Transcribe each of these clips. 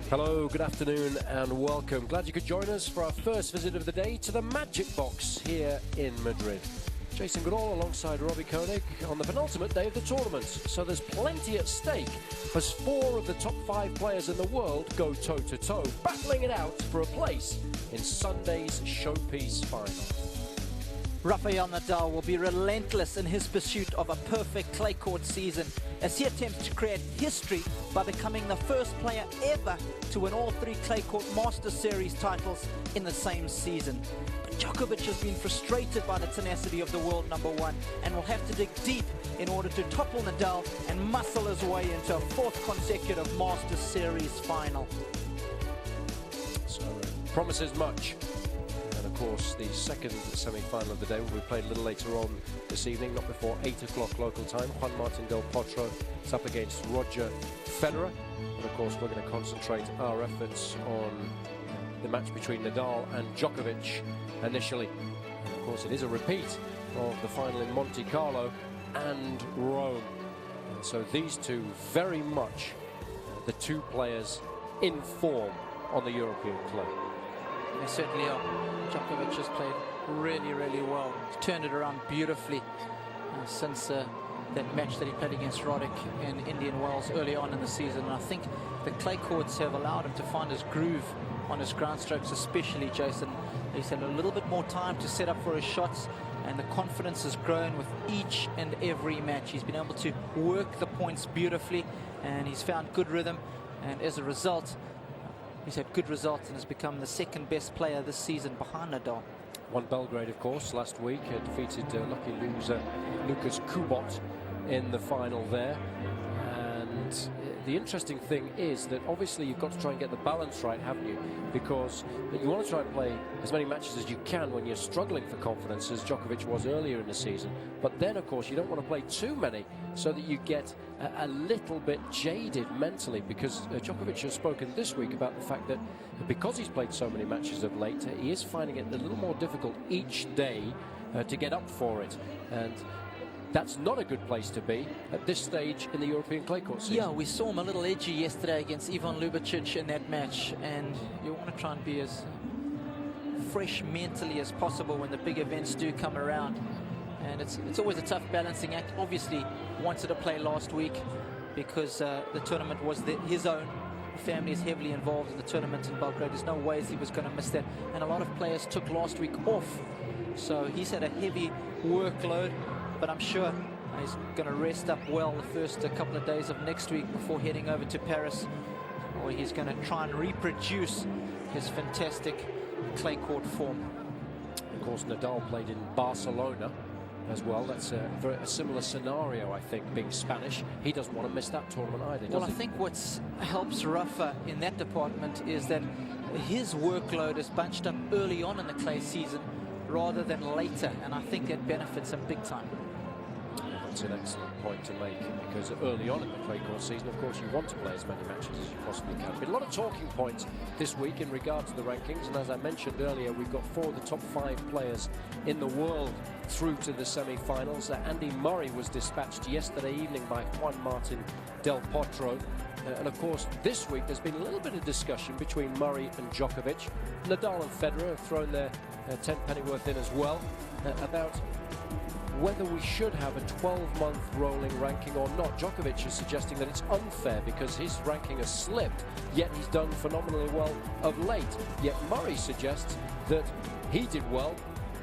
Hello, good afternoon and welcome. Glad you could join us for our first visit of the day to the Magic Box here in Madrid. Jason Goodall alongside Robbie Koenig on the penultimate day of the tournament. So there's plenty at stake as 4 of the top 5 players in the world go toe-to-toe, battling it out for a place in Sunday's showpiece final. Rafael Nadal will be relentless in his pursuit of a perfect clay court season as he attempts to create history by becoming the first player ever to win all 3 clay court Masters Series titles in the same season. But Djokovic has been frustrated by the tenacity of the world number 1 and will have to dig deep in order to topple Nadal and muscle his way into a 4th consecutive Masters Series final. So promises much. And of course, the second semi-final of the day will be played a little later on this evening, not before 8 o'clock local time. Juan Martín del Potro is up against Roger Federer. And of course, we're going to concentrate our efforts on the match between Nadal and Djokovic initially. And of course, it is a repeat of the final in Monte Carlo and Rome. And so these two very much the 2 players in form on the European clay. They certainly are. Djokovic has played really, really well. He's turned it around beautifully since that match that he played against Roddick in Indian Wells early on in the season. And I think the clay courts have allowed him to find his groove on his ground strokes, especially Jason. He's had a little bit more time to set up for his shots, and the confidence has grown with each and every match. He's been able to work the points beautifully, and he's found good rhythm, and as a result, he's had good results and has become the 2nd best player this season behind Nadal. Won Belgrade, of course, last week. Defeated lucky loser Lucas Kubot in the final there. And the interesting thing is that obviously you've got to try and get the balance right, haven't you? Because you want to try and play as many matches as you can when you're struggling for confidence, as Djokovic was earlier in the season. But then, of course, you don't want to play too many so that you get a little bit jaded mentally, because Djokovic has spoken this week about the fact that because he's played so many matches of late, he is finding it a little more difficult each day to get up for it. And that's not a good place to be at this stage in the European clay court season. Yeah, we saw him a little edgy yesterday against Ivan Lubicic in that match, and you want to try and be as fresh mentally as possible when the big events do come around. And it's always a tough balancing act. Obviously wanted to play last week because the tournament was his own. The family is heavily involved in the tournament in Belgrade. There's no ways he was going to miss that. And a lot of players took last week off. So he's had a heavy workload, but I'm sure he's going to rest up well the first couple of days of next week before heading over to Paris, where he's going to try and reproduce his fantastic clay court form. Of course, Nadal played in Barcelona as well. That's a similar scenario, I think, being Spanish. He doesn't want to miss that tournament either, does he? Well, I think what helps Rafa in that department is that his workload is bunched up early on in the clay season rather than later, and I think that benefits him big time. That's an excellent point to make, because early on in the clay court season, of course, you want to play as many matches as you possibly can. But a lot of talking points this week in regard to the rankings, and as I mentioned earlier, we've got 4 of the top 5 players in the world through to the semi-finals. Andy Murray was dispatched yesterday evening by Juan Martín del Potro. And of course, this week there's been a little bit of discussion between Murray and Djokovic. Nadal and Federer have thrown their 10 pennyworth in as well, about whether we should have a 12-month rolling ranking or not. Djokovic is suggesting that it's unfair because his ranking has slipped, yet he's done phenomenally well of late. Yet Murray suggests that he did well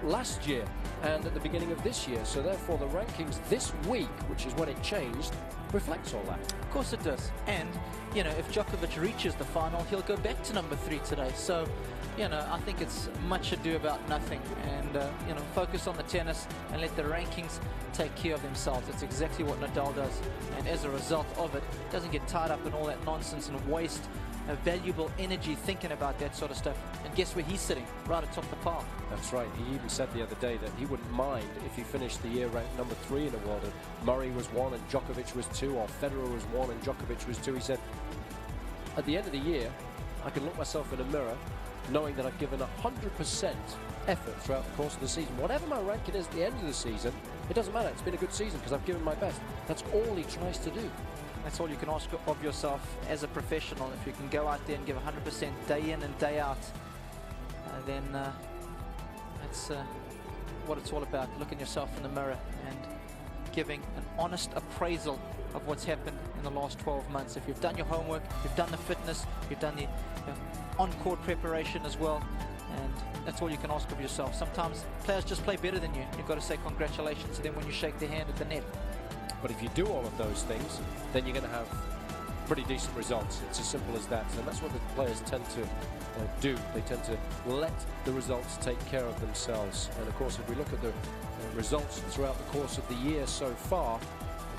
last year and at the beginning of this year. So therefore the rankings this week, which is when it changed, reflects all that. Of course it does. And, you know, if Djokovic reaches the final, he'll go back to number 3 today. So, you know, I think it's much ado about nothing. And, you know, focus on the tennis and let the rankings take care of themselves. It's exactly what Nadal does. And as a result of it, doesn't get tied up in all that nonsense and waste valuable energy thinking about that sort of stuff. And guess where he's sitting? Right atop the pile. That's right. He even said the other day that he wouldn't mind if he finished the year ranked number 3 in the world. And Murray was 1 and Djokovic was 2, or Federer was 1 and Djokovic was 2. He said, at the end of the year, I can look myself in a mirror knowing that I've given 100% effort throughout the course of the season. Whatever my ranking is at the end of the season, it doesn't matter. It's been a good season because I've given my best. That's all he tries to do. That's all you can ask of yourself as a professional. If you can go out there and give 100% day in and day out, then that's what it's all about. Looking yourself in the mirror and giving an honest appraisal of what's happened in the last 12 months. If you've done your homework, you've done the fitness, you've done the on-court preparation as well, and that's all you can ask of yourself. Sometimes players just play better than you. You've got to say congratulations to them when you shake their hand at the net. But if you do all of those things, then you're going to have pretty decent results. It's as simple as that. And that's what the players tend to do. They tend to let the results take care of themselves. And of course, if we look at the results throughout the course of the year so far,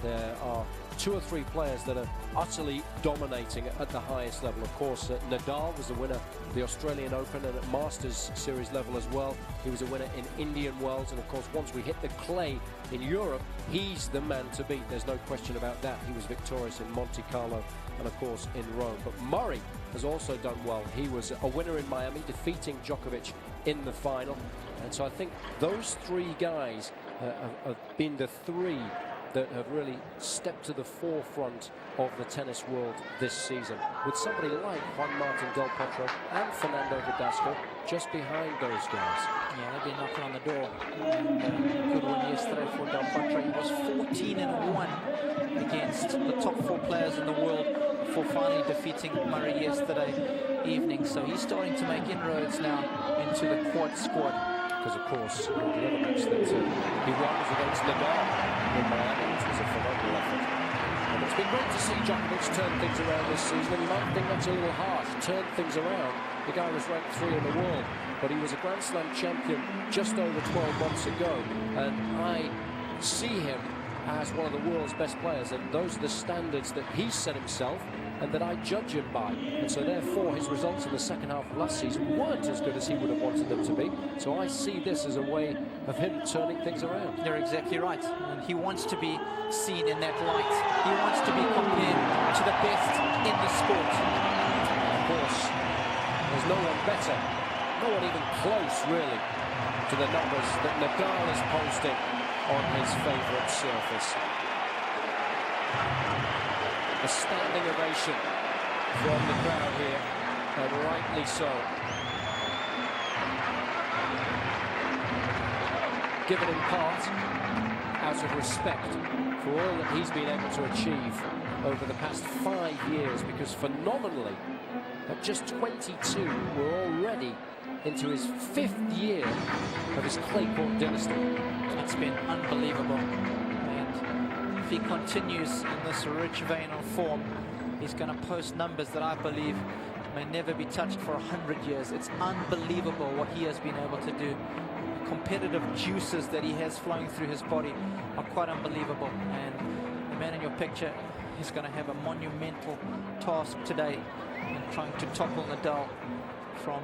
there are 2 or 3 players that are utterly dominating at the highest level. Of course, Nadal was the winner of the Australian Open and at Masters Series level as well. He was a winner in Indian Wells, and of course, once we hit the clay in Europe, he's the man to beat. There's no question about that. He was victorious in Monte Carlo and of course in Rome. But Murray has also done well. He was a winner in Miami, defeating Djokovic in the final. And so I think those 3 guys have been the 3 that have really stepped to the forefront of the tennis world this season, with somebody like Juan Martín del Potro and Fernando Verdasco just behind those guys. Yeah, they've been knocking on the door. And good win yesterday for del Potro. He was 14-1 against the top 4 players in the world before finally defeating Murray yesterday evening. So he's starting to make inroads now into the quad squad. Because of course, the other match that he won was against Nadal in Miami, which was a phenomenal effort. And it's been great to see Djokovic turn things around this season. And you might think that's a little harsh, turn things around. The guy was ranked 3 in the world, but he was a Grand Slam champion just over 12 months ago. And I see him as one of the world's best players, and those are the standards that he set himself and that I judge him by. And so therefore his results in the second half of last season weren't as good as he would have wanted them to be. So I see this as a way of him turning things around. You're exactly right. And he wants to be seen in that light. He wants to be compared to the best in the sport. Of course, there's no one better, no one even close really to the numbers that Nadal is posting on his favourite surface. A standing ovation from the crowd here, and rightly so. Given in part out of respect for all that he's been able to achieve over the past 5 years, because phenomenally, at just 22, we're already into his 5th year of his clay court dynasty. It's been unbelievable. If he continues in this rich vein of form, he's going to post numbers that I believe may never be touched for 100 years. It's unbelievable what he has been able to do. The competitive juices that he has flowing through his body are quite unbelievable. And the man in your picture is going to have a monumental task today in trying to topple Nadal from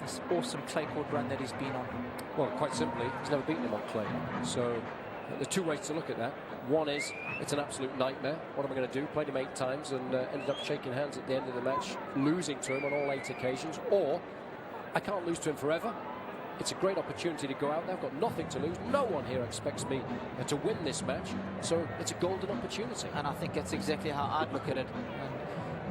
this awesome clay court run that he's been on. Well, quite simply, he's never beaten him on clay. So there's 2 ways to look at that. One is, it's an absolute nightmare. What am I going to do? Played him 8 times and ended up shaking hands at the end of the match, losing to him on all 8 occasions. Or, I can't lose to him forever. It's a great opportunity to go out there. I've got nothing to lose. No one here expects me to win this match. So it's a golden opportunity. And I think that's exactly how I'd look at it. And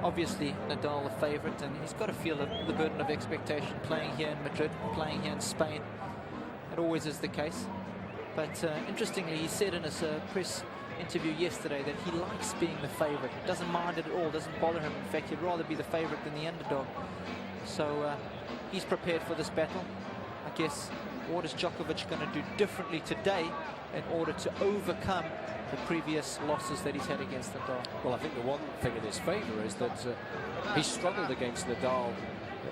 obviously, Nadal the favourite, and he's got to feel the burden of expectation playing here in Madrid, playing here in Spain. It always is the case. But interestingly, he said in his press interview yesterday that he likes being the favourite. Doesn't mind it at all, doesn't bother him. In fact, he'd rather be the favourite than the underdog. So he's prepared for this battle. I guess, what is Djokovic going to do differently today in order to overcome the previous losses that he's had against Nadal? Well, I think the one thing in his favour is that he struggled against Nadal,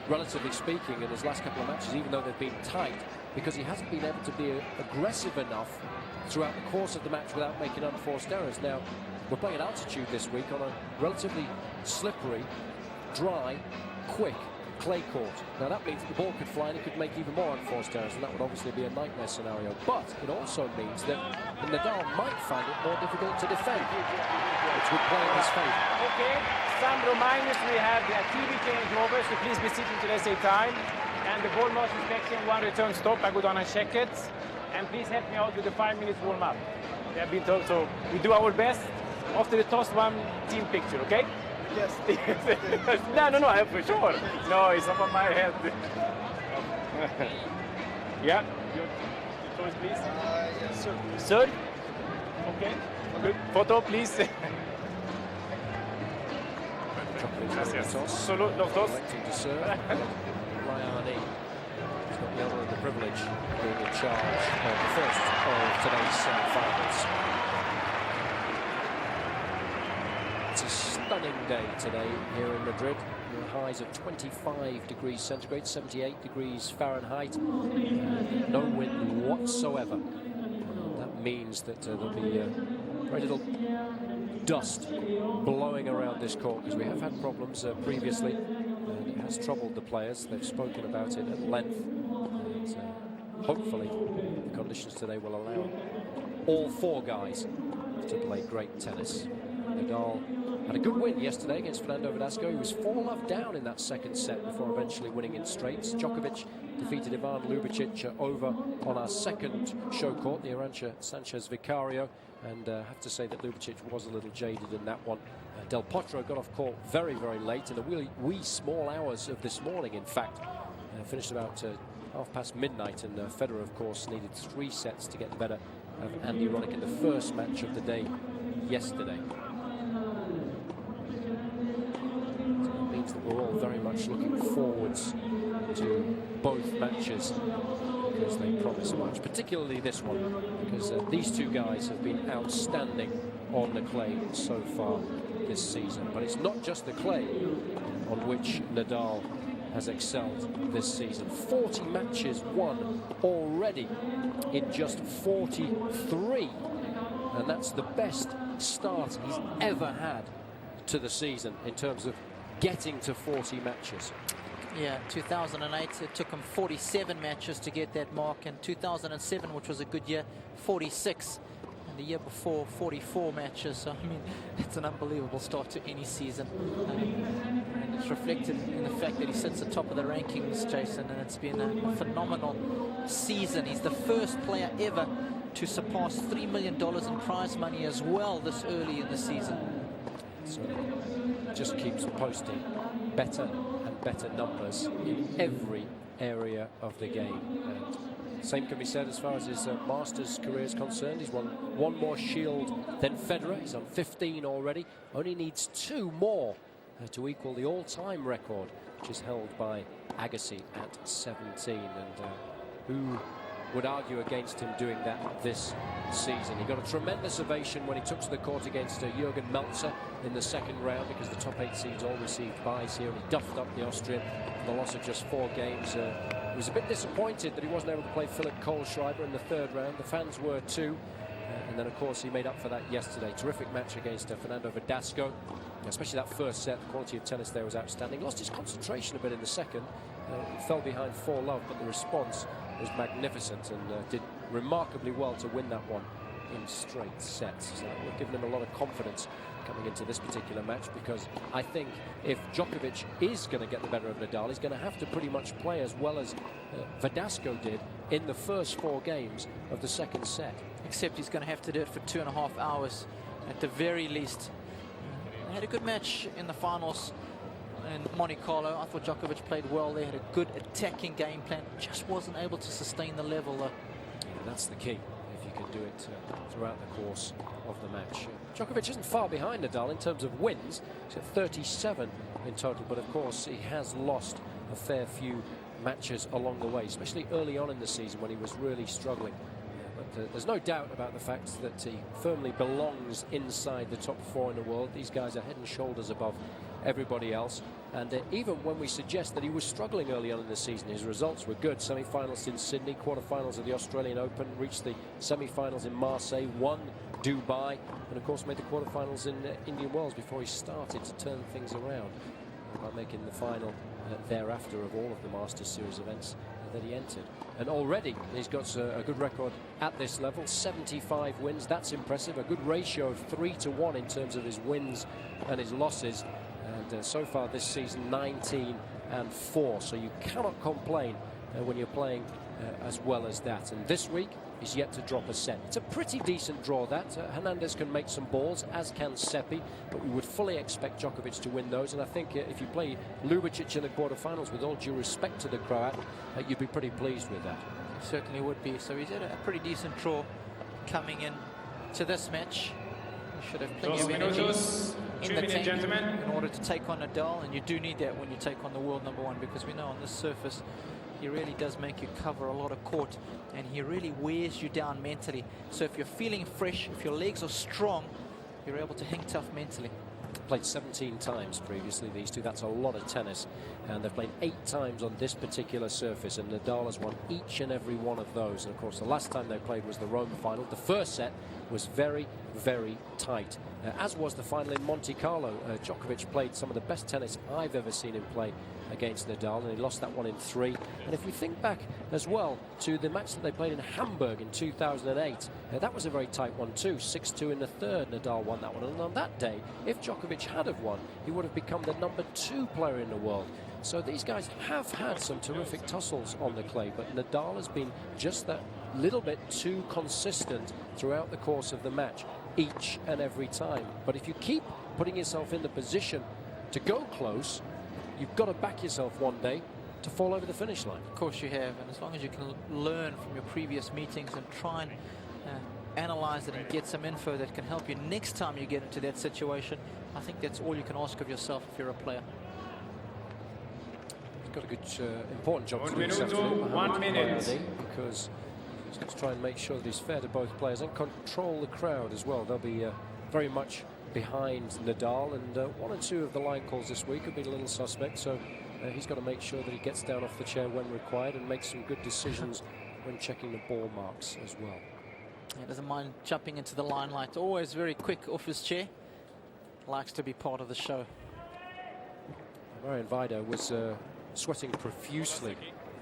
relatively speaking, in his last couple of matches, even though they've been tight, because he hasn't been able to be aggressive enough throughout the course of the match without making unforced errors. Now, we're playing at altitude this week on a relatively slippery, dry, quick clay court. Now that means that the ball could fly and he could make even more unforced errors, and that would obviously be a nightmare scenario. But it also means that Nadal might find it more difficult to defend, which would play in his favour. Okay, some reminders. We have the TV changeover, so please be sitting to the same time. And the ball mouse inspection, 1 return stop. I go down and check it. And please help me out with the 5 minutes warm-up. We have been told, so we do our best. After the toss, one team picture, okay? Yes. No, for sure. No, it's up on my head. Yeah, your choice, please. Yes, sir. Sir? Okay, good. Photo, please. Gracias. Solo los dos. Electing to serve. Rayani has got the honour and the privilege of being in charge of the first of today's semi-finals. It's a stunning day today here in Madrid. With highs of 25 degrees centigrade, 78 degrees Fahrenheit. No wind whatsoever. That means that there'll be very little dust blowing around this court, because we have had problems previously, and it has troubled the players. They've spoken about it at length. And, hopefully the conditions today will allow all four guys to play great tennis. Nadal had a good win yesterday against Fernando Verdasco. He was 4-love down in that second set before eventually winning in straights. Djokovic defeated Ivan Lubicic over on our second show court, the Arantxa Sanchez Vicario, and I have to say that Lubicic was a little jaded in that one. Del Potro got off court very, very late in the wee small hours of this morning, in fact. Finished about half past midnight, and Federer, of course, needed 3 sets to get the better of Andy Roddick in the first match of the day yesterday. That we're all very much looking forwards to both matches, because they promise much, particularly this one, because these two guys have been outstanding on the clay so far this season. But it's not just the clay on which Nadal has excelled this season. 40 matches won already in just 43, and that's the best start he's ever had to the season in terms of getting to 40 matches. Yeah, 2008, it took him 47 matches to get that mark. In 2007, which was a good year, 46. And the year before, 44 matches. So, I mean, it's an unbelievable start to any season. And it's reflected in the fact that he sits atop of the rankings, Jason, and it's been a phenomenal season. He's the first player ever to surpass $3 million in prize money as well this early in the season. So just keeps posting better and better numbers in every area of the game. And same can be said as far as his Masters career is concerned. He's won 1 more Shield than Federer. He's on 15 already. Only needs 2 more to equal the all-time record, which is held by Agassi at 17. And who would argue against him doing that this season? He got a tremendous ovation when he took to the court against Jürgen Melzer in the second round, because the top 8 seeds all received byes here, and he duffed up the Austrian for the loss of just 4 games. He was a bit disappointed that he wasn't able to play Philip Kohlschreiber in the 3rd round. The fans were too. And then, of course, he made up for that yesterday. Terrific match against Fernando Verdasco, especially that first set. The quality of tennis there was outstanding. Lost his concentration a bit in the second. He fell behind 4-love, but the response was magnificent, and did remarkably well to win that one in straight sets. So we've given him a lot of confidence coming into this particular match, because I think if Djokovic is going to get the better of Nadal, he's going to have to pretty much play as well as Verdasco did in the first 4 games of the second set. Except he's going to have to do it for 2.5 hours at the very least. They had a good match in the finals in Monte Carlo. I thought Djokovic played well. They had a good attacking game plan. Just wasn't able to sustain the level, though. Yeah, that's the key, if you can do it throughout the course of the match. Djokovic isn't far behind Nadal in terms of wins. He's at 37 in total, but of course he has lost a fair few matches along the way, especially early on in the season when he was really struggling. But there's no doubt about the fact that he firmly belongs inside the top 4 in the world. These guys are head and shoulders above everybody else. And even when we suggest that he was struggling early on in the season, his results were good. Semi-finals in Sydney, quarter-finals of the Australian Open, reached the semi-finals in Marseille, won Dubai, and of course made the quarter-finals in Indian Wells before he started to turn things around by making the final thereafter of all of the Masters Series events that he entered. And already he's got a good record at this level, 75 wins. That's impressive. A good ratio of 3-1 in terms of his wins and his losses. And so far this season, 19-4. So you cannot complain when you're playing as well as that. And this week, is yet to drop a set. It's a pretty decent draw, that. Hernandez can make some balls, as can Seppi, but we would fully expect Djokovic to win those. And I think if you play Ljubicic in the quarterfinals, with all due respect to the Croat, you'd be pretty pleased with that. Certainly would be. So he's had a pretty decent draw coming in to this match. He should have plenty of energy in the tank in order to take on Nadal, and you do need that when you take on the world #1, because we know on this surface he really does make you cover a lot of court, and he really wears you down mentally. So if you're feeling fresh, if your legs are strong, you're able to hang tough mentally. Played 17 times previously, these two. That's a lot of tennis, and they've played 8 times on this particular surface, and Nadal has won each and every one of those. And of course the last time they played was the Rome final. The first set was very, very tight, as was the final in Monte Carlo. Djokovic played some of the best tennis I've ever seen him play against Nadal, and he lost that one in 3. And if we think back as well to the match that they played in Hamburg in 2008, that was a very tight one too. 6-2 in the third. Nadal won that one, and on that day, if Djokovic had have won, he would have become the #2 player in the world. So these guys have had some terrific tussles on the clay, but Nadal has been just that little bit too consistent throughout the course of the match, each and every time. But if you keep putting yourself in the position to go close, you've got to back yourself one day to fall over the finish line. Of course you have, and as long as you can learn from your previous meetings and try and analyze it and get some info that can help you next time you get into that situation, I think that's all you can ask of yourself if you're a player. He's got a good, important job to do this afternoon, 1 minute. because he's got to try and make sure that he's fair to both players and control the crowd as well. They'll be very much behind Nadal, and 1 or 2 of the line calls this week have been a little suspect, so he's got to make sure that he gets down off the chair when required and makes some good decisions when checking the ball marks as well. He doesn't mind jumping into the limelight, always very quick off his chair, likes to be part of the show. Marian Vida was sweating profusely,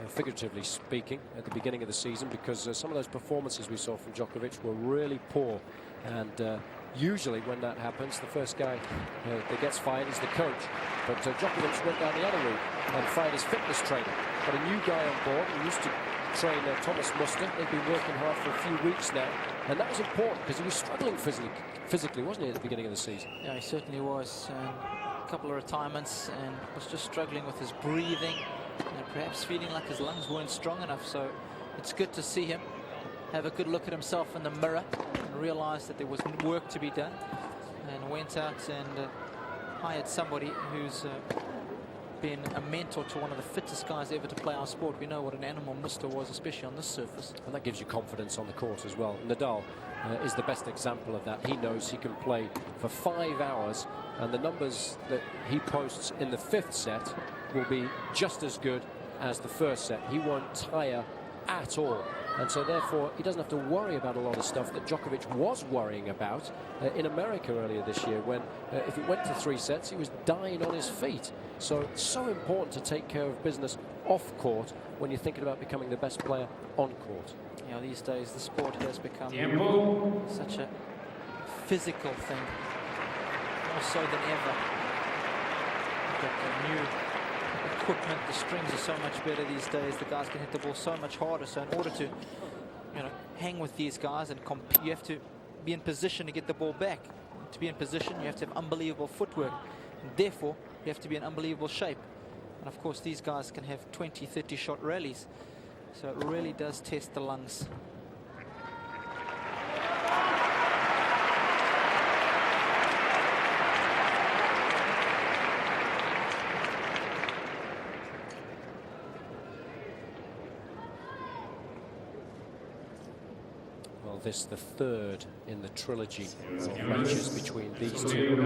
figuratively speaking, at the beginning of the season, because some of those performances we saw from Djokovic were really poor, and usually when that happens, the first guy that gets fired is the coach. But Djokovic went down the other route and fired his fitness trainer. Got a new guy on board who used to train Thomas Muster. They've been working hard for a few weeks now, and that was important because he was struggling physically, wasn't he, at the beginning of the season? Yeah, he certainly was. A couple of retirements, and was just struggling with his breathing, and perhaps feeling like his lungs weren't strong enough. So it's good to see him have a good look at himself in the mirror and realize that there was work to be done, and went out and hired somebody who's been a mentor to one of the fittest guys ever to play our sport. We know what an animal Muster was, especially on this surface. And that gives you confidence on the court as well. Nadal is the best example of that. He knows he can play for 5 hours, and the numbers that he posts in the 5th set will be just as good as the 1st set. He won't tire at all. And so therefore he doesn't have to worry about a lot of stuff that Djokovic was worrying about in America earlier this year, when if it went to 3 sets he was dying on his feet. So it's so important to take care of business off court when you're thinking about becoming the best player on court. You know, these days the sport has become such a physical thing, more so than ever. Got the new equipment, the strings are so much better these days. The guys can hit the ball so much harder. So in order to, hang with these guys and compete, you have to be in position to get the ball back. To be in position, you have to have unbelievable footwork, and therefore you have to be in unbelievable shape. And of course these guys can have 20, 30 shot rallies, so it really does test the lungs. This the 3rd in the trilogy of matches between these two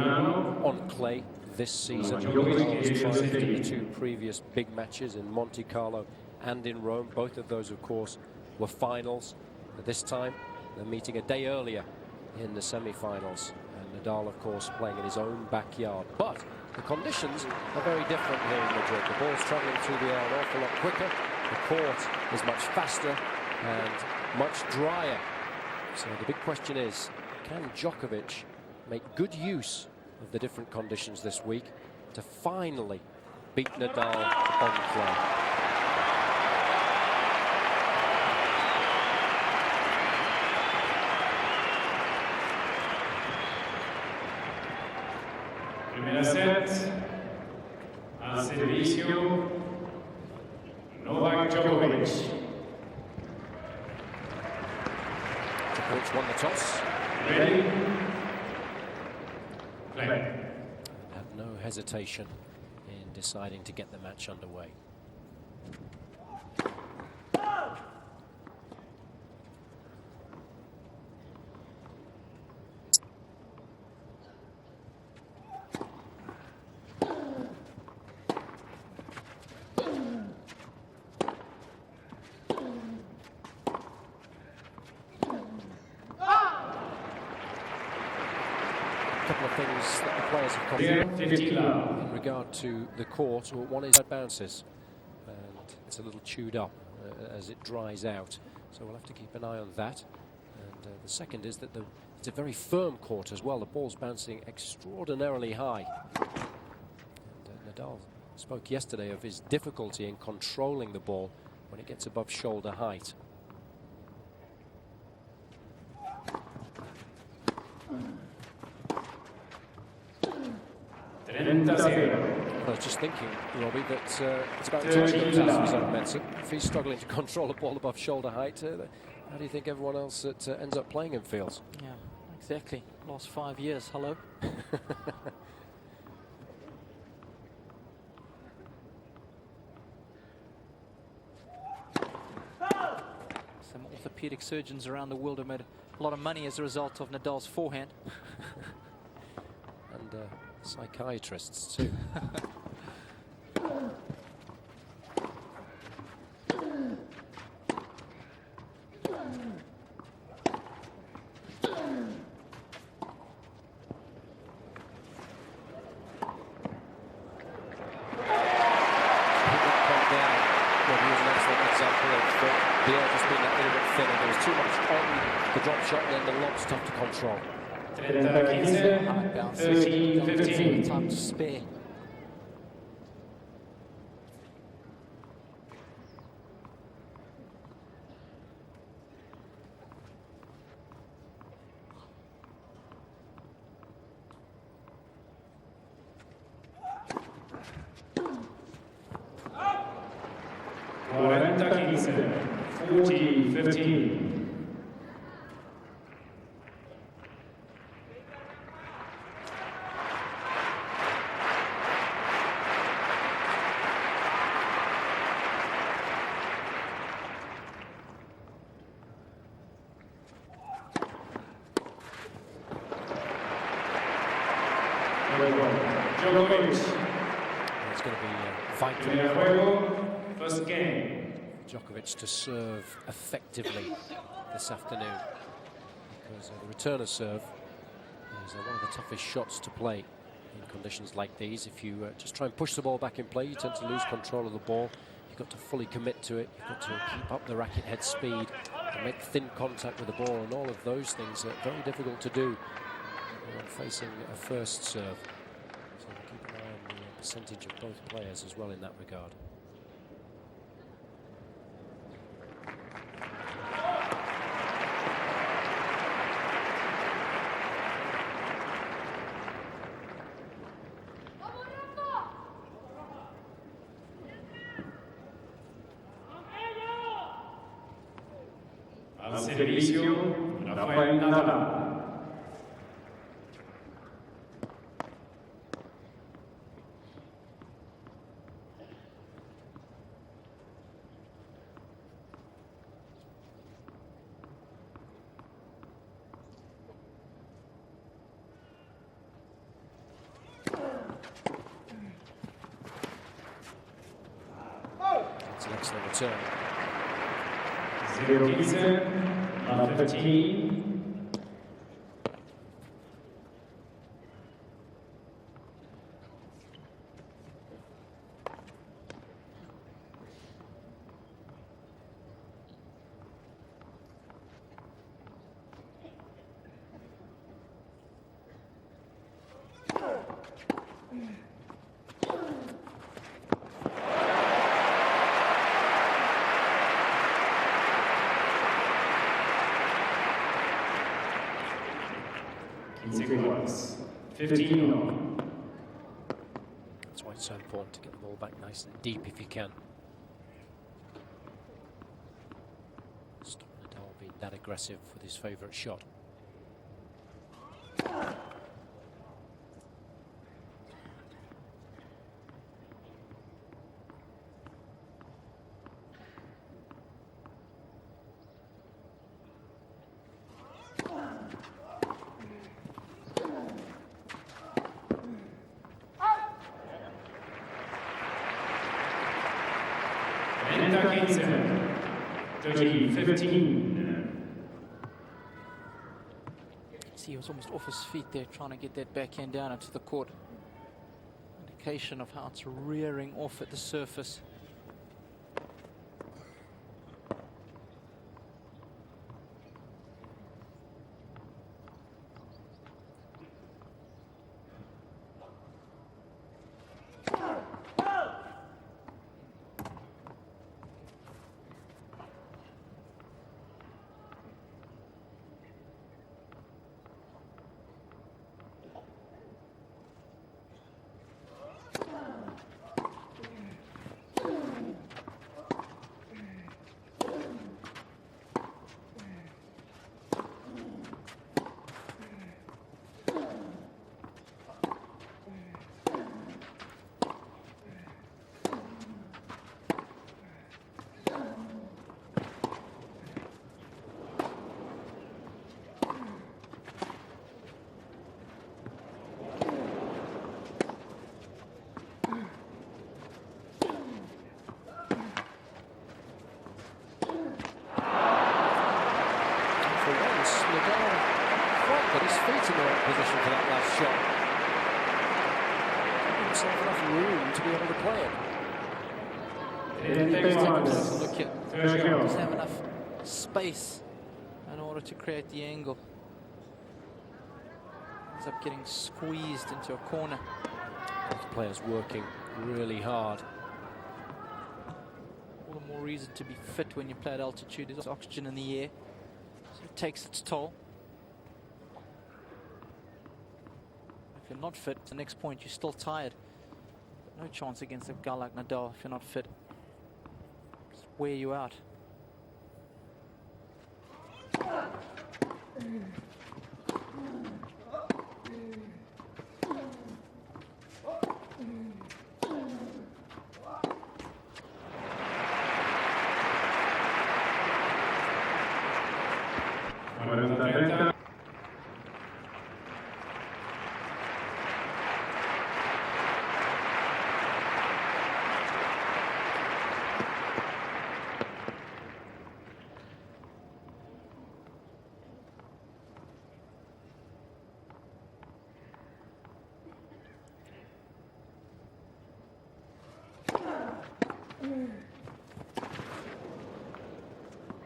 on clay this season. Nadal has triumphed in the 2 previous big matches in Monte Carlo and in Rome. Both of those, of course, were finals. But this time they're meeting a day earlier in the semi-finals, and Nadal, of course, playing in his own backyard. But the conditions are very different here in Madrid. The ball's traveling through the air an awful lot quicker. The court is much faster and much drier. So the big question is, can Djokovic make good use of the different conditions this week to finally beat Nadal on clay? Primera set. Al servicio. Novak Djokovic. Djokovic won the toss. Ready? Play. Had no hesitation in deciding to get the match underway. Couple of things that the players have come in regard to the court. One is that bounces, and it's a little chewed up as it dries out, so we'll have to keep an eye on that. And the second is that it's a very firm court as well. The ball's bouncing extraordinarily high. And Nadal spoke yesterday of his difficulty in controlling the ball when it gets above shoulder height. I was just thinking, Robbie, that it's about time he goes out of his own medicine. If he's struggling to control the ball above shoulder height, how do you think everyone else that ends up playing him feels? Yeah, exactly. Last 5 years, hello. Some orthopedic surgeons around the world have made a lot of money as a result of Nadal's forehand. And psychiatrists too. The air just being that little bit thinner. There was too much on the drop shot, and then the lob's tough to control. High bounce. 13-15. Time to spare. Novak 40-15. Djokovic. It's going to be vital. First game. Djokovic to serve effectively this afternoon, because the returner serve is one of the toughest shots to play in conditions like these. If you just try and push the ball back in play, you tend to lose control of the ball. You've got to fully commit to it. You've got to keep up the racket head speed and make thin contact with the ball, and all of those things are very difficult to do when facing a first serve. So keep an eye on the percentage of both players as well in that regard. Al servicio, Rafael Nadal. It's an excellent return. 0-15, 15. Sequence 15. So important to get the ball back nice and deep if you can. Stop Nadal being that aggressive with his favourite shot. See, he was almost off his feet there, trying to get that backhand down into the court. Indication of how it's rearing off at the surface. Feet in the right position for that last shot. Giving himself enough room to be able to play it. Doesn't have enough space in order to create the angle. Ends up getting squeezed into a corner. Both players working really hard. All the more reason to be fit when you play at altitude. There's oxygen in the air, so it takes its toll. If you're not fit, the next point you're still tired. No chance against a guy like Nadal if you're not fit. Just wear you out.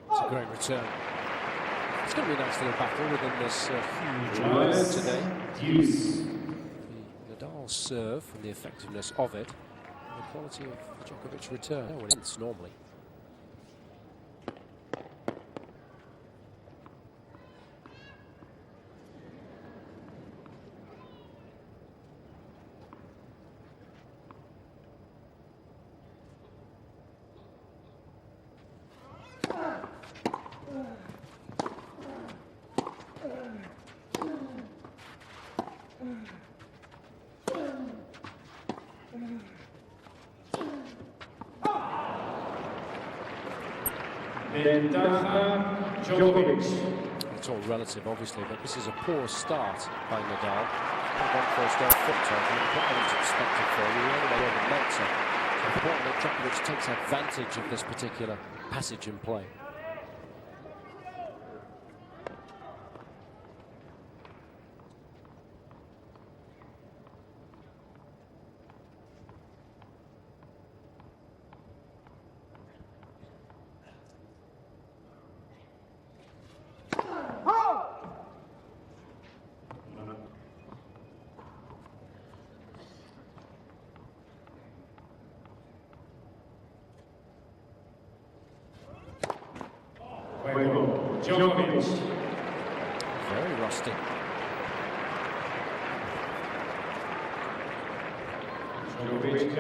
It's a great return. It's going to be a nice little battle within this huge lead today. The Nadal serve and the effectiveness of it, and the quality of the Djokovic return. No, it's normally. Djokovic. It's all relative, obviously, but this is a poor start by Nadal. One first off foot total, and put that into perspective for you. The only way over Meltzer. It's important that Djokovic takes advantage of this particular passage in play. Djokovic. Very rusty. Djokovic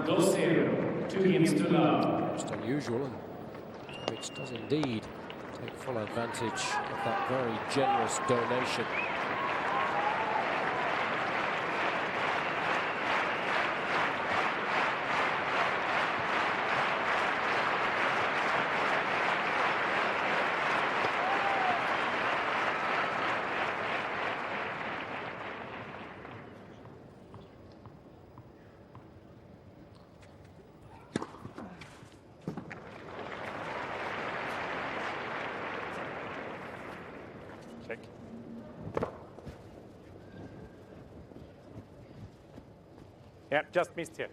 2-0, 2 games to love. Most unusual, and Djokovic does indeed take full advantage of that very generous donation. Check. Yeah, just missed here.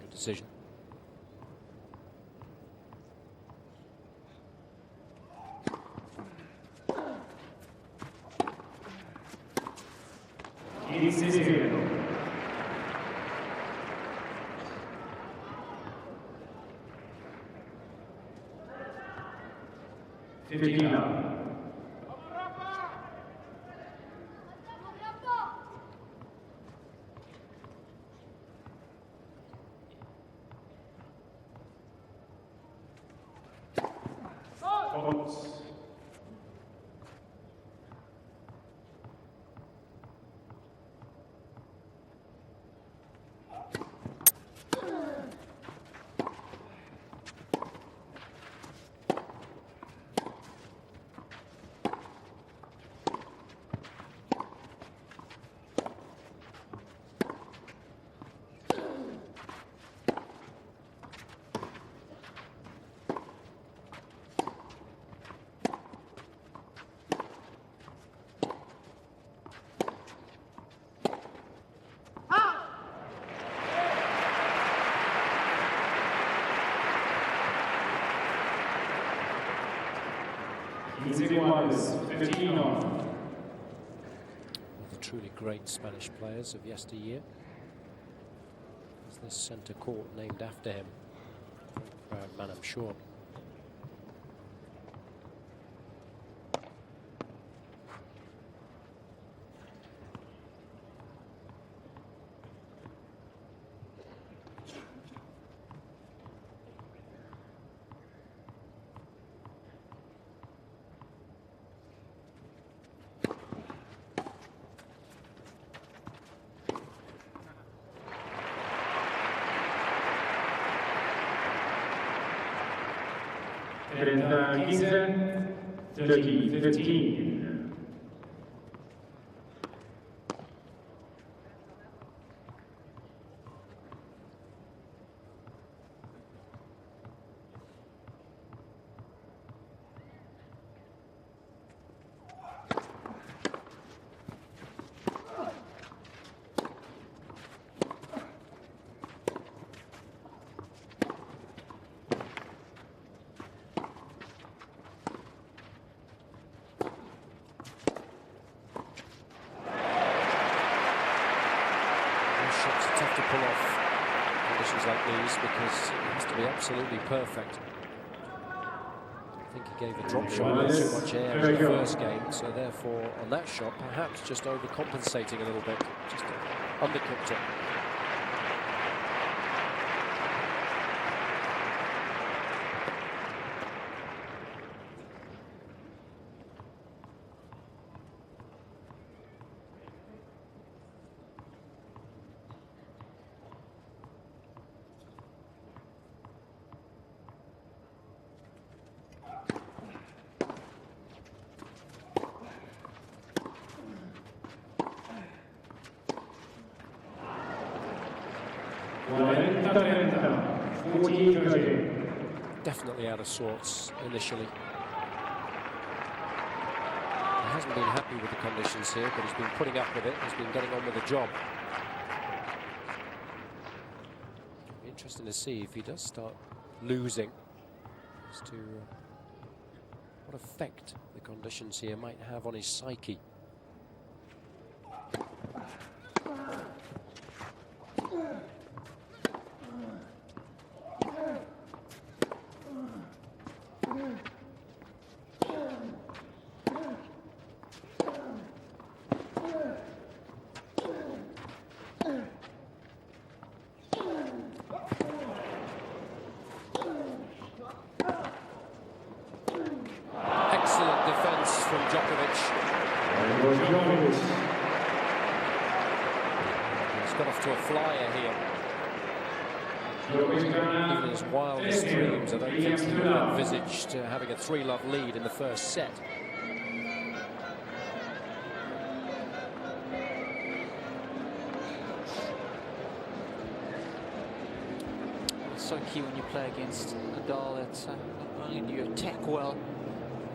Good decision. It's 0. It was 15 off. One of the truly great Spanish players of yesteryear. Is this centre court named after him? Proud man, I'm sure. And Kingston, 30-15. Shots are tough to pull off conditions like these because it has to be absolutely perfect. I think he gave a drop shot with too much air in the first game, so therefore on that shot perhaps just overcompensating a little bit, just undercooked it. Definitely out of sorts initially. He hasn't been happy with the conditions here, but he's been putting up with it. He's been getting on with the job. It'll be interesting to see if he does start losing as to what effect the conditions here might have on his psyche. from Djokovic. He's got off to a flyer here. Even his wildest dreams, I don't think he would have envisaged having a 3-love lead in the first set. It's so key when you play against Nadal that not only do you attack well,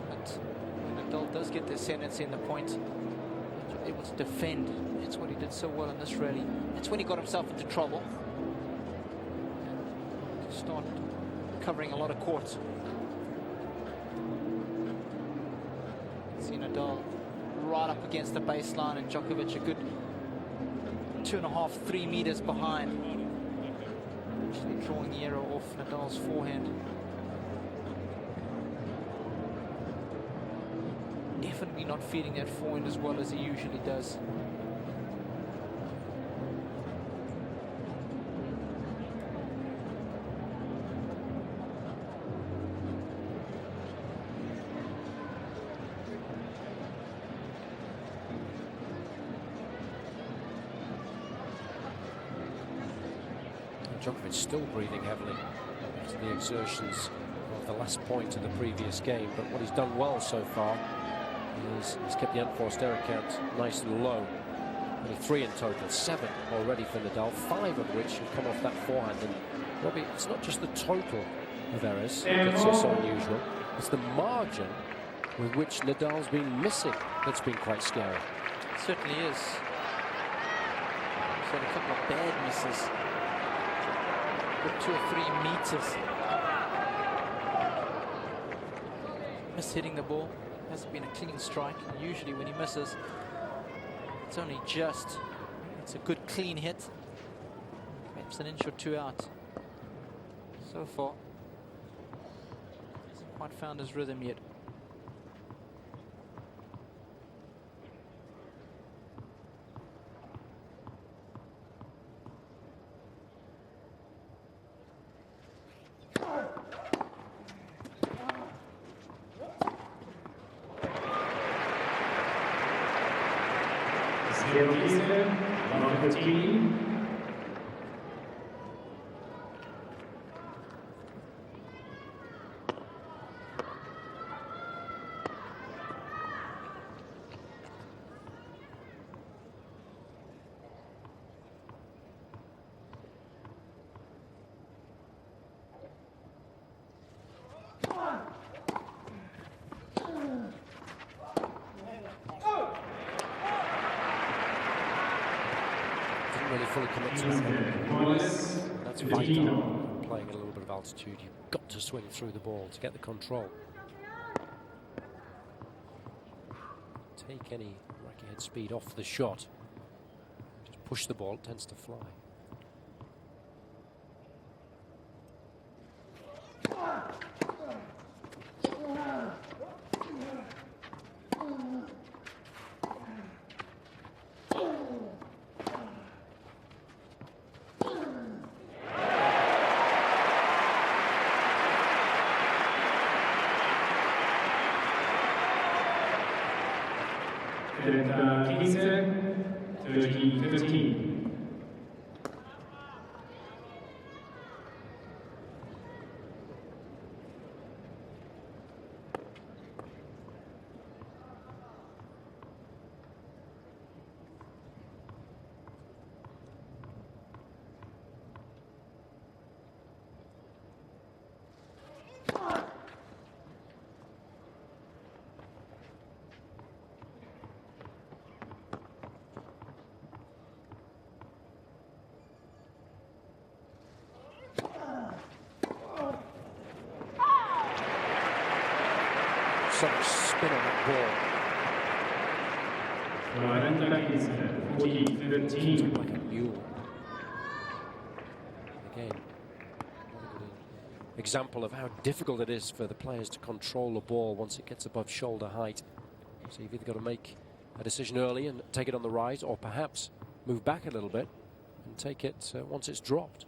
but when Nadal does get the ascendancy in the point, you're able to defend. That's what he did so well in this rally. That's when he got himself into trouble. To start covering a lot of court. See Nadal right up against the baseline, and Djokovic a good 2.5, 3 meters behind. Actually drawing the arrow off Nadal's forehand. Definitely not feeding that forehand as well as he usually does. Djokovic still breathing heavily after the exertions of the last point of the previous game, but what he's done well so far is he's kept the unforced error count nice and low. Only 3 in total, 7 already for Nadal, 5 of which have come off that forehand. And Robbie, it's not just the total of errors that's so unusual, it's the margin with which Nadal's been missing that's been quite scary. It certainly is. He's had a couple of bad misses. Good 2 or 3 meters. Miss hitting the ball. Hasn't been a clean strike. And usually when he misses, it's only just. It's a good clean hit. Perhaps an inch or 2 out. So far, hasn't quite found his rhythm yet. Number 13. Really fully commit to that. That's vital. Playing at a little bit of altitude, you've got to swing through the ball to get the control. Take any racket head speed off the shot. Just push the ball, it tends to fly. Kings 13-15. So much spin on that ball. 14-13. Like a mule. Again, example of how difficult it is for the players to control the ball once it gets above shoulder height. So you've either got to make a decision early and take it on the rise, or perhaps move back a little bit and take it once it's dropped.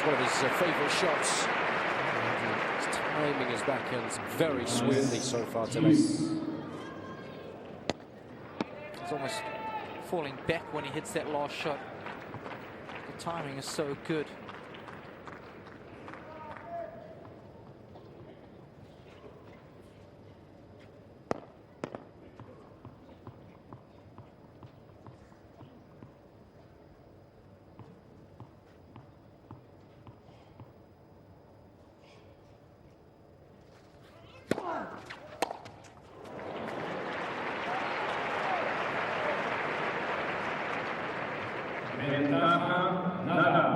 one of his favourite shots. His timing his backhand's very smoothly so far today. He's almost falling back when he hits that last shot. The timing is so good. Ventaja Nadal.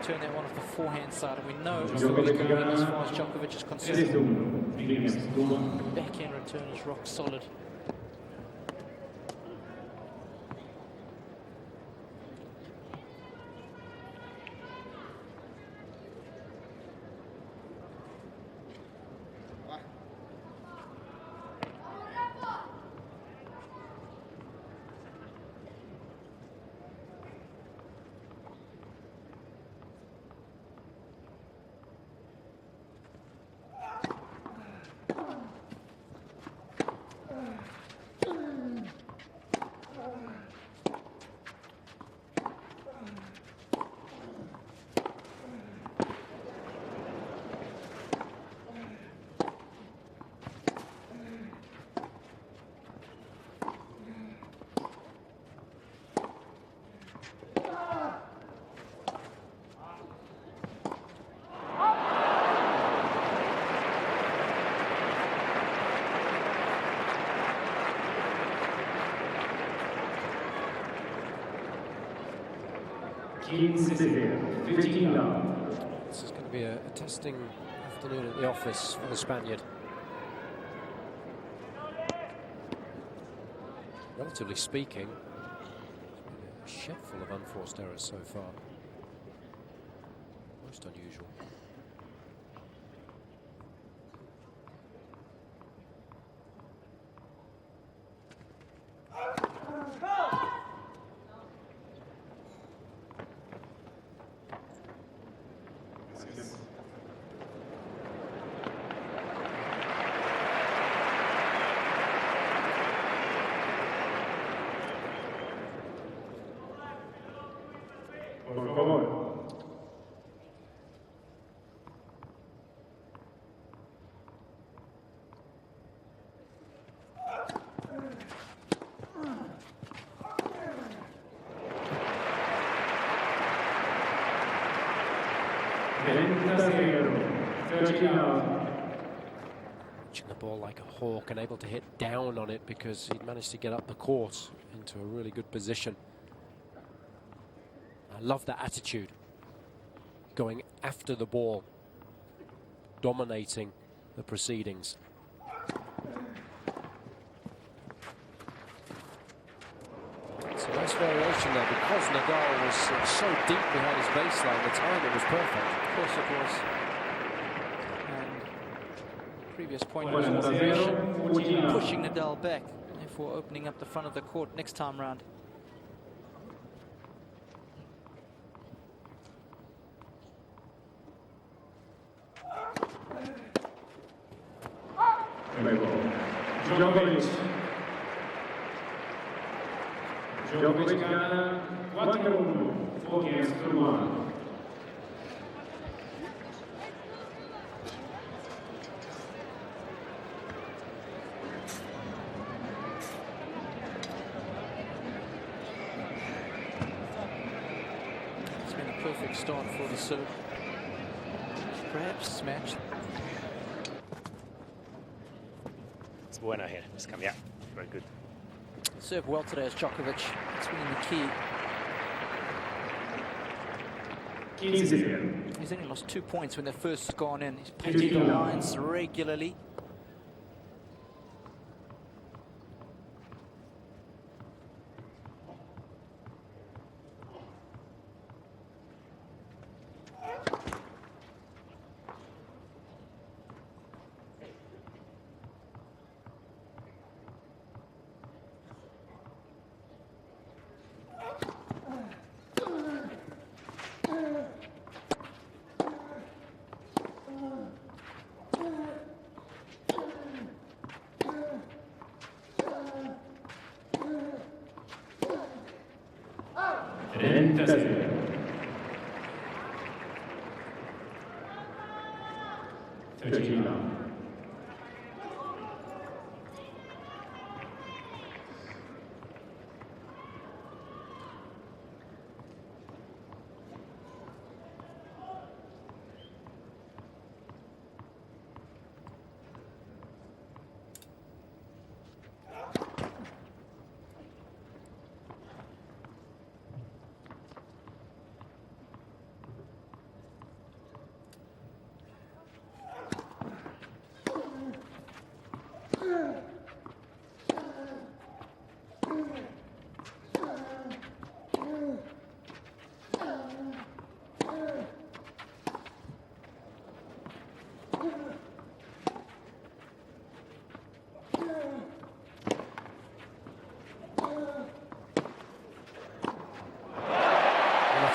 Turn that one off the forehand side, and we know it's the weak going as far as Djokovic is concerned. Backhand return is rock solid. This is going to be a testing afternoon at the office for the Spaniard. Relatively speaking, a shed full of unforced errors so far. Most unusual. Por favor. Watching the ball like a hawk and able to hit down on it because he managed to get up the court into a really good position. I love that attitude, going after the ball, dominating the proceedings. It's a nice variation there because Nadal was so deep behind his baseline, the timing was perfect. Of course it was. And previous point was pushing Nadal back, therefore opening up the front of the court next time round. Djokovic gana 4-1 against 1. It's been a perfect start for the serve. Perhaps smashed. It's bueno here. It's come, yeah, very good. Served well today as Djokovic. It's been the key. 15-0. He's only lost 2 points when they've first gone in. He's painted the lines regularly.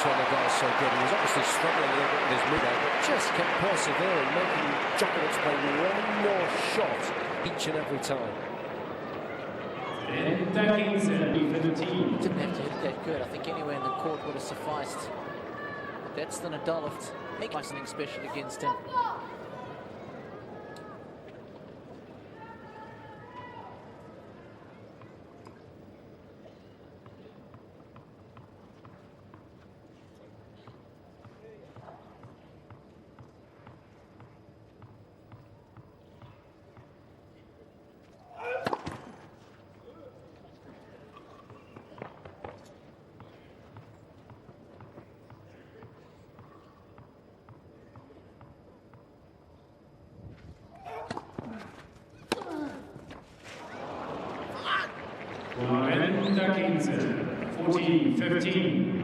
Nadal's so good. He was obviously struggling a little bit with his mid-air, but just kept persevering, making Djokovic play one more shot each and every time. For the team. Didn't have to hit that good. I think anywhere in the court would have sufficed. But that's the Nadal of making something special against him. Novak 14-15.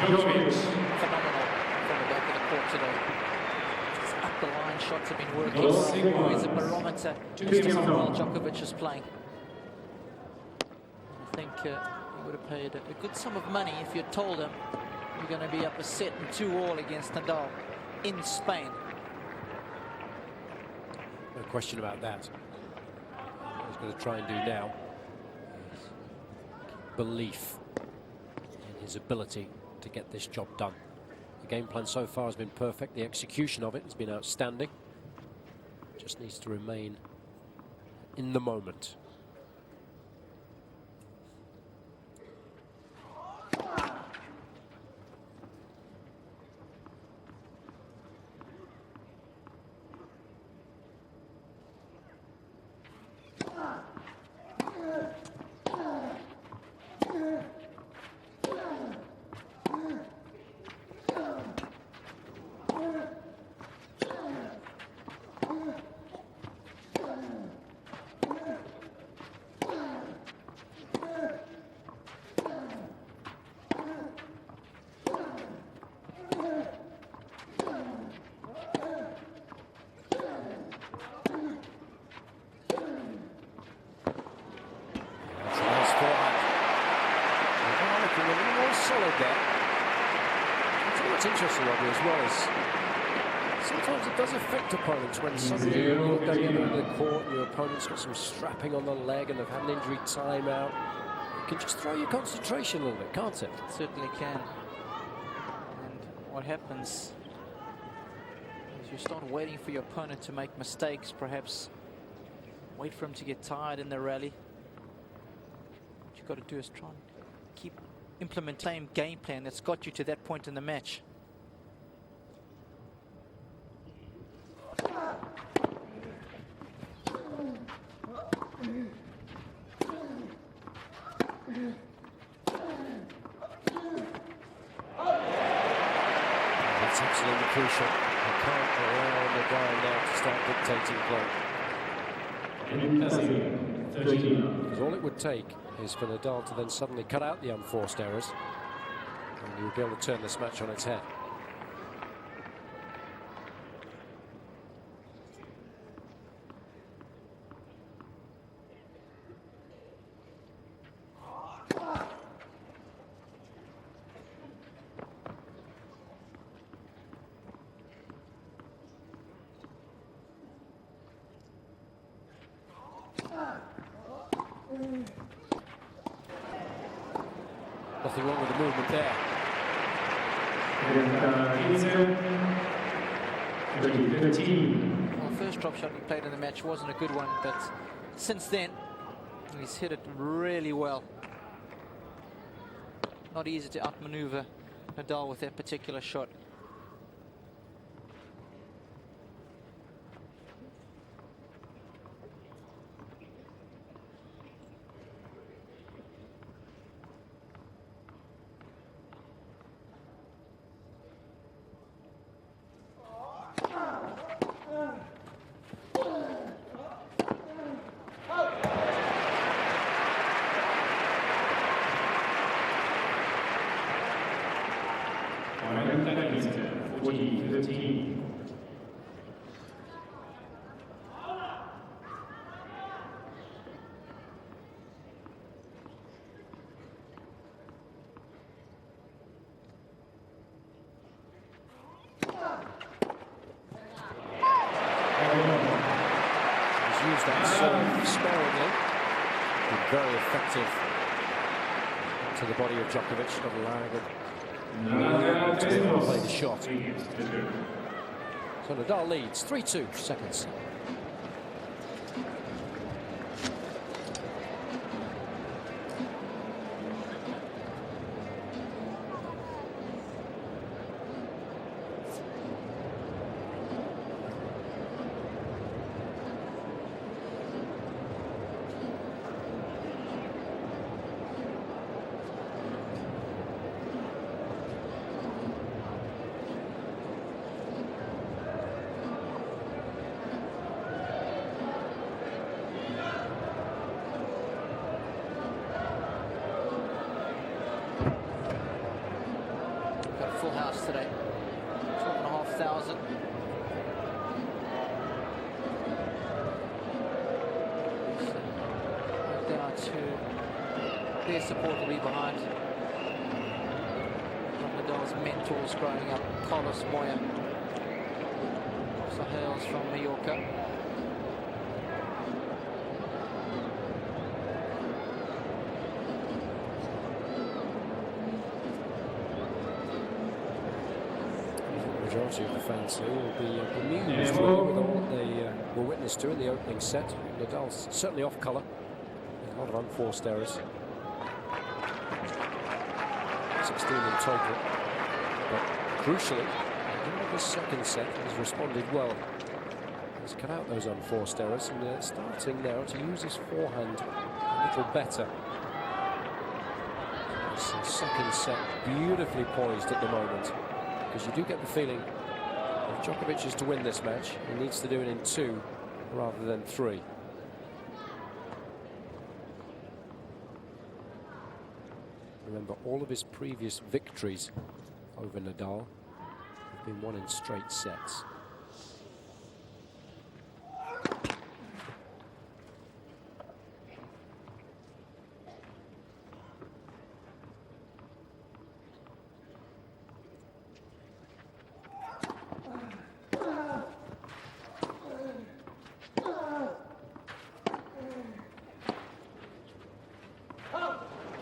Djokovic. Phenomenal from the back of the court today. His up the line shots have been working. He's a barometer as to how well Djokovic is playing. I think he would have paid a good sum of money if you'd told him you're going to be up a set and 2-all against Nadal in Spain. No question about that. What he's going to try and do now is belief in his ability to get this job done. The game plan so far has been perfect. The execution of it has been outstanding. Just needs to remain in the moment. what's interesting, Robbie, as well is sometimes it does affect opponents when suddenly you look down the other end of the court and your opponent's got some strapping on the leg and they've had an injury timeout. It can just throw your concentration a little bit, can't it? It certainly can. And what happens is you start waiting for your opponent to make mistakes, perhaps wait for him to get tired in the rally. What you've got to do is try and implement the same game plan that's got you to that point in the match. It's absolutely crucial. You can't allow Nadal now to start dictating play. Because all it would take is for Nadal to then suddenly cut out the unforced errors, and you'll be able to turn this match on its head. Nothing wrong with the movement there. Well, the first drop shot he played in the match wasn't a good one, but since then he's hit it really well. Not easy to outmaneuver Nadal with that particular shot. Used that serve sparingly, been very effective to the body of Djokovic, not allowing him to play the shot. So Nadal leads 3-2 seconds. Full house today, 12,500. No doubt their support will be behind. From Nadal's mentors growing up, Carlos Moya, also hails from Mallorca. The majority of the fans here will be bemused with all that they were witness to in the opening set. Nadal's certainly off colour. A lot of unforced errors. 16 in total. But crucially, in the second set, he's responded well. He's cut out those unforced errors and starting now to use his forehand a little better. It's the second set beautifully poised at the moment. Because you do get the feeling if Djokovic is to win this match, he needs to do it in 2 rather than 3. Remember, all of his previous victories over Nadal have been won in straight sets.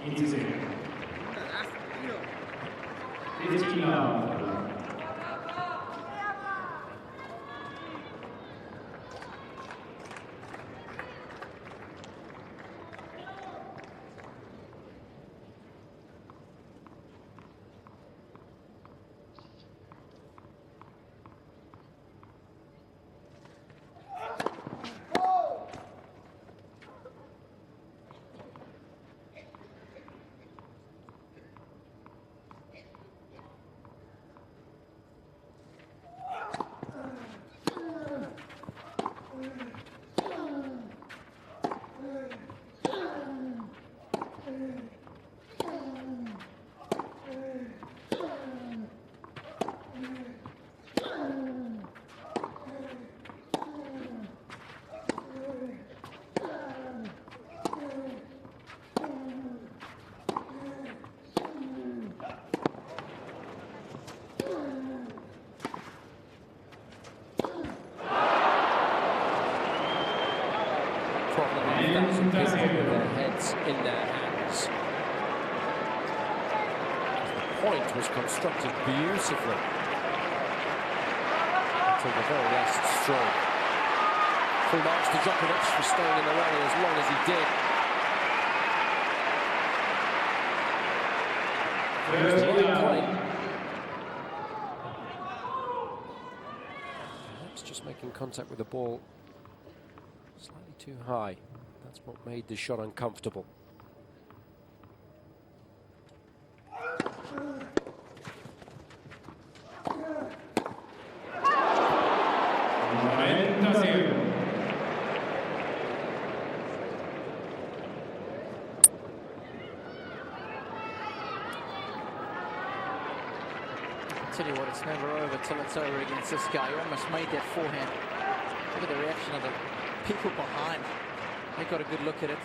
1-0. 15 love. Thousand people with their heads in their hands. The point was constructed beautifully until the very last stroke. Full marks to Djokovic for staying in the rally as long as he did. Perhaps just making contact with the ball slightly too high. That's what made the shot uncomfortable. Tell you what, it's never over till it's over against this guy. He almost made that forehand. Look at the reaction of the people behind. They got a good look at it.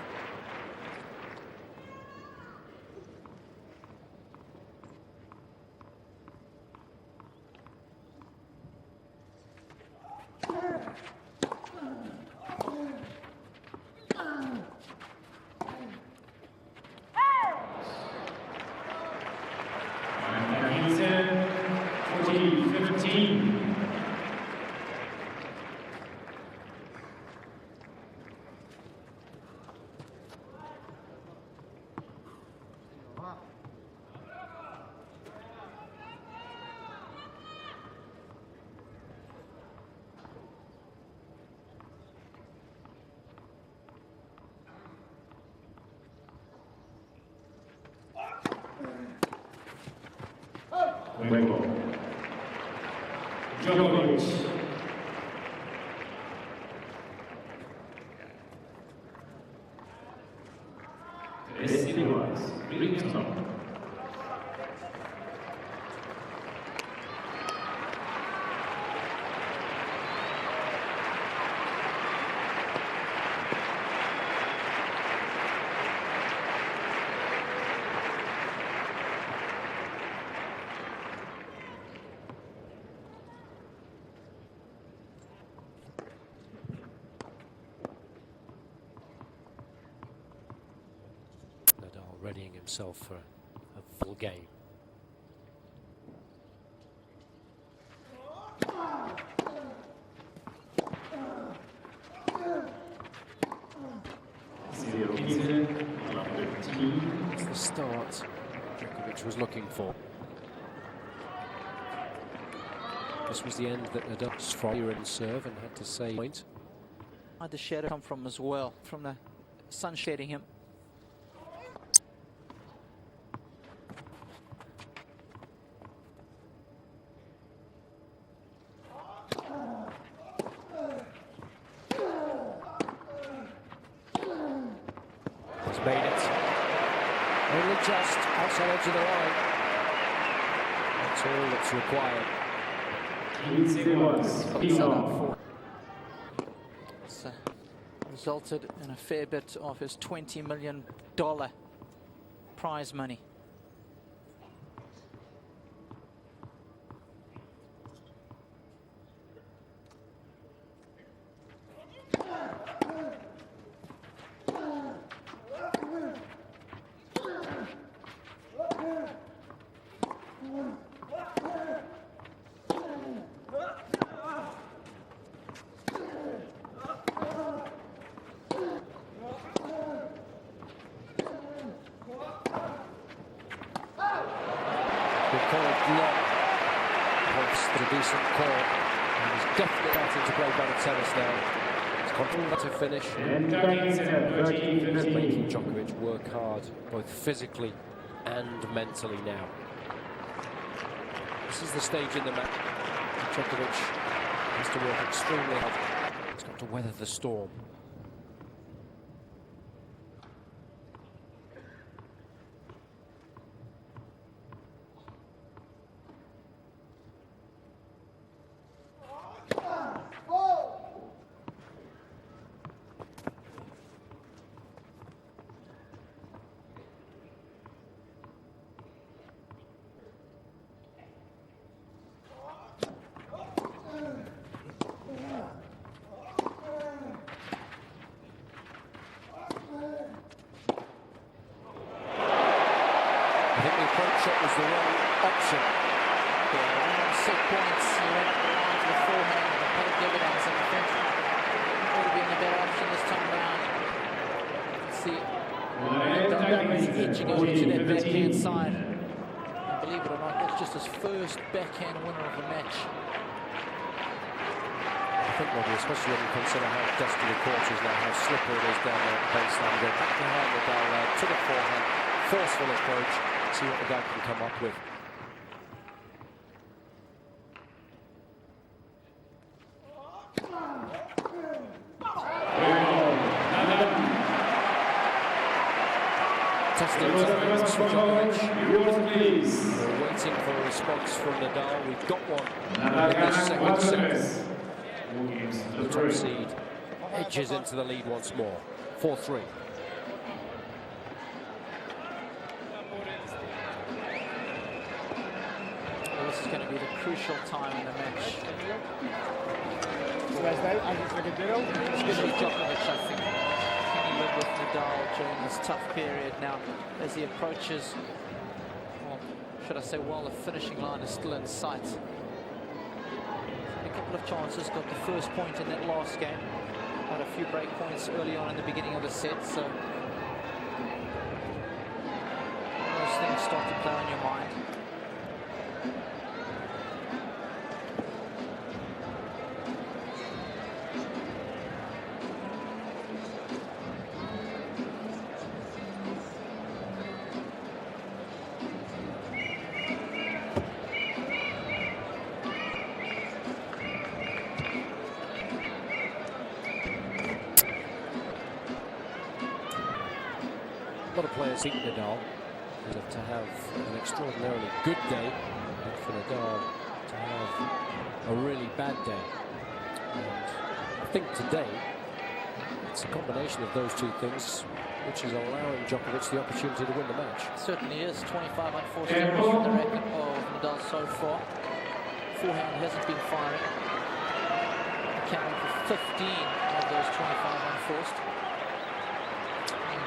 Djokovic. Nadal readying himself for a full game. It's the start Djokovic was looking for. This was the end that Nadal's from in serve and had to say point. Where'd the shadow come from as well? From the sun shading him. He's made it. Only just outside edge of the line. That's all that's required. It's resulted in a fair bit of his $20 million prize money. long. Points a decent call. And he's definitely starting to play better tennis now. He's continuing to finish. He's making Djokovic work hard, both physically and mentally now. This is the stage in the match. Djokovic has to work extremely hard. He's got to weather the storm. I think the approach shot was the wrong option. Yeah, 6 points, he went up the line to the forehand and paid dividends, and I think it would have been a better option this time around. See, Nadal edging over to that backhand side. And believe it or not, that's just his first backhand winner of the match. I think, Robbie, especially when you consider how dusty the court is now, how slippery it is down there at the baseline. Go back behind Nadal to the forehand, forceful approach, see what the guy can come up with. Testing time for Djokovic. We're waiting for a response from Nadal. We've got one in this second set. The top seed edges into the lead once more. 4-3. Well, this is going to be the crucial time in the match. Especially Djokovic, I think. Can he live with Nadal during this tough period now as he approaches, well, should I say, while the finishing line is still in sight? A couple of chances, got the first point in that last game. Had a few break points early on in the beginning of the set, so those things start to play on your mind. A lot of players think Nadal to have an extraordinarily good day, and for Nadal to have a really bad day. And I think today it's a combination of those two things which is allowing Djokovic the opportunity to win the match. It certainly is. 25 unforced errors from the racket of Nadal so far. Forehand hasn't been firing. Accounting for 15 of those 25 unforced.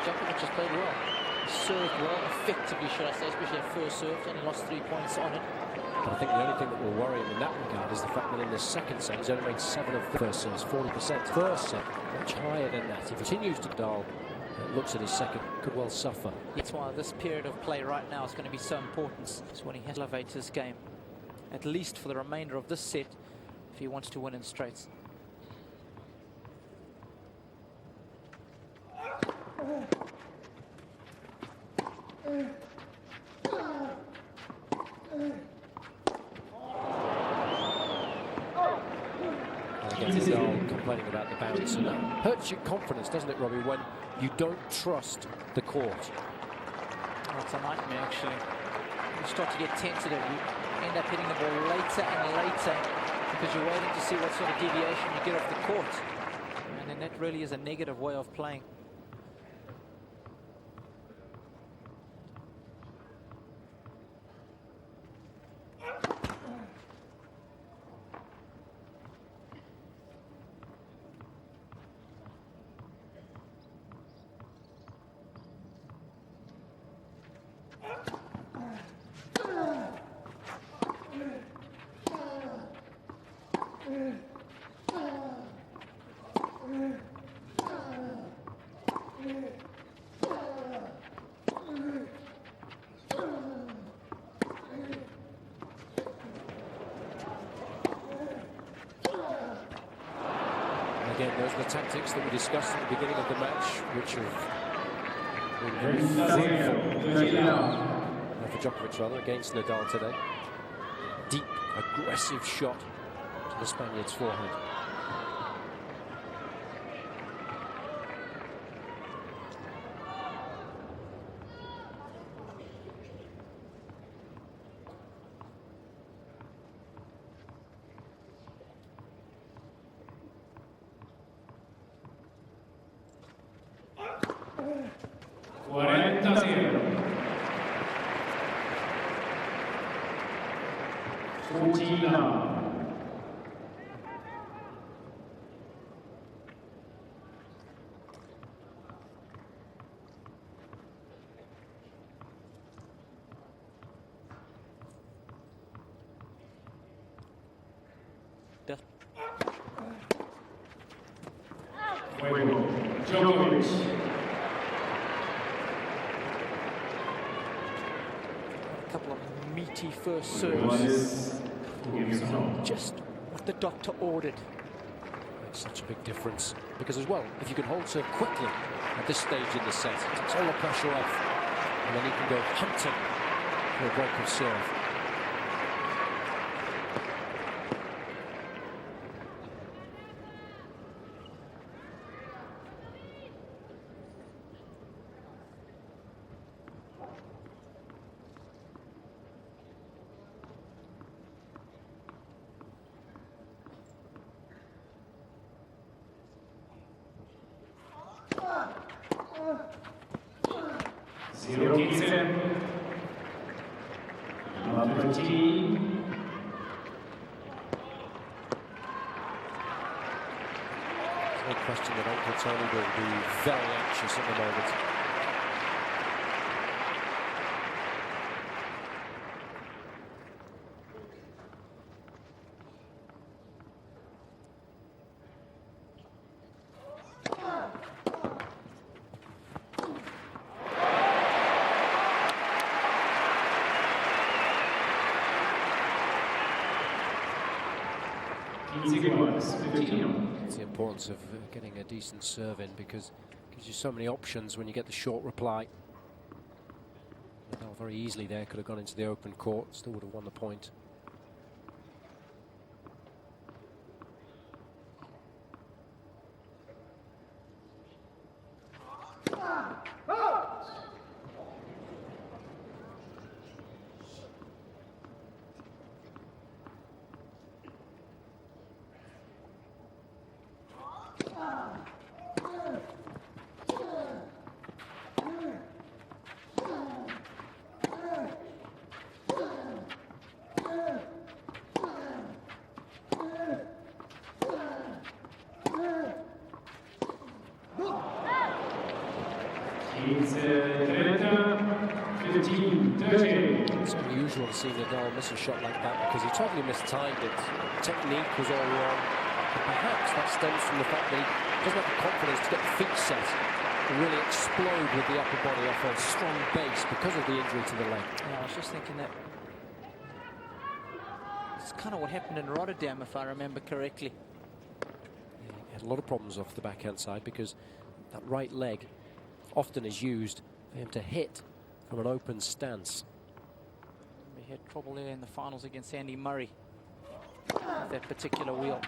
Djokovic has played well. He served well, effectively, should I say, especially at first serve, only lost 3 points on it. But I think the only thing that will worry him in that regard is the fact that in the second set he's only made 7 of the first serves, 40%. First set, much higher than that. If he continues to Nadal, looks at his second, could well suffer. That's why this period of play right now is going to be so important. It's when he has to elevate his game, at least for the remainder of this set, if he wants to win in straights. Nadal complaining about the bounce, and that hurts your confidence, doesn't it, Robbie, when you don't trust the court? Oh, it's a nightmare, actually. You start to get tentative. You end up hitting the ball later and later because you're waiting to see what sort of deviation you get off the court. And then that really is a negative way of playing. Those are the tactics that we discussed at the beginning of the match, which have been very fruitful for Djokovic, rather, against Nadal today. Deep, aggressive shot to the Spaniard's forehead. Djokovic. A couple of meaty first serves. Just what the doctor ordered. Makes such a big difference. Because as well, if you can hold serve quickly at this stage in the set, it takes all the pressure off. And then you can go hunting for a break of serve. No question that Uncle Tony will be very anxious at the moment. It's the importance of getting a decent serve in, because it gives you so many options when you get the short reply. Nadal very easily there could have gone into the open court, still would have won the point. It's unusual to see Nadal miss a shot like that, because he totally mistimed it. Technique was all wrong. But perhaps that stems from the fact that he doesn't have the confidence to get the feet set and really explode with the upper body off a strong base because of the injury to the leg. Yeah, I was just thinking that it's kind of what happened in Rotterdam, if I remember correctly. Yeah, he had a lot of problems off the backhand side, because that right leg often is used for him to hit from an open stance. We had trouble there in the finals against Andy Murray with that particular wheel.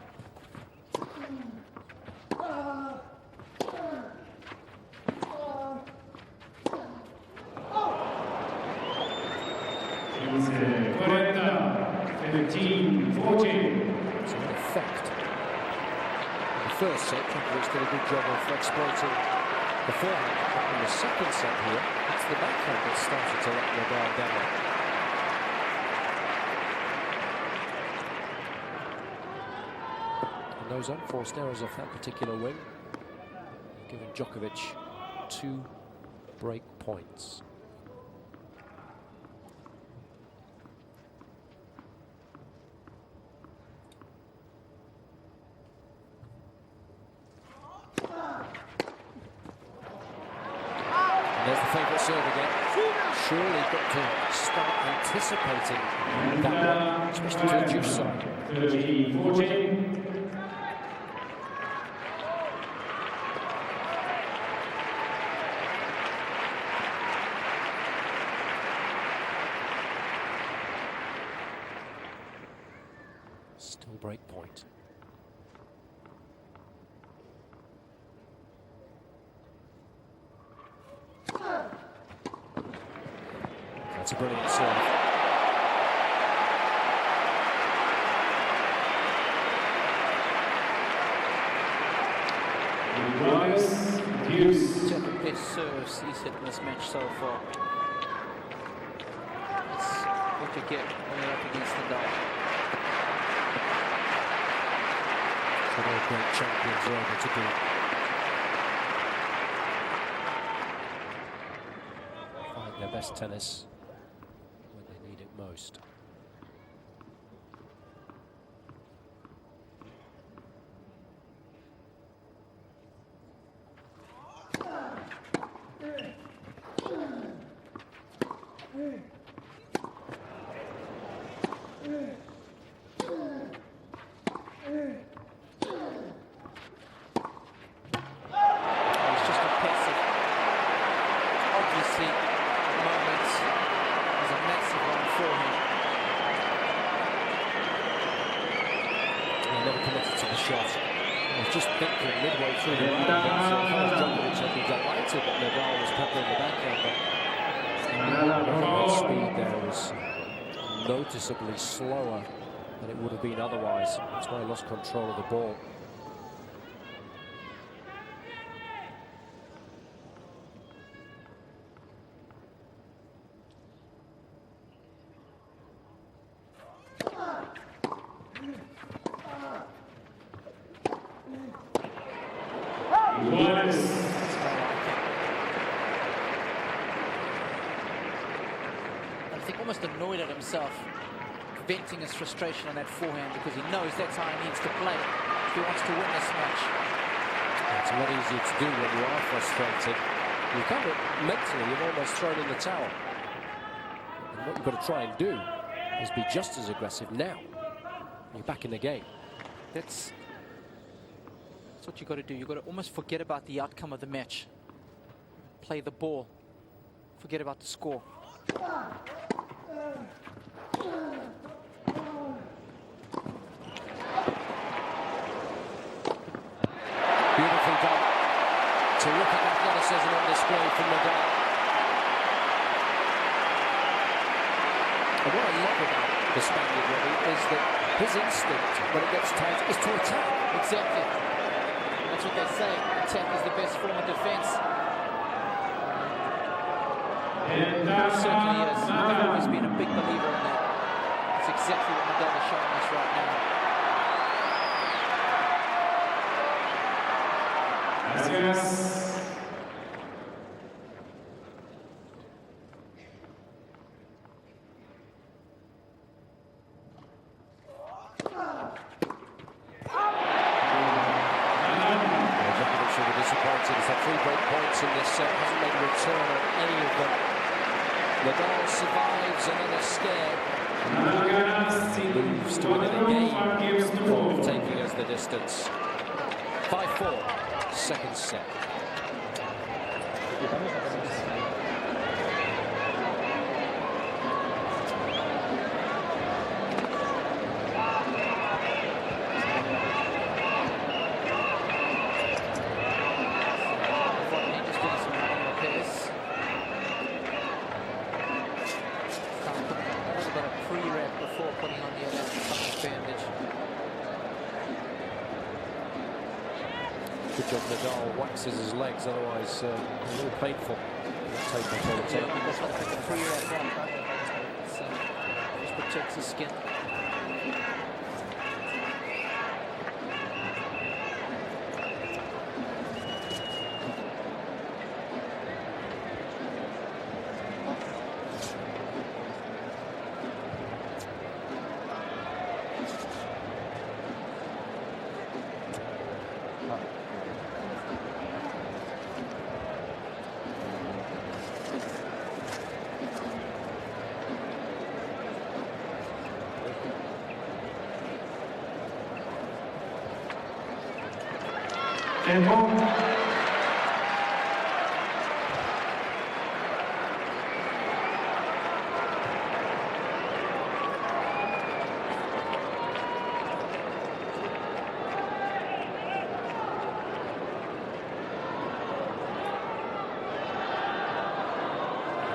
It's 15-14. So in effect, in the first set, Djokovic did a good job of exploiting the forehand. But in the second set here, it's the backhand that started to let Nadal down. And those unforced errors off that particular wing have given Djokovic 2 break points. There's the favourite serve again. Surely got to start anticipating that one, especially to the juice side. 30-14. Still break point. That's a brilliant serve. Two of the best serves he's hit in this match so far. That's what you get when you're up against Nadal. What all great champions are able to do. Find their best tennis when they need it most. Never committed to the shot. I was just thinking midway through the round that Djokovic had been delighted that Nadal was peppering the backhand, but the speed there was noticeably slower than it would have been otherwise. That's why he lost control of the ball. Almost annoyed at himself, venting his frustration on that forehand because he knows that's how he needs to play if he wants to win this match. It's a lot easier to do when you are frustrated. You kind of mentally, you've almost thrown in the towel. And what you've got to try and do is be just as aggressive now. You're back in the game. That's what you've got to do. You've got to almost forget about the outcome of the match. Play the ball. Forget about the score. Beautifully done. Terrific athleticism on display from Nadal. And what I love about the Spaniard, Robbie, is that his instinct when it gets tight is to attack. Exactly. That's what they say. Attack is the best form of defense. It certainly is. I've always been a big believer in that. That's exactly what Nadal is showing us right now. Gracias. Djokovic will be disappointed. He's had 3 break points in this set. Hasn't made a return on any of them. Nadal survives another scare. Moves to within a game of taking us the distance. 5-4, second set. Good job Nadal waxes his legs, otherwise a little painful. Take that all the time. That's what the pre-rep just protects his skin.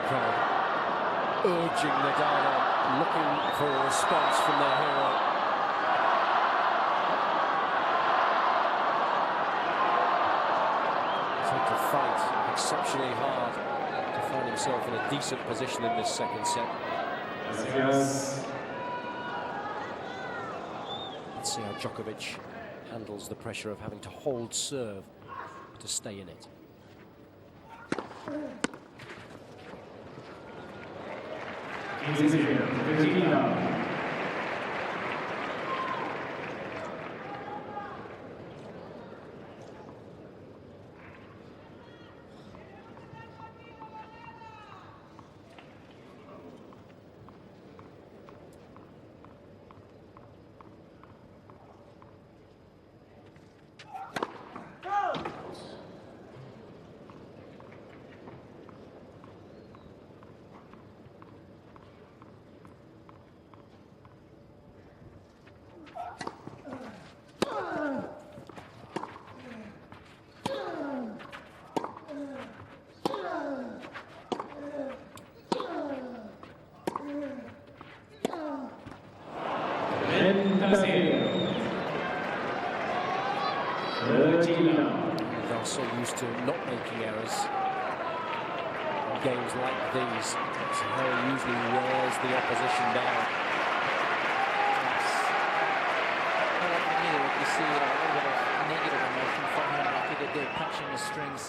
crowd urging Nadal on, looking for a response from their hero. He's had to fight exceptionally hard to find himself in a decent position in this second set. Gracias. Let's see how Djokovic handles the pressure of having to hold serve to stay in it. 15-0, Virginia. They're so used to not making errors in games like these. That's how he usually wears the opposition down. You see a little bit of negative emotion from him, like he did there, punching the strings.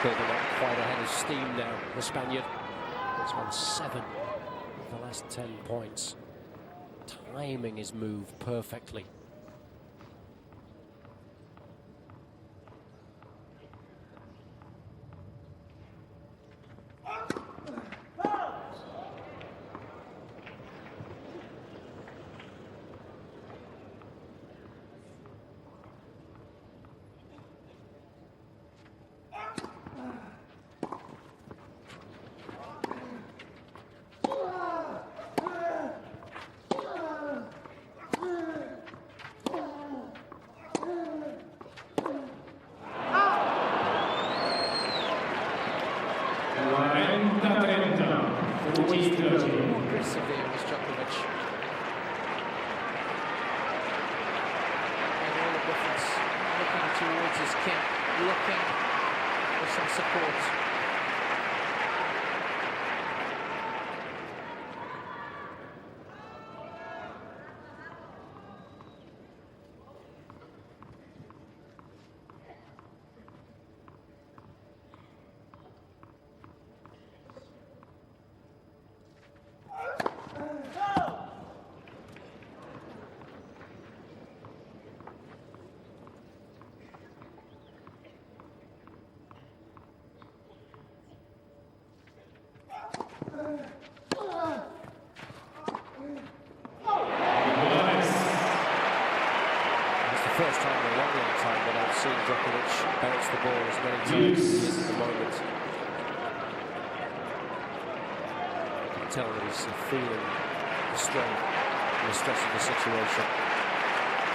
Building up quite ahead of steam now, the Spaniard. It's won 7 of the last 10 points. Timing his move perfectly. Aggressive there was Djokovic. Made all the difference. Looking towards his camp, looking for some support. time in a long, long time that I've seen Djokovic bounce the ball as many times as he is at the moment. You can tell that he's feeling the strain and the stress of the situation.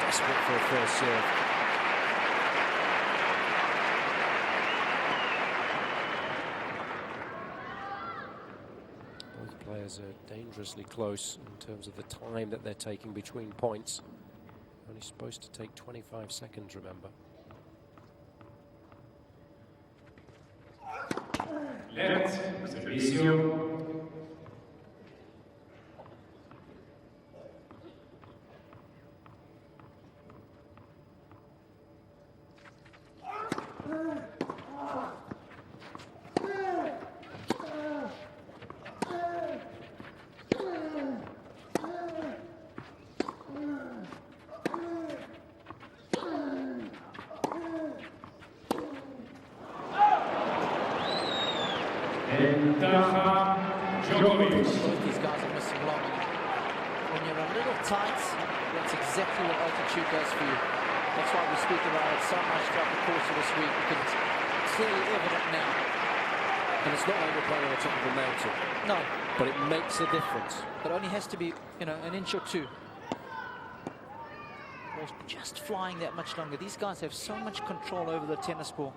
Desperate for a first serve. Both players are dangerously close in terms of the time that they're taking between points. Only supposed to take 25 seconds, remember. Let servicio. Djokovic. Both these guys are missing long. When you're a little tight, that's exactly what altitude does for you. That's why we speak about it so much throughout the course of this week, because it's clearly evident now. And it's not like we're playing on the top of a mountain. No. But it makes a difference. But only has to be, an inch or two. Ball's just flying that much longer. These guys have so much control over the tennis ball.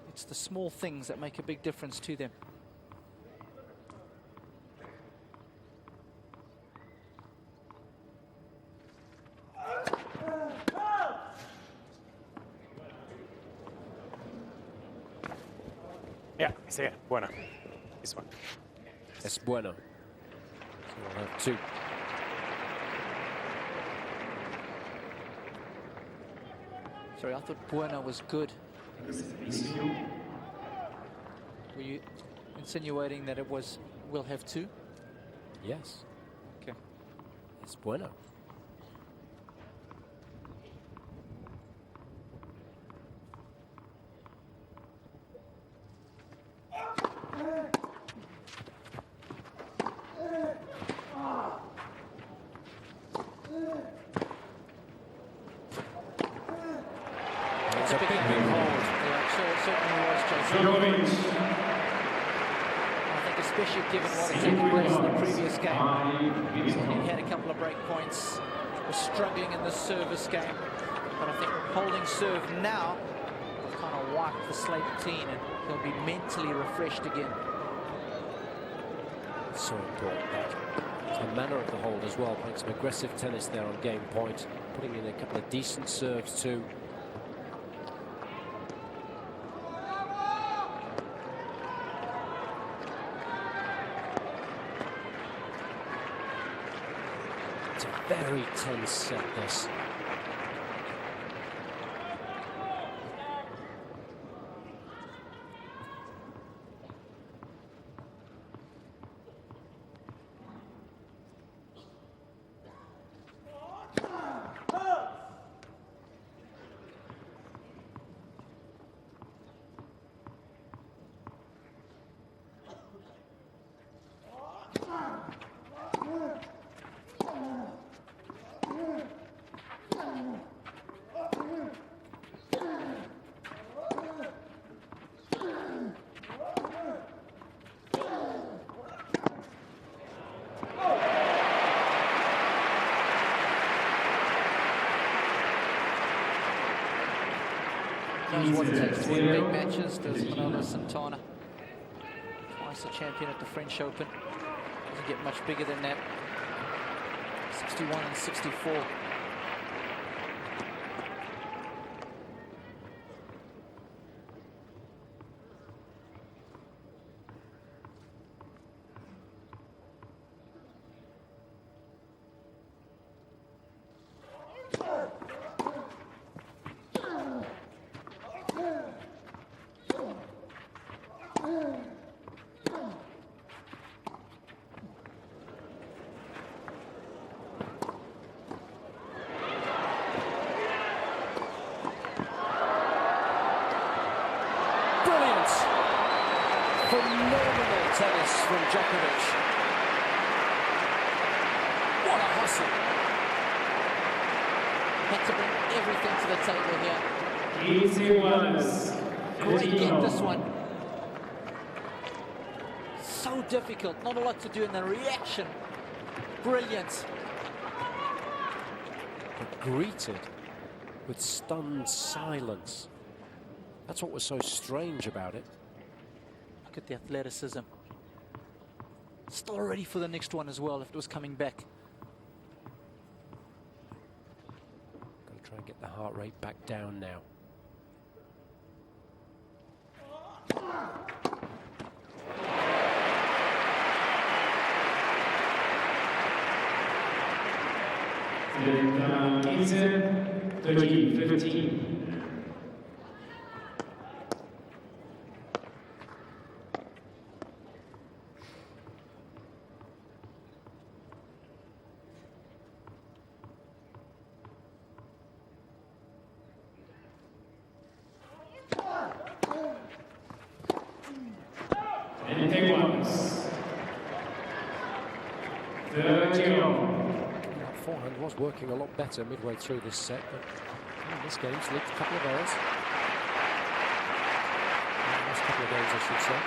It's the small things that make a big difference to them. Yeah, see it. Bueno. This one. Es bueno. So we'll have two. Sorry, I thought bueno was good. Were you insinuating that it was we'll have two? Yes. Okay. Es bueno. It's a big hold. Yeah, it certainly was, Jason. Djokovic. I think especially given what had taken place in the previous game. He had a couple of break points, was struggling in the service game, but I think holding serve now will kind of wipe the slate clean and he'll be mentally refreshed again. So important that. The manner of the hold as well, playing some aggressive tennis there on game point, putting in a couple of decent serves too. It's a very tense set, this. Knows what it takes to win big matches, does Manolo Santana. Twice a champion at the French Open. Doesn't get much bigger than that. 61 and 64. Phenomenal tennis from Djokovic. What a hustle. Had to bring everything to the table here. Easy ones. Great get this one. So difficult, not a lot to do in the reaction. Brilliant. But greeted with stunned silence. That's what was so strange about it. Look at the athleticism. Still ready for the next one as well if it was coming back. Got to try and get the heart rate back down now. Gibson, 13-15. And take ones. 30-all. That forehand was working a lot better midway through this set, but in this game slipped a couple of errors. Last couple of games, I should say.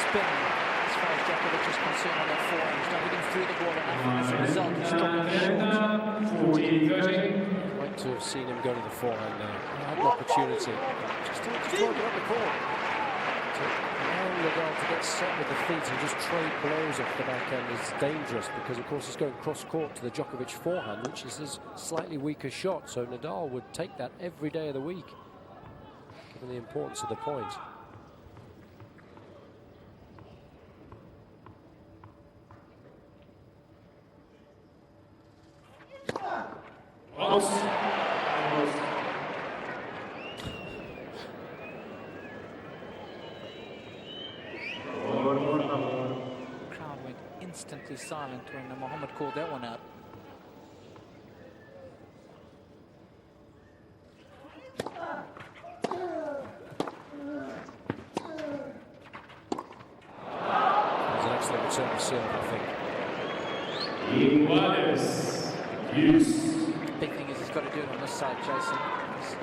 Spin as far as Djokovic is concerned on that forehand. He's not hitting through the ball enough, and as a result, he's dropping short. 40-30. I'd like to have seen him go to the forehand now. He had an opportunity. Just working up the court. To allow Nadal to get set with the feet and just trade blows off the backhand is dangerous because, of course, he's going cross-court to the Djokovic forehand, which is his slightly weaker shot. So Nadal would take that every day of the week, given the importance of the point. Crowd went instantly silent when Mohammed called that one out. It was an excellent return of serve, I think. Big thing is he's got to do it on this side, Jason. He's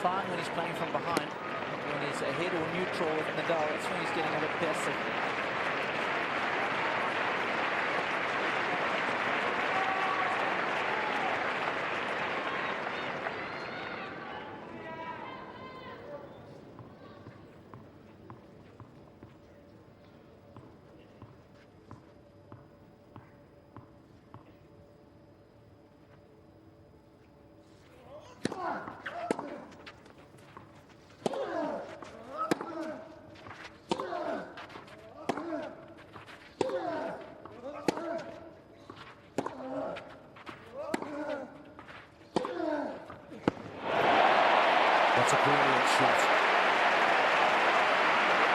fine when he's playing from behind. When he's ahead or neutral with Nadal, that's when he's getting a bit passive. That's a brilliant shot.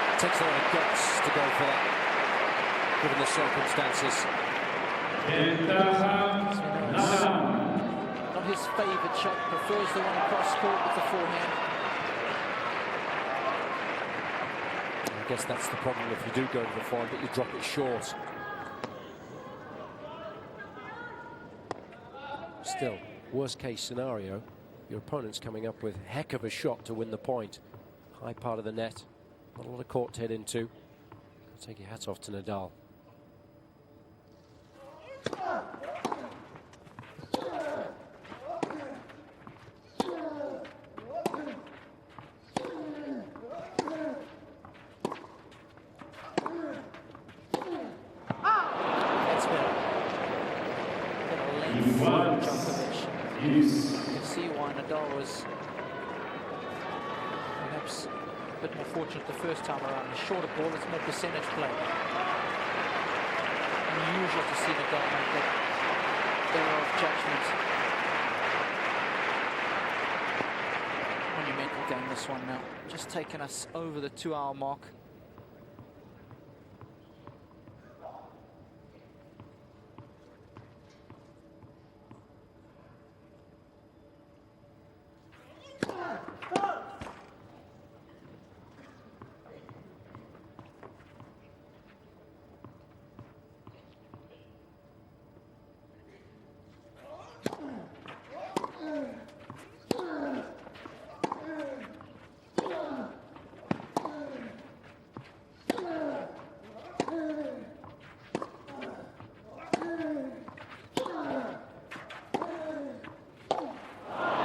It takes a lot of guts to go for that, given the circumstances. Not his favourite shot, prefers the one across court with the forehand. I guess that's the problem if you do go to the forehand, but you drop it short. Still, worst case scenario, your opponent's coming up with a heck of a shot to win the point. High part of the net, not a lot of court to head into. I'll take your hat off to Nadal. bit more fortunate the first time around. A shorter ball, it's more percentage play. Unusual to see Nadal make that error of judgment. Monumental game, this one now. Just taking us over the 2-hour mark.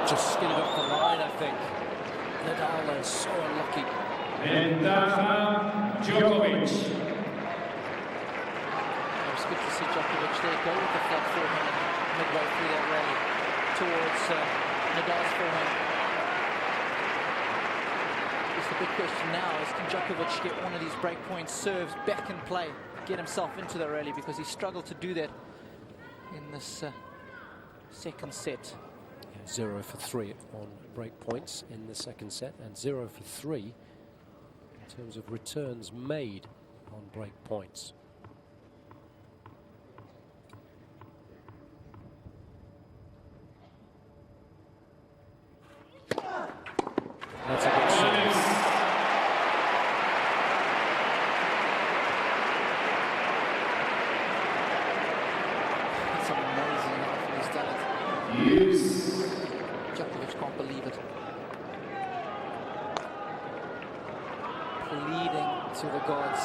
Just skidded off the line, I think. Nadal is so unlucky. Ventaja Djokovic. It was good to see Djokovic there go with the flat forehand midway through that rally towards Nadal's forehand. It's the big question now is, can Djokovic get one of these breakpoint serves back in play, get himself into the rally, because he struggled to do that in this second set. 0 for 3 on break points in the second set, and 0 for 3 in terms of returns made on break points. That's a good serve. It's amazing how he's done it. Yes. Djokovic can't believe it. Pleading to the gods.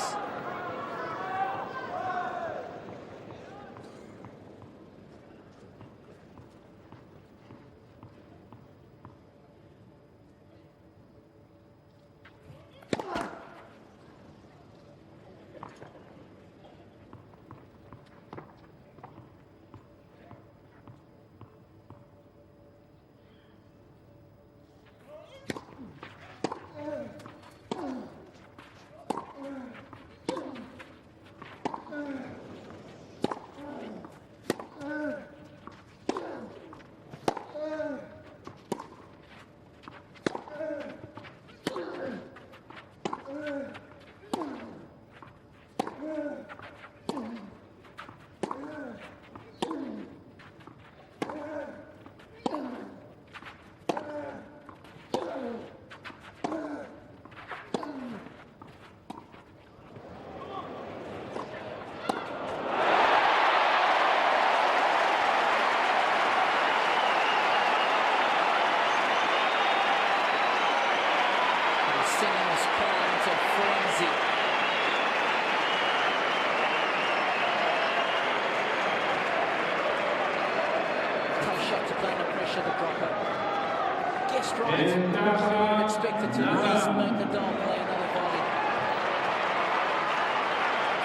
Expected to at least make Nadal play another volley.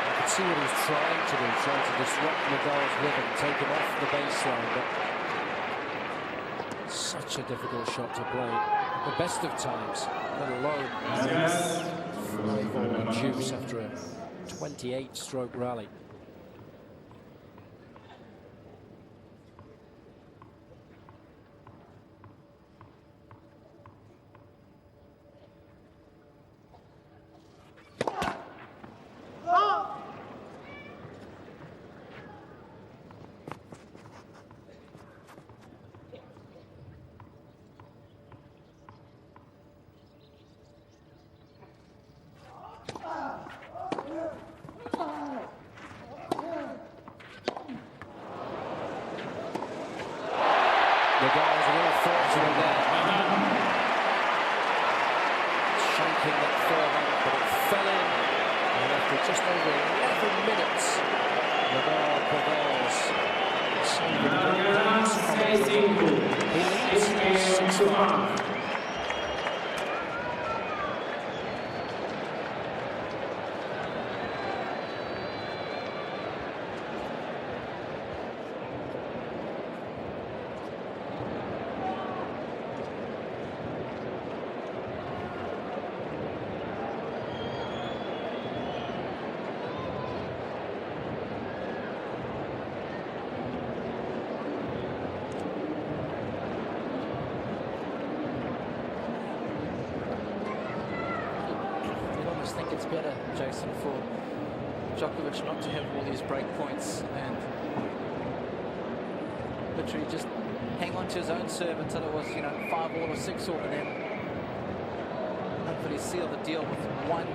You can see what he's trying to do, trying to disrupt Nadal's rhythm, take him off the baseline, but such a difficult shot to play at the best of times, let alone full juice after a 28-stroke rally. Nadal was a little fortunate there. Shaking that forehand, but it fell in. And after just over 11 minutes, Nadal prevails. He leads 6-5. just think it's better, Jason, for Djokovic not to have all these break points and literally just hang on to his own serve until it was, 5-all or 6-all, and then hopefully seal the deal with one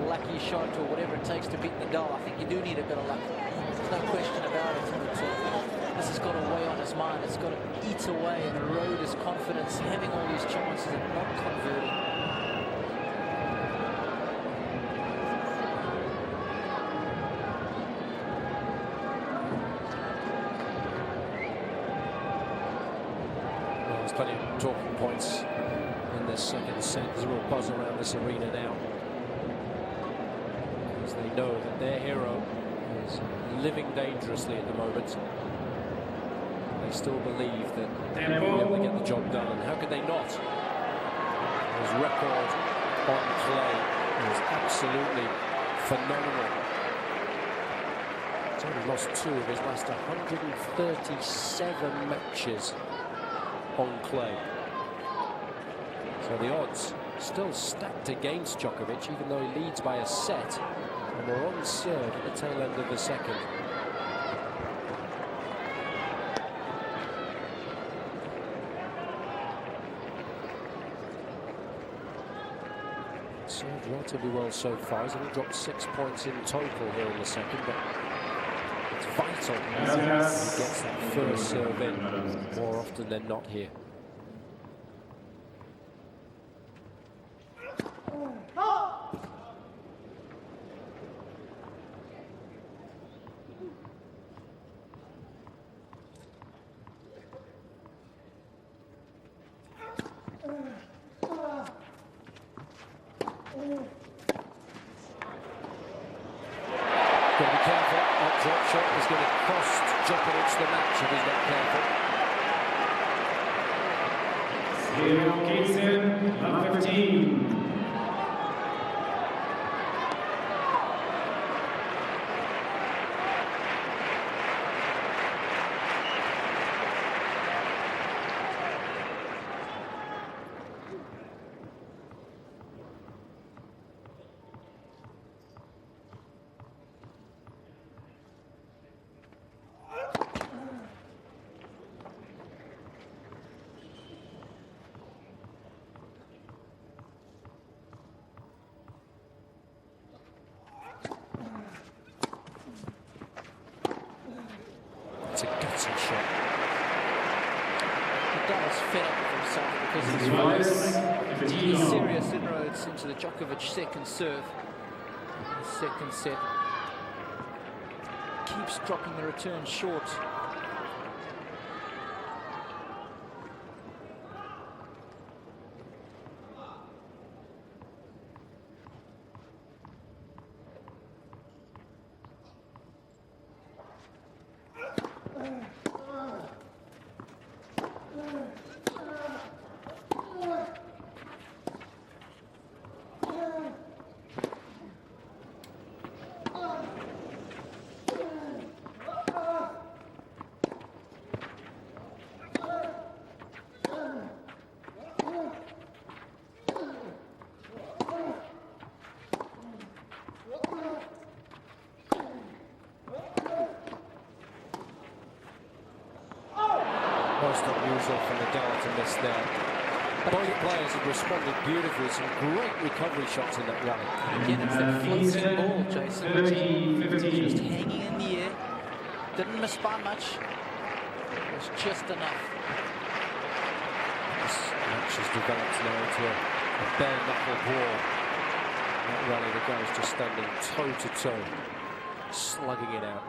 lucky shot or whatever it takes to beat Nadal. I think you do need a bit of luck. There's no question about it. But, this has got to weigh on his mind. It's got to eat away and erode his confidence, having all these chances and not converting. Well, there's plenty of talking points in this second set. There's a real buzz around this arena now, because they know that their hero is living dangerously at the moment. They still believe that they'll be able to get the job done, and how could they not? His record on clay is absolutely phenomenal. He's only lost 2 of his last 137 matches on clay. So the odds still stacked against Djokovic, even though he leads by a set, and we're on serve at the tail end of the second. Served relatively well so far. He's only dropped 6 points in total here in the second, but it's vital he gets that first serve in more often than not here. Got to be careful. That drop shot is going to cost Djokovic the match if he's not careful. Zero Gibson, love 15. It's a gutsy shot. Nadal's fed up with himself because he's made serious inroads into the Djokovic second serve. The second set keeps dropping the return short. Most unusual for Nadal to miss there. Both players have responded beautifully. Some great recovery shots in that rally. Again, it's that floating ball, Jason, which just hanging in the air. Didn't miss by much. It was just enough. This match has developed now into a bare-knuckle brawl. That rally, the guys just standing toe-to-toe, slugging it out.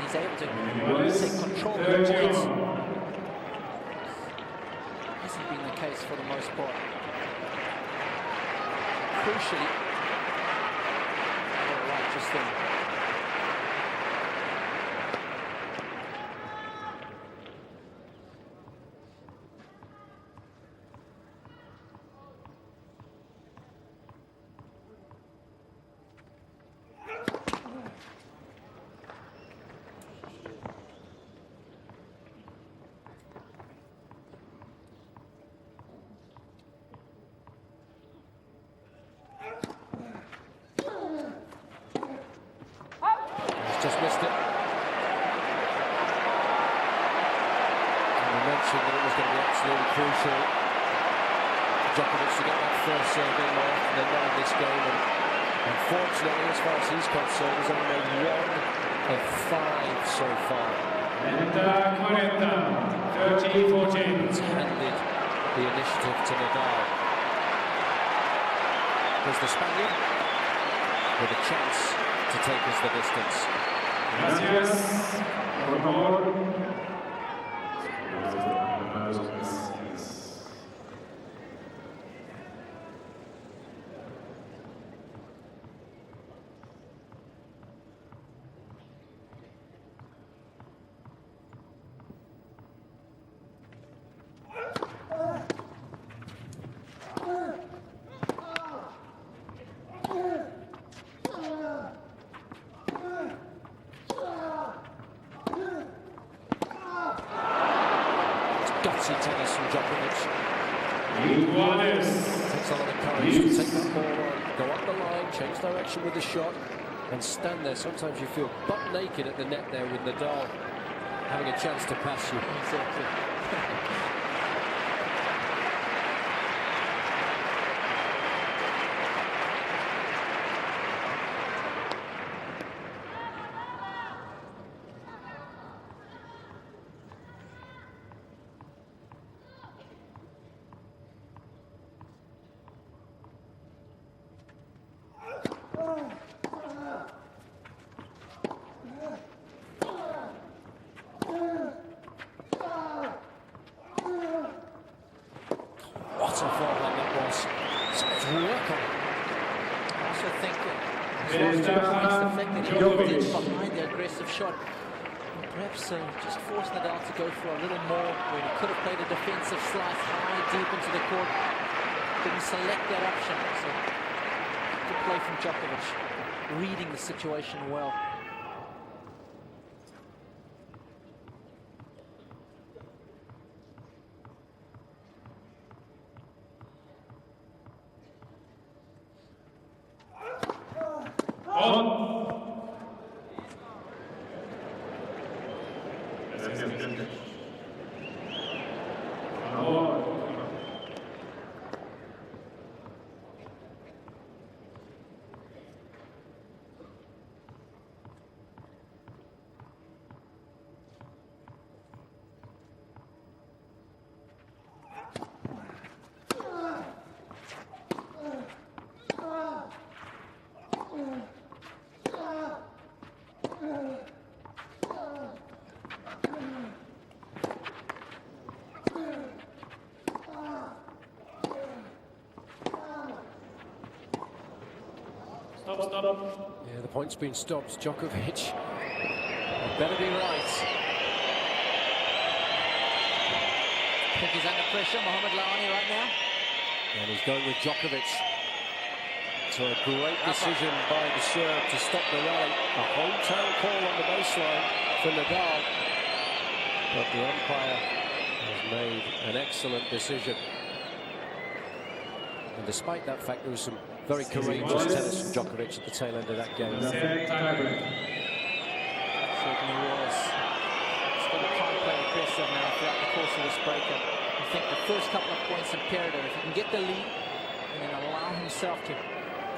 he's able to take control of the points. Hasn't been the case for the most part. Crucially, right just then. Just missed it. And we mentioned that it was going to be absolutely crucial for Djokovic to get that first serve in more often than not in this game. And unfortunately, as far as he's concerned, he's only made 1 of 5 so far. And 30-14. It's handed the initiative to Nadal. There's the Spaniard with a chance to take us the distance. Gracias. Por favor. Gutsy tennis from Djokovic. Takes a lot of courage to take that ball on, go up the line, change direction with the shot, and stand there. Sometimes you feel butt naked at the net there with Nadal having a chance to pass you. Exactly. What a forehand that was. It's working. I also think that as well as 2 points, the fact that he did behind the aggressive shot, perhaps just forced Nadal to go for a little more when he could have played a defensive slice high deep into the court. Didn't select that option. So good play from Djokovic, reading the situation well. Stop. Yeah, the point's been stopped. Djokovic better be right. I think he's under pressure, Mohamed Laoni, right now. And he's going with Djokovic. So a great decision by the serve to stop the rally. A hometown call on the baseline for Nadal. But the umpire has made an excellent decision. And despite that fact, there was some very courageous tennis from Djokovic at the tail end of that game. Certainly was. He's got to try and play aggressive now throughout the course of this breakup. I think the first couple of points imperative. If he can get the lead and then allow himself to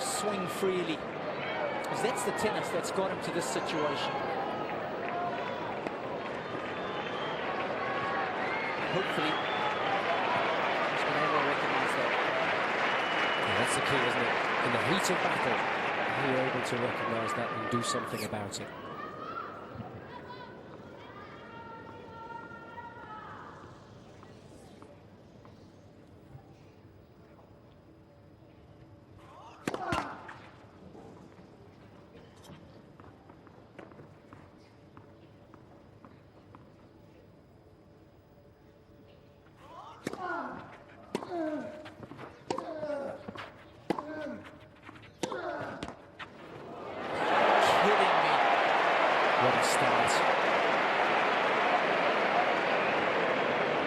swing freely, because that's the tennis that's got him to this situation. Hopefully, he's been able to recognize that. Yeah, that's the key, isn't it? In the heat of battle, you're able to recognise that and do something about it. What a start.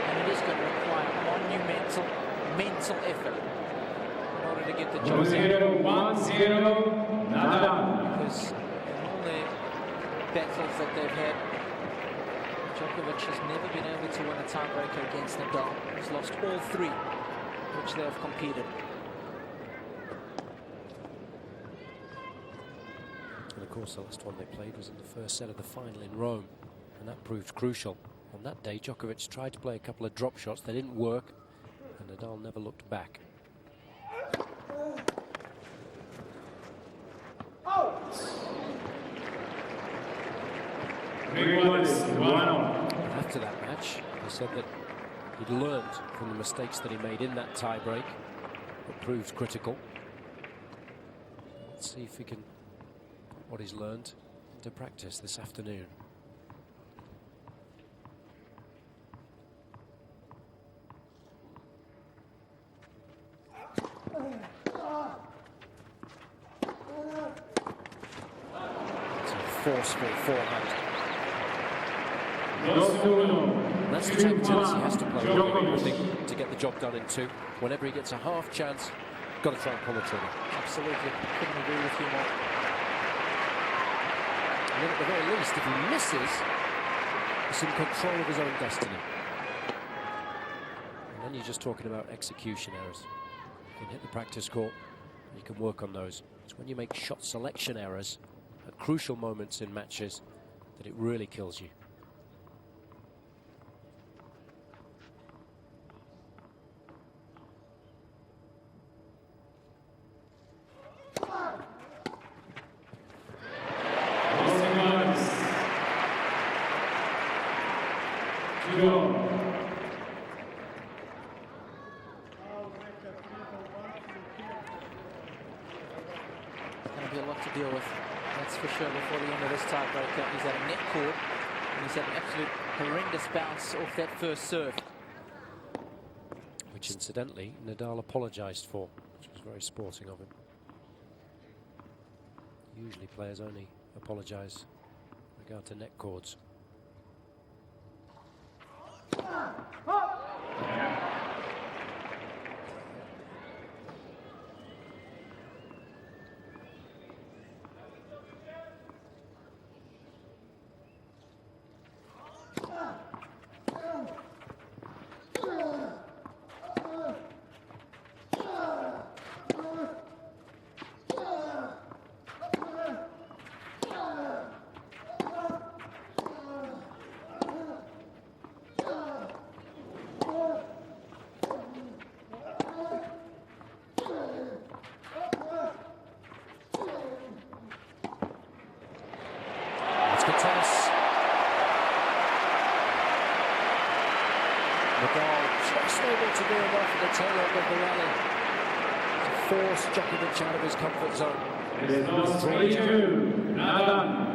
And it is going to require monumental mental effort in order to get the job done. 1-0, Nadal. Because in all the battles that they've had, Djokovic has never been able to win a tiebreaker against Nadal. He's lost all three which they have competed. And of course the last one they played was in the first set of the final in Rome, and that proved crucial. On that day Djokovic tried to play a couple of drop shots, they didn't work, and Nadal never looked back. After that match, he said that he'd learned from the mistakes that he made in that tie-break. It proved critical. Let's see if he can put what he's learned into practice this afternoon. It's a forceful forehand. That's the type of tennis he has to play, I think, to get the job done in two. Whenever he gets a half chance, got to try and pull the trigger. Absolutely, couldn't agree with you more. And then at the very least, if he misses, he's in control of his own destiny. And then you're just talking about execution errors. You can hit the practice court, you can work on those. It's when you make shot selection errors at crucial moments in matches that it really kills you. Be a lot to deal with, that's for sure, before the end of this tiebreaker. He's at a net court, and he's had an absolute horrendous bounce off that first serve. Which, incidentally, Nadal apologised for, which was very sporting of him. Usually players only apologise in regard to net cords. Nadal just able to do enough at the tail end of the rally to force Djokovic out of his comfort zone. It is now 3-2, Nadal.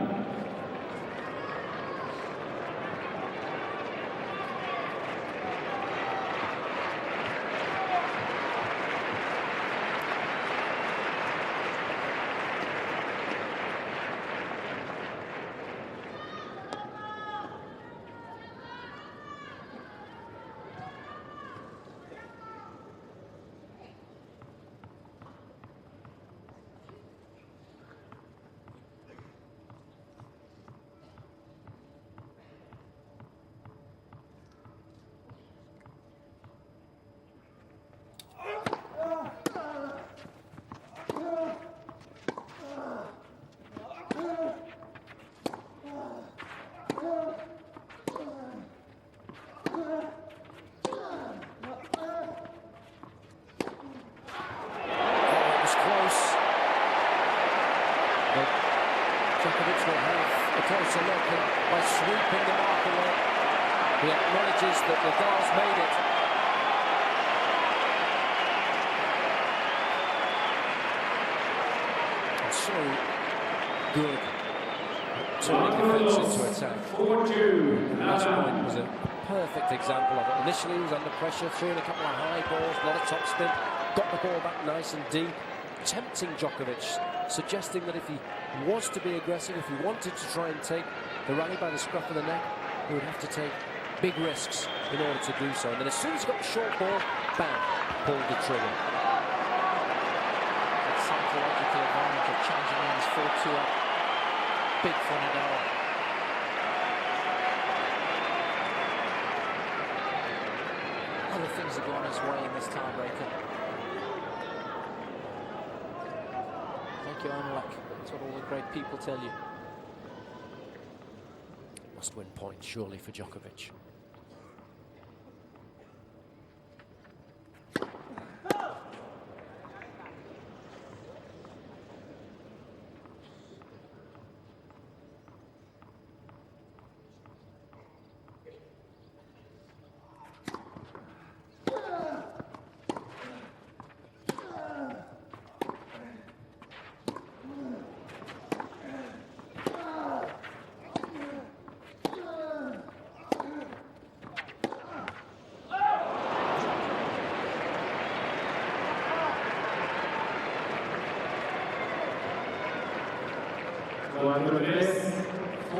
Djokovic will have a closer look, and by sweeping the mark away, he acknowledges that Nadal's made it. And so good. Turning defence into attack. 4-2, The last point was a perfect example of it. Initially he was under pressure, threw in a couple of high balls, a lot of topspin, got the ball back nice and deep, tempting Djokovic, suggesting that if he was to be aggressive, if he wanted to try and take the rally by the scruff of the neck, he would have to take big risks in order to do so. And then as soon as he got the short ball, bam, pulled the trigger. That psychological advantage of changing on his 4-2 up. Big for Nadal. Other things have gone his way in this tiebreaker. Take your own luck. That's what all the great people tell you. Must-win point, surely, for Djokovic.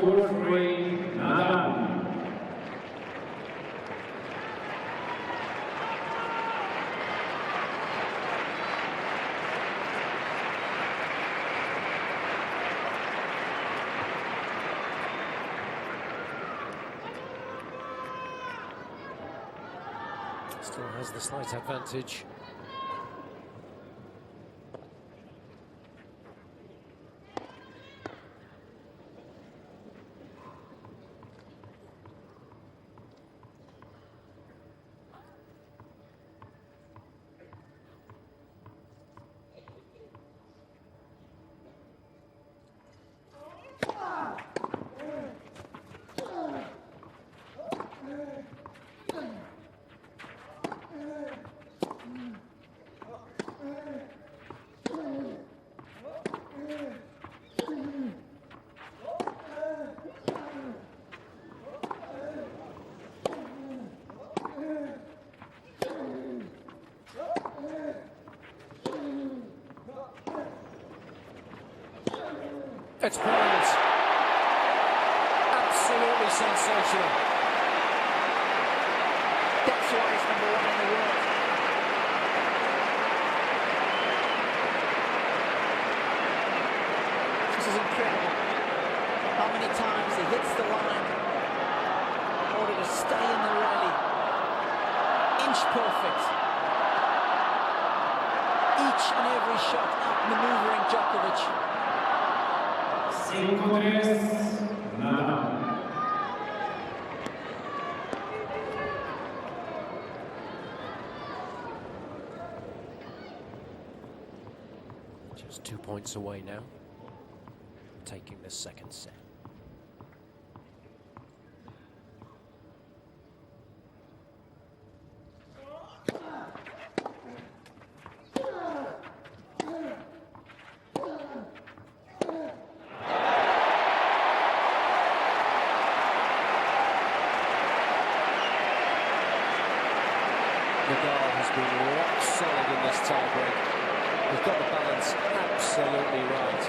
Fourth grade, Nadal. Still has the slight advantage. It's brilliant. Absolutely sensational. That's why he's #1 in the world. This is incredible. How many times he hits the line in order to stay in the rally. Inch perfect. Each and every shot outmaneuvering Djokovic. 5-3, Nadal. Just 2 points away now, taking the second set. Nadal has been rock solid in this tiebreak. He's got the balance absolutely right.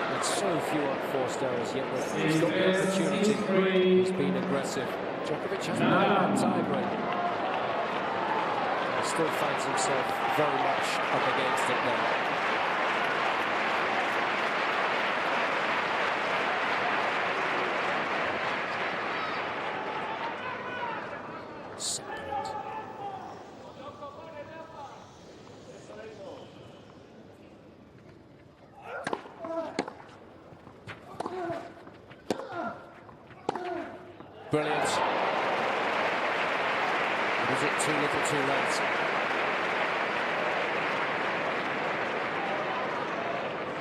And so few unforced errors, yet when he's got the opportunity, he's been aggressive. Djokovic has won that tiebreak. He still finds himself very much up against it now. Brilliant. Was it too little too late?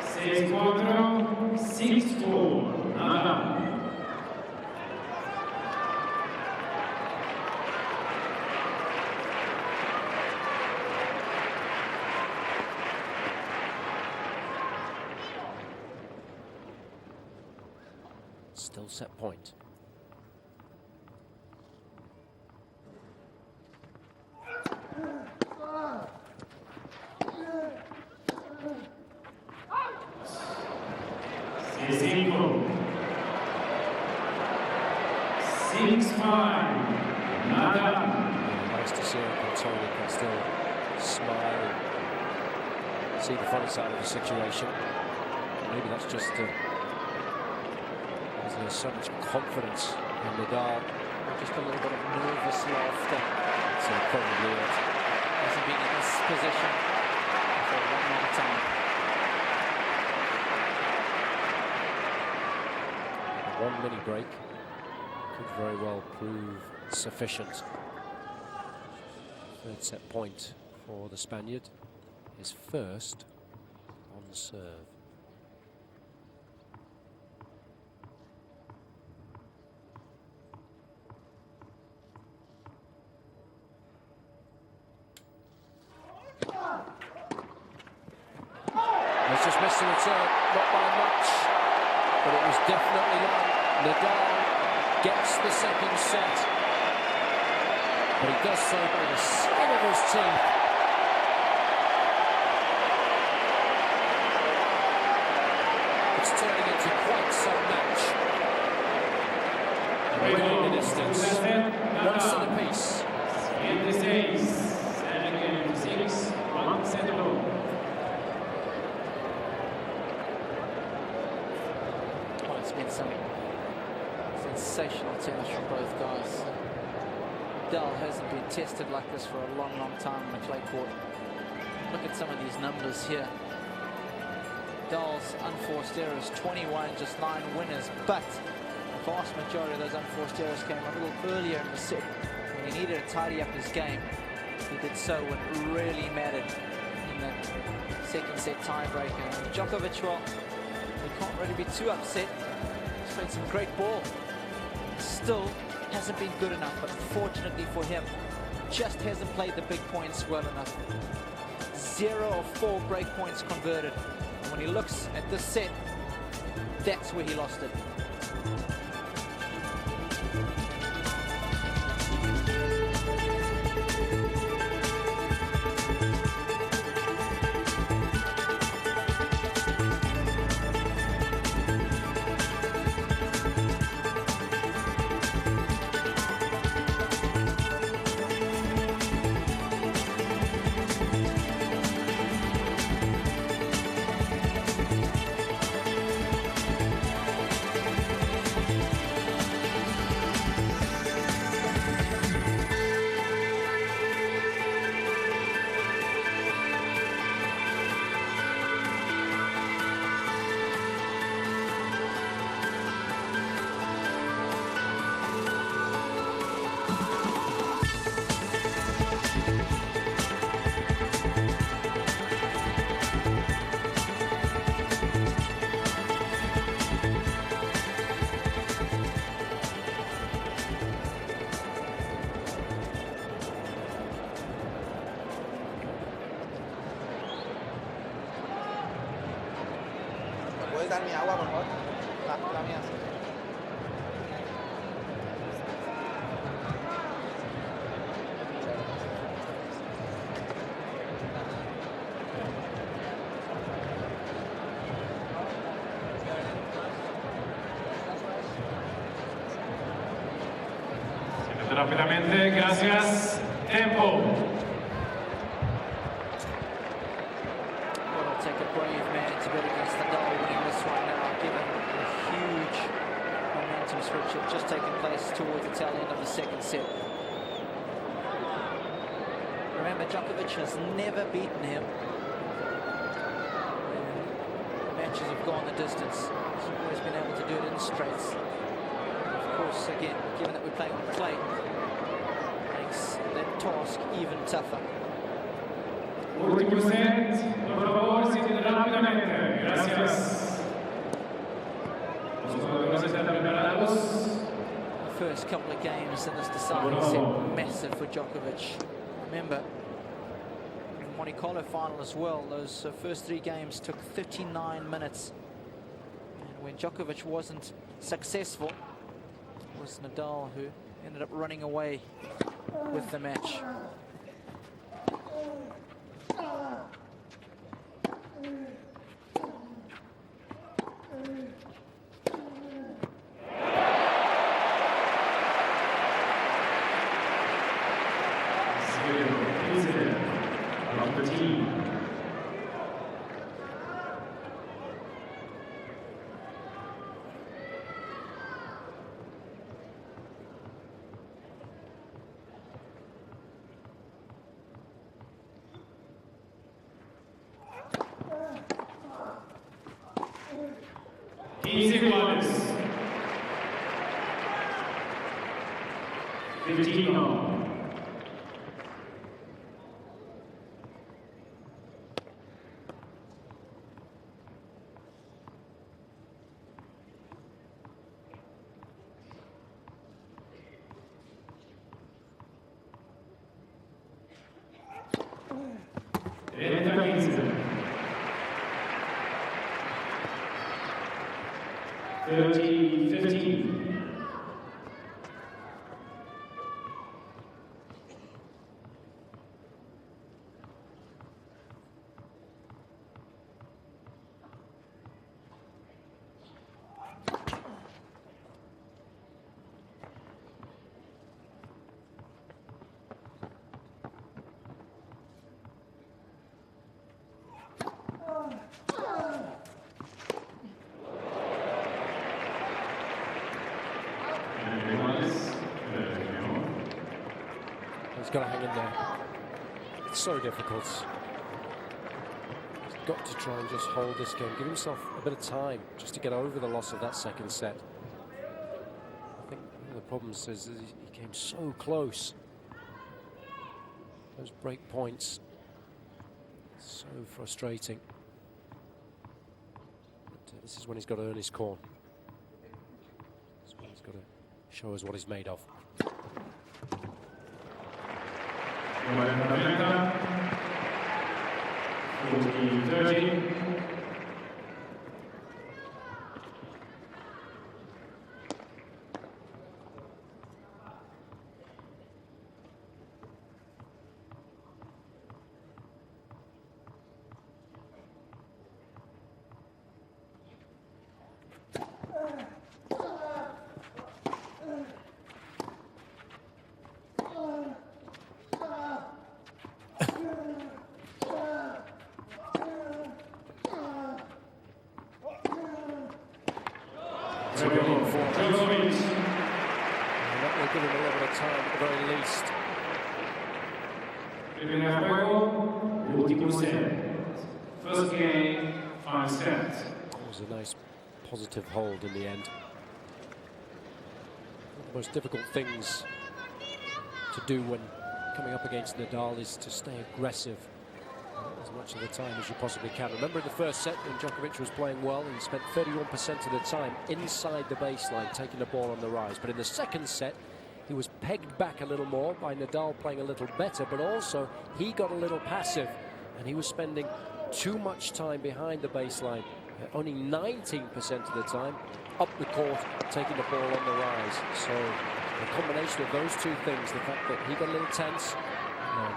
Six-4, 6-4, Nadal. Still set point. 6-5. Nadal. Nice to see how Tony can still smile and see the funny side of the situation. Maybe that's just there's so much confidence in Nadal. Just a little bit of nervous laughter. So probably it. Hasn't been in this position for a long, long time. One mini break could very well prove sufficient. Third set point for the Spaniard, his first on the serve. He's just missed the return, not by much, but it was definitely long. Nadal gets the second set, but he does so by the skin of his teeth. It's turning into quite some match. Winning the distance, one set apiece. 7-6, 7-6, 1 set alone. Well, it's been some sensational tennis from both guys. Nadal hasn't been tested like this for a long, long time on the clay court. Look at some of these numbers here. Nadal's unforced errors, 21, just 9 winners, but the vast majority of those unforced errors came a little earlier in the set. When he needed to tidy up his game, he did so when it really mattered in that second set tiebreak. And Djokovic, well, we can't really be too upset. He's played some great ball. Still hasn't been good enough, but fortunately for him, just hasn't played the big points well enough. 0 of 4 break points converted. And when he looks at this set, that's where he lost it. ¿Puedes dar mi agua, por favor? La mía. Rápidamente, gracias. Tempo. Well, it'll take a brave man to bet against Nadal winning this one now, given the huge momentum switch that's just taken place towards the tail end of the second set. Remember, Djokovic has never beaten him. Matches have gone the distance. He's always been able to do it in straights. Of course, again, given that we're playing on clay, makes that task even tougher. Último set. Por favor, siéntense rápidamente. Gracias. Los jugadores están preparados. The first couple of games in this deciding set, massive for Djokovic. Remember, in Monte Carlo final as well, those first 3 games took 39 minutes. And when Djokovic wasn't successful, it was Nadal who ended up running away with the match. 15 all. He's got to hang in there. It's so difficult. He's got to try and just hold this game. Give himself a bit of time just to get over the loss of that second set. I think one of the problems is that he came so close. Those break points. So frustrating. But this is when he's got to earn his corn. This is when he's got to show us what he's made of. 40-30. Djokovic. And that will give him a little bit of time at the very least. Primer juego, último set. First game, final set. That was a nice positive hold in the end. One of the most difficult things to do when coming up against Nadal is to stay aggressive as much of the time as you possibly can. Remember in the first set when Djokovic was playing well, he spent 31% of the time inside the baseline taking the ball on the rise. But in the second set, he was pegged back a little more by Nadal playing a little better, but also he got a little passive and he was spending too much time behind the baseline. Only 19% of the time up the court taking the ball on the rise. So the combination of those two things, the fact that he got a little tense and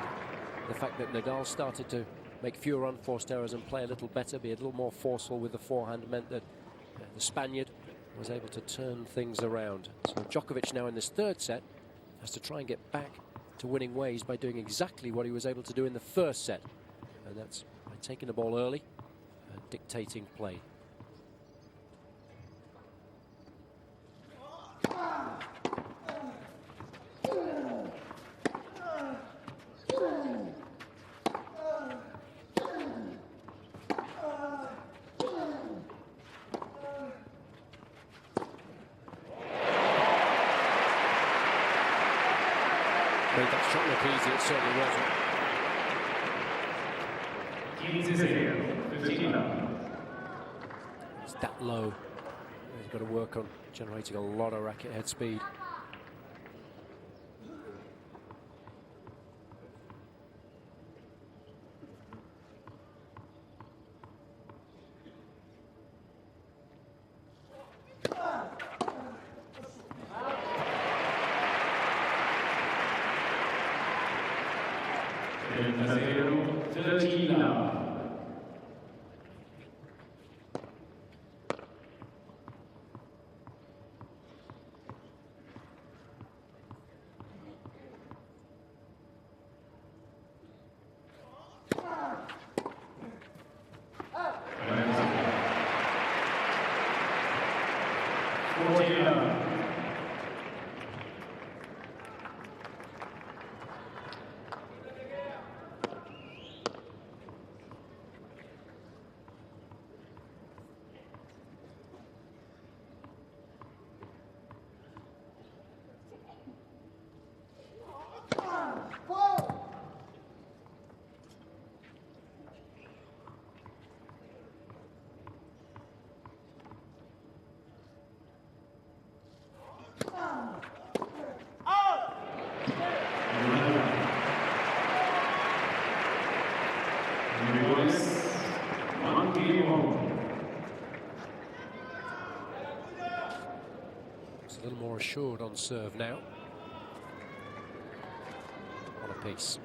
the fact that Nadal started to make fewer unforced errors and play a little better, be a little more forceful with the forehand, meant that the Spaniard was able to turn things around. So Djokovic now in this third set has to try and get back to winning ways by doing exactly what he was able to do in the first set. And that's by taking the ball early and dictating play. Made that shot look easy, it certainly wasn't. It's that low. He's got to work on generating a lot of racket head speed. a little more assured on serve now. On a piece.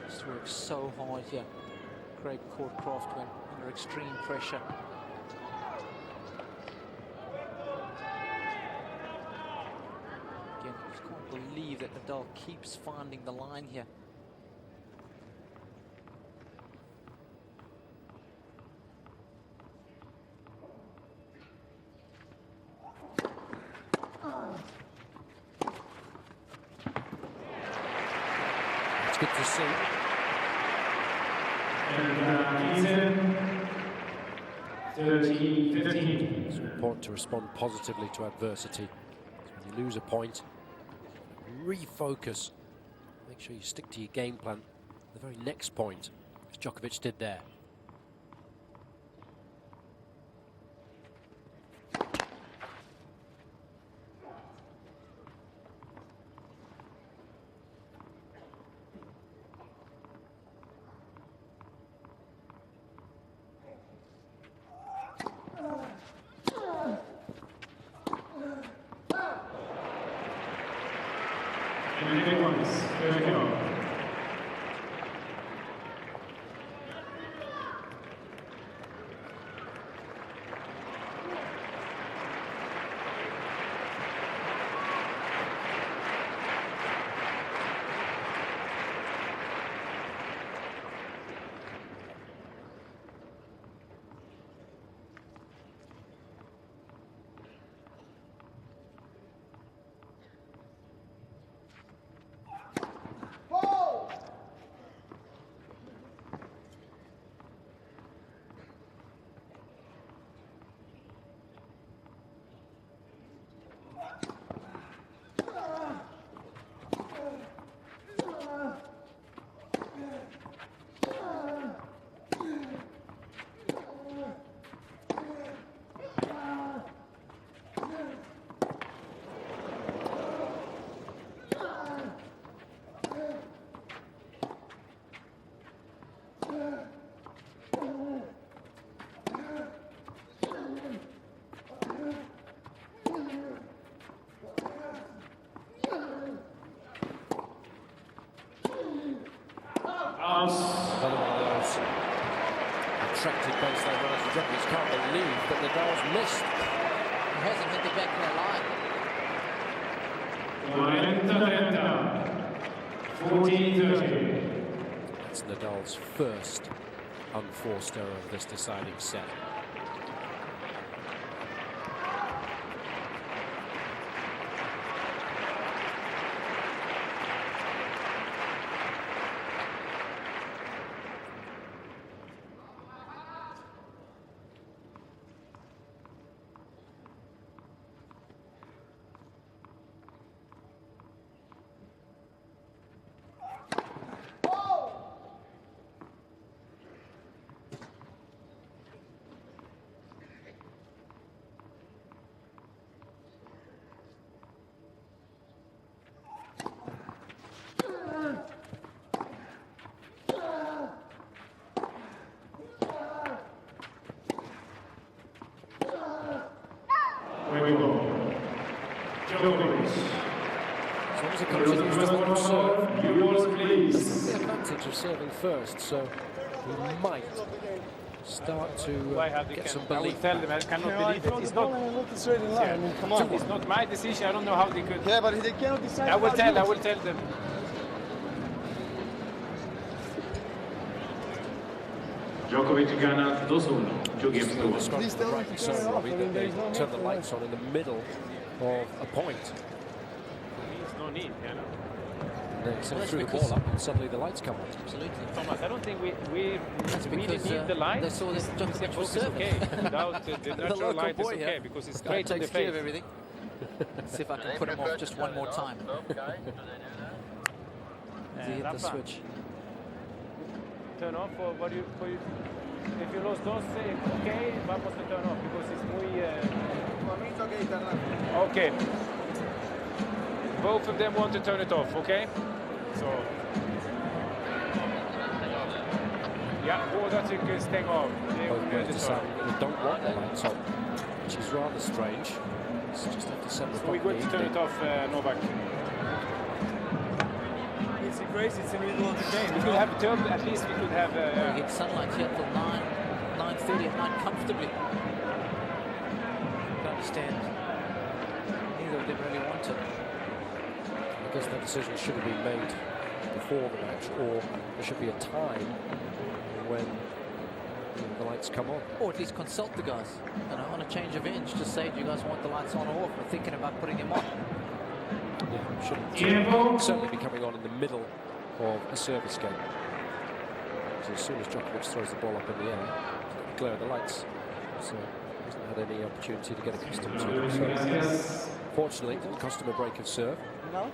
Just works so hard here. Craig Courtcraft when under extreme pressure. Again, I just can't believe that Nadal keeps finding the line here. Good to see. It's important to respond positively to adversity. When you lose a point, refocus. Make sure you stick to your game plan. The very next point, as Djokovic did there. Another one of those attractive baseline runners. Djokovic can't believe that Nadal's missed. He hasn't hit the back of the line. 14-30. It's Nadal's first unforced error of this deciding set. Djokovic. As long as it There comes is in, the he's first the point serve. for yours, That's please. the advantage of serving first, so he might start to get some I will belief tell back. them, I cannot believe it. It's not, I mean, come on. it's not my decision. I don't know how they could. Yeah, but they cannot decide. I will about tell them. Djokovic gana 2-1. 2 games to 1. Described Please it tell them rightly to so, turn it off. Robbie, I mean, that they there's no turn need the for lights on in the middle of a point. There's no need, you know. They Well, send that's through the because- ball up and suddenly the lights come on. Absolutely. Thomas, I don't think we That's really because, need the light. they saw that It's Djokovic was okay. serving. Without the The natural local light is boy, okay yeah. because it's Guy straight to the takes care of face. everything. See if I can put him off just one more time. As he hit the Rafa, switch. turn off or what do you, if you lost those, okay, vamos to turn off because it's muy. For me, it's okay, turn off. Okay. Both of them want to turn it off, okay? So. Ja, båda tycker stäng av. Det är Both players onödigt. decide that they don't want the lights on, which is rather strange. It's just after 7 So o'clock we're in the going to turn evening. it off, Novak. It's crazy. It's in the middle of the game. We could have turned, at least we could have. We get sunlight here till 9:30 at night comfortably. I understand. Neither of them really want it. I guess that decision should have been made before the match, or there should be a time when the lights come on. Or at least consult the guys. You know, on a change of ends, just say, do you guys want the lights on or off? We're thinking about putting them on. Yeah, shouldn't Evo. certainly be coming on in the middle of a service game. So as soon as Djokovic throws the ball up in the air, glare of the lights. So he hasn't had any opportunity to get accustomed to it. So Gracias. fortunately, it didn't cost him a break of serve. No?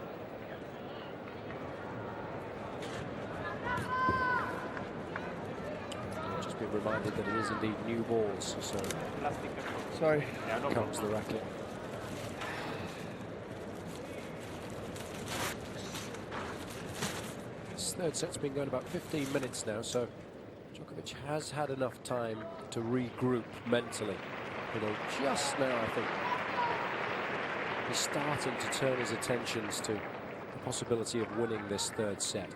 Just been reminded that it is indeed new balls. So Plastic. Sorry. Yeah, no comes problem. the racket. This third set's been going about 15 minutes now, so Djokovic has had enough time to regroup mentally. Although just now, I think, he's starting to turn his attentions to the possibility of winning this third set.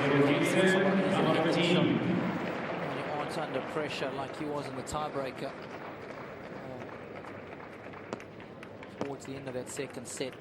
Number 13. When you aren't under pressure like he was in the tiebreaker. Towards the end of that second set.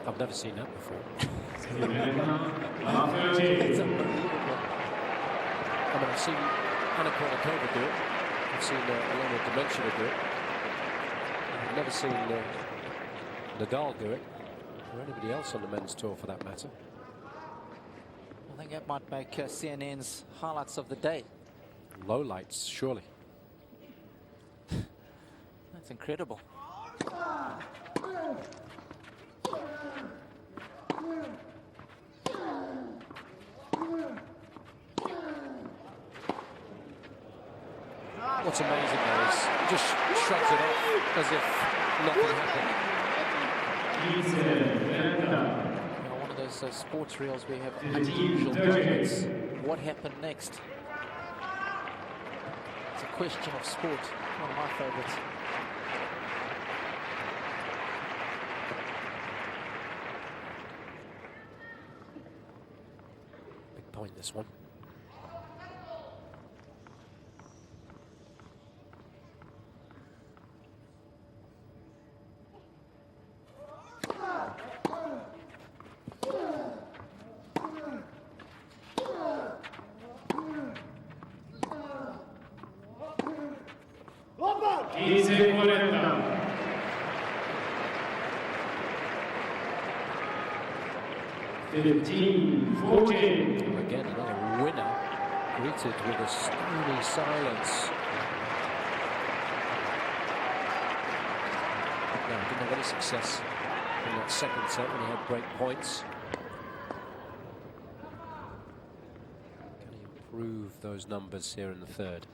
I've never seen that before. Number 13. It's unbelievable. I mean, I've seen Anna Kournikova do it. I've seen Elena Dimensionova do it. I've never seen Nadal do it, or anybody else on the men's tour for that matter. I think that might make CNN's highlights of the day. Low lights, surely. That's incredible. What's amazing though is he just shrugs it off as if nothing happened. You know, one of those sports reels where you have unusual moments. What happened next? It's a question of sport. One of my favorites. Big point, this one. 15:40. Again, another winner greeted with a stony silence. No, didn't have any success in that second set when he had break points. Can he improve those numbers here in the third?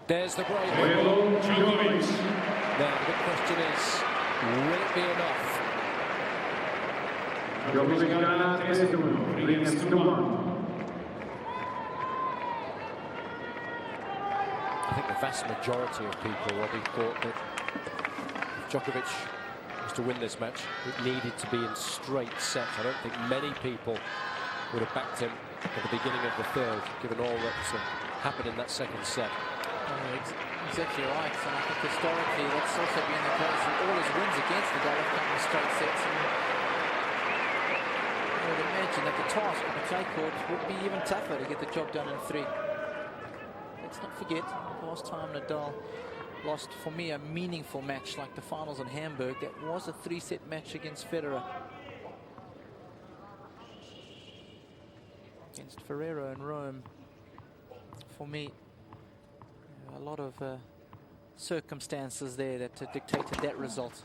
There's the break. Djokovic. Now, the big question is, will it be enough? Djokovic gana 3-1, 3-1. I think the vast majority of people, Robbie, thought that if Djokovic was to win this match, it needed to be in straight sets. I don't think many people would have backed him at the beginning of the third, given all that's happened in that second set. Exactly right, and I think historically that's also been the case with all his wins against Nadal have come in straight sets. And I would imagine that the task on the clay court would be even tougher to get the job done in three. Let's not forget, the last time Nadal lost, for me, a meaningful match like the finals in Hamburg, that was a three-set match against Federer. Against Ferrero in Rome. For me, a lot of circumstances there that dictated that result.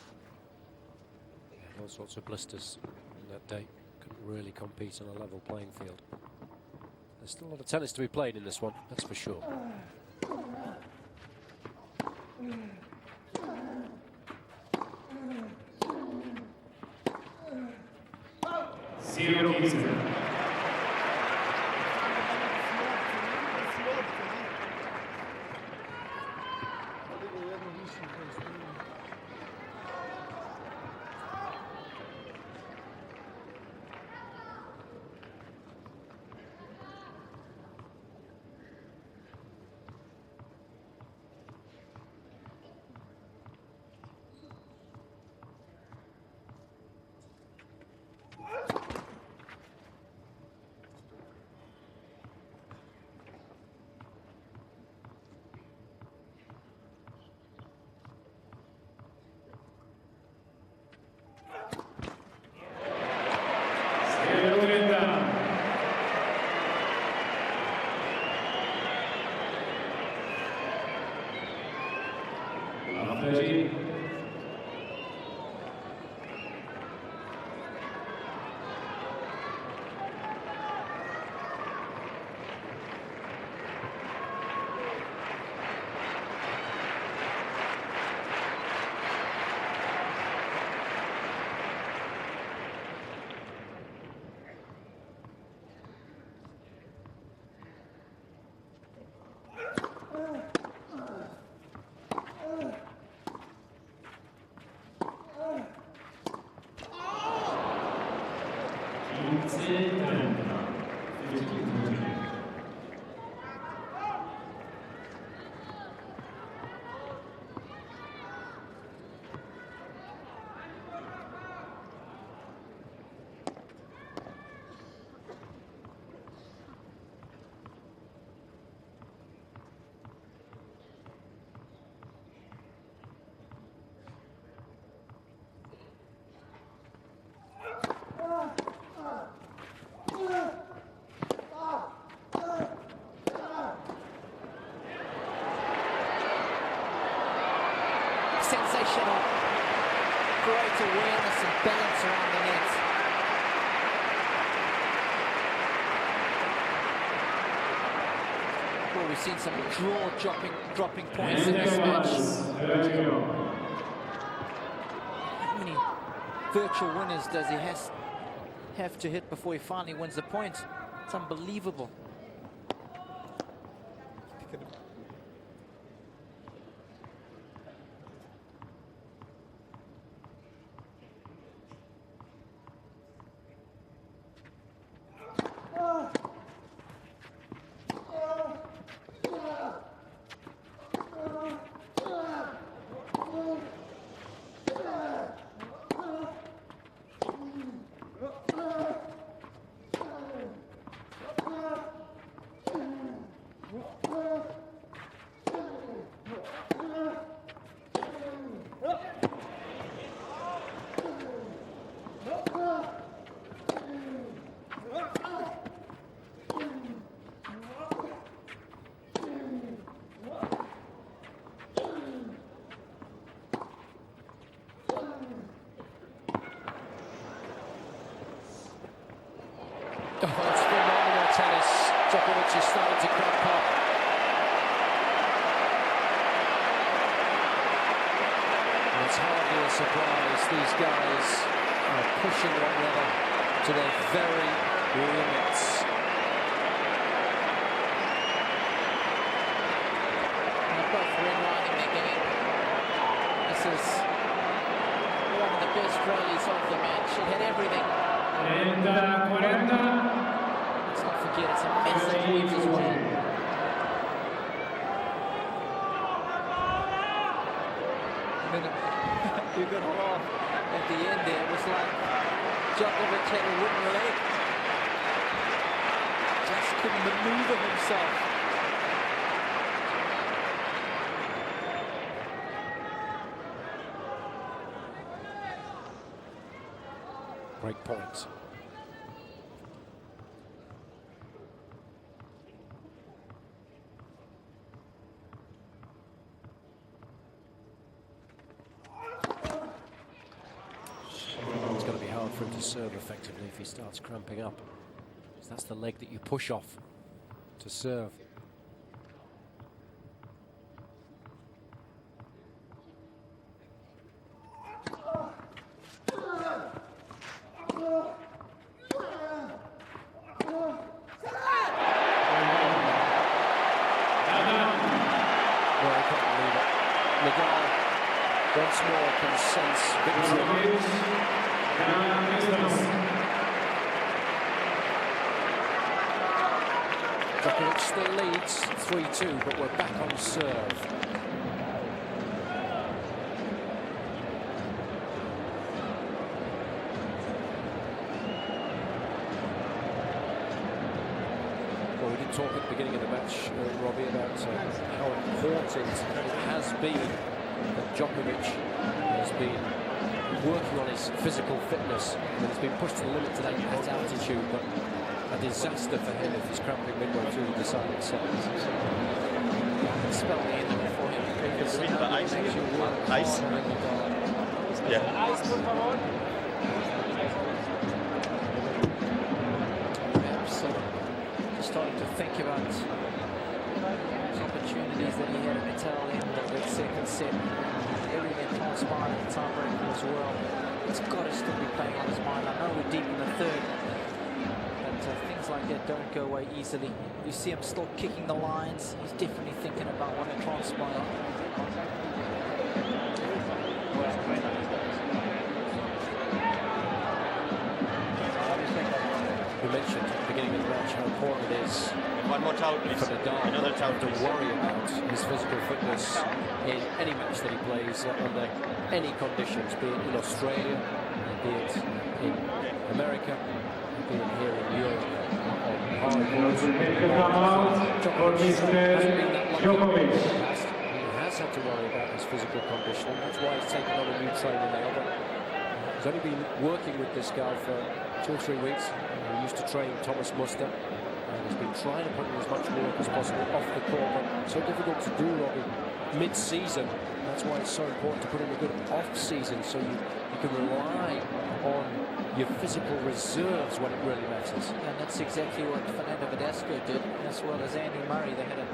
All sorts of blisters on that day. Couldn't really compete on a level playing field. There's still a lot of tennis to be played in this one, that's for sure. awareness and balance around the net. Well, we've seen some dropping points in this match. How many virtual winners does he have to hit before he finally wins the point? It's unbelievable. Oh, it's phenomenal tennis. Djokovic is starting to cramp up. And it's hardly a surprise. These guys are pushing one another to their very limits. They're both redlining their game. This is one of the best rallies of the match. It had everything. And 40. Let's not forget, it's a massive point as well. And then you got a laugh at the end there. It was like Djokovic had a wooden leg. Just couldn't maneuver himself. Break point. It's going to be hard for him to serve effectively if he starts cramping up. So that's the leg that you push off to serve. Nadal once more can sense victory. Djokovic still leads 3-2, but we're back on serve. Well, we did talk at the beginning of the match, Robbie, about how important it has been that Djokovic has been working on his physical fitness. And he's been pushed to the limit today at altitude, but a disaster for him if he's cramping midway through the deciding set. Spell the end of it for him. Because Ice. Yeah. Ice, por favor. Perhaps just starting to think about those opportunities that he had in the tail end of that second set. Everything transpired in the tiebreaker as well. It's got to still be playing on his mind. I know we're deep in the third, but things like that don't go away easily. You see him still kicking the lines. He's definitely thinking about what had transpired. We mentioned at the beginning of the match how important it is One more towel, please. for Nadal Another towel, to please. worry about his physical fitness in any match that he plays under any conditions, be it in Australia, be it in America, be it here in Europe. Djokovic. He has had to worry about his physical conditioning. That's why he's taken on a new trainer now. But he's only been working with this guy for 2 or 3 weeks. He used to train Thomas Muster. He's been trying to put in as much work as possible off the court, but so difficult to do, Robbie, mid-season. That's that's why it's so important to put in a good off-season, so you can rely on your physical reserves when it really matters. And that's exactly what Fernando Verdasco did, as well as Andy Murray. They had a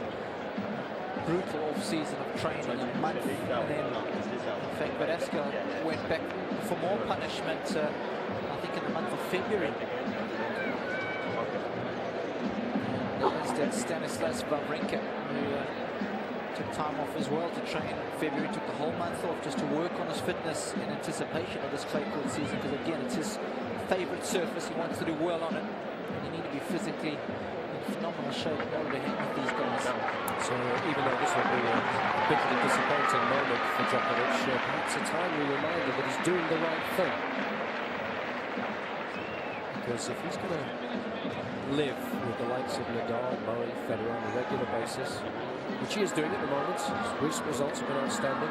brutal off-season of training, a month, and then, in fact, Verdasco went back for more punishment, I think in the month of February. And as did Stanislas Wawrinka, who took time off as well to train in February, took the whole month off just to work on his fitness in anticipation of this clay court season, because again, it's his favourite surface. He wants to do well on it, and you need to be physically in phenomenal shape in order to hang with these guys. So even though this will be a bit of a disappointing moment for Djokovic, perhaps a timely reminder that he's doing the right thing. Because if he's going to live with the likes of Nadal, Murray, Federer on a regular basis, which he is doing at the moment, his recent results have been outstanding,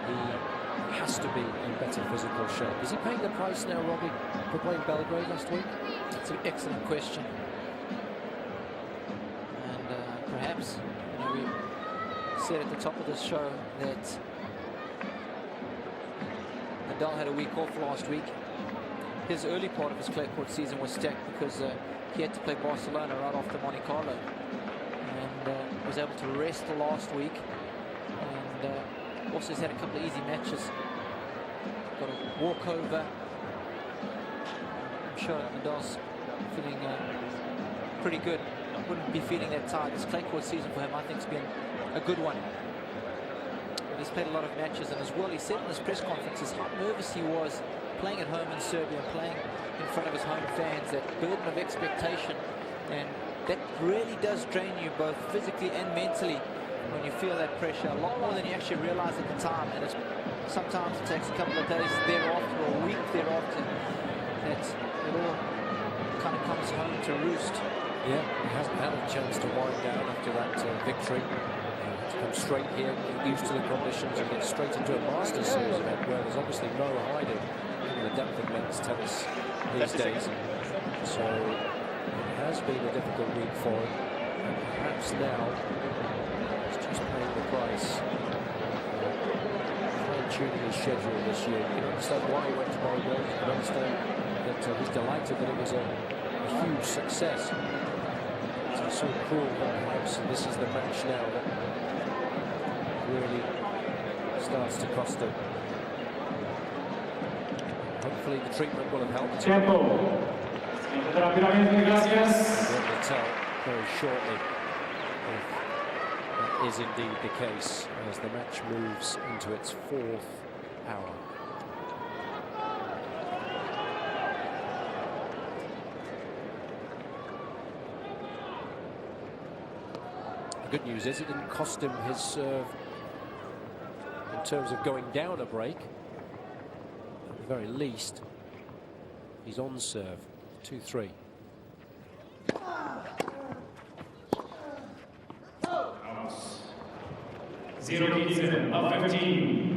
he has to be in better physical shape. Is he paying the price now, Robbie, for playing Belgrade last week? That's an excellent question. And perhaps, you know, we said at the top of the show that Nadal had a week off last week. His early part of his clay court season was stacked because he had to play Barcelona right after Monte Carlo, and was able to rest the last week, and also has had a couple of easy matches. Got a walkover. I'm sure Nadal's feeling pretty good. Wouldn't be feeling that tired. This clay court season for him, I think, has been a good one. But he's played a lot of matches, and as well, he said in his press conferences how nervous he was playing at home in Serbia, playing in front of his home fans, that burden of expectation, and that really does drain you both physically and mentally when you feel that pressure, a lot more than you actually realize at the time. And sometimes it takes a couple of days thereafter, or a week thereafter, that it all kind of comes home to roost. Yeah, he hasn't had a chance to wind down after that victory. To come straight here, get used to the conditions, and get straight into a Masters Series event where there's obviously no hiding in the depth of men's tennis these days. So it has been a difficult week for him. And perhaps now he's just paying the price. Fine-tuning his schedule this year. You can understand why he went to Belgrade. You can understand that he's delighted that it was a huge success. It's so cruel that perhaps this is the match now that really starts to cost him. Hopefully the treatment will have helped. Tiempo. Gracias. We'll tell very shortly if that is indeed the case as the match moves into its fourth hour. The good news is it didn't cost him his serve in terms of going down a break. At the very least, he's on serve. 2-3. Out. 0-7 of 15.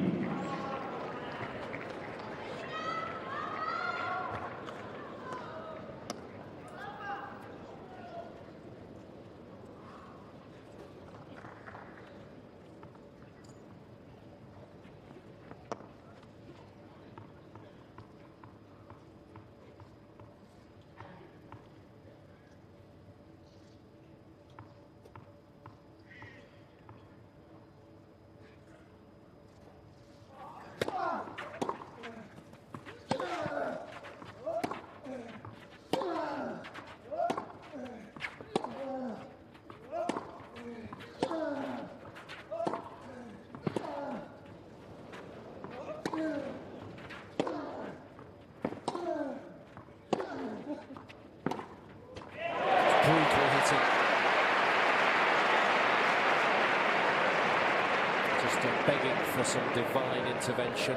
Begging for some divine intervention.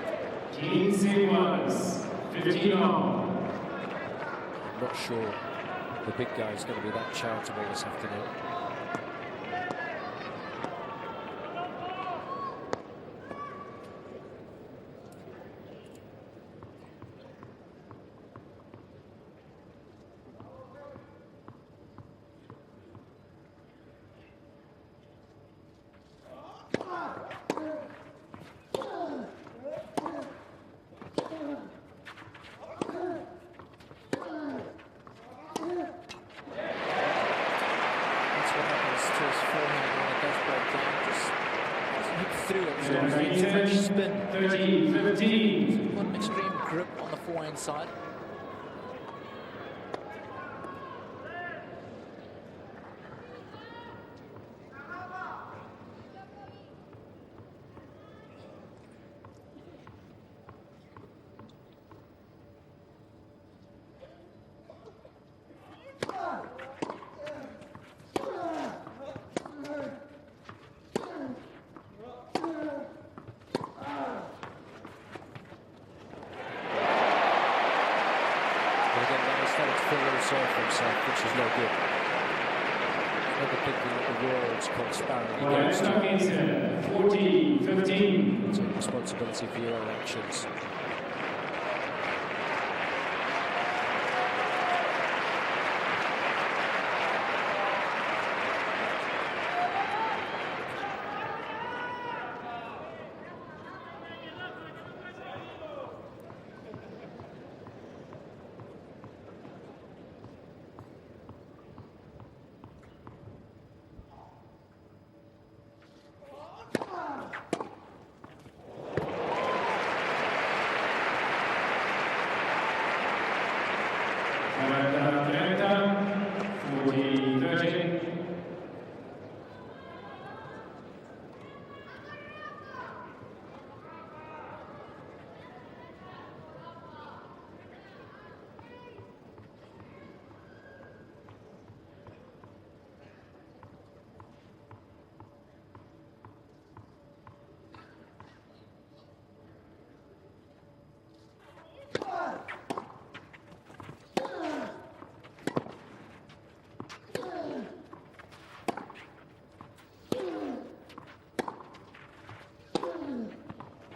Team Sequence, 15 all. I'm not sure the big guy is going to be that charitable this afternoon. to his forehand when it does break down. Just hit through it. So too much spin. 30-15. Got an extreme grip on the forehand side. Which is no good. Another big thing that the world's conspiring against you. 40-15. Take responsibility for your own actions.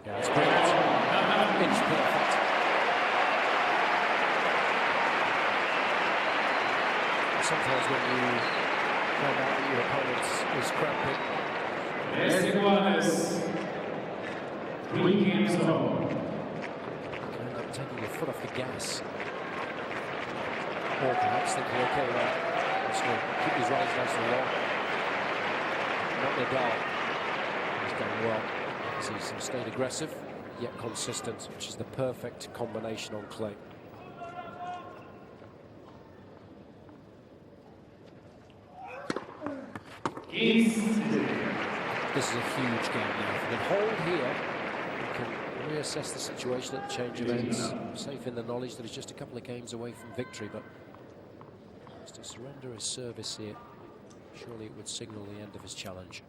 Yeah, it's brilliant. Inch perfect. Sometimes when you find out that your opponent is cramping, Yes, it was. 3 games all. you end up taking your foot off the gas. Or perhaps thinking, okay, well, I'm just going to keep these rallies nice and long. Not Nadal. He's done well. He's stayed aggressive, yet consistent, which is the perfect combination on clay. This This is a huge game now. If we can hold here, we can reassess the situation at the change of ends. Safe in the knowledge that he's just a couple of games away from victory, but just to surrender his service here, surely it would signal the end of his challenge.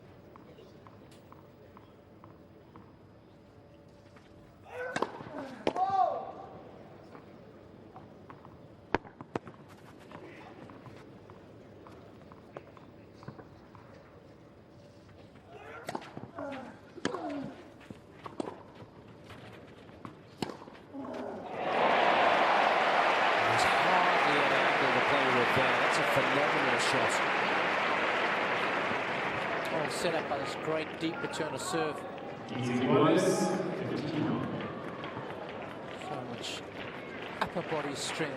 Set up by this great deep return of serve. Easy was. So much upper body strength.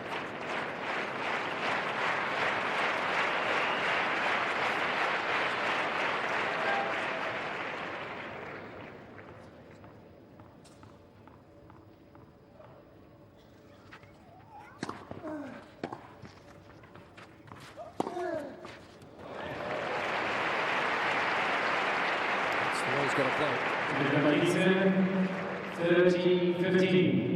He's got to play. 30-15.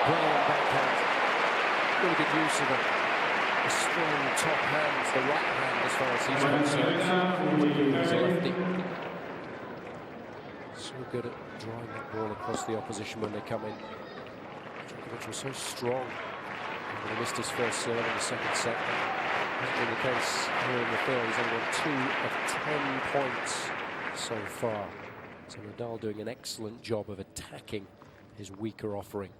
brilliant backhand. Really good use of a strong top hand, the right hand as far as he's concerned. He's a lefty. So good at drawing that ball across the opposition when they come in. Djokovic was so strong. He missed his first serve in the second set. Hasn't been the case here in the third. He's only won 2 of 10 points so far. So Nadal doing an excellent job of attacking his weaker offering.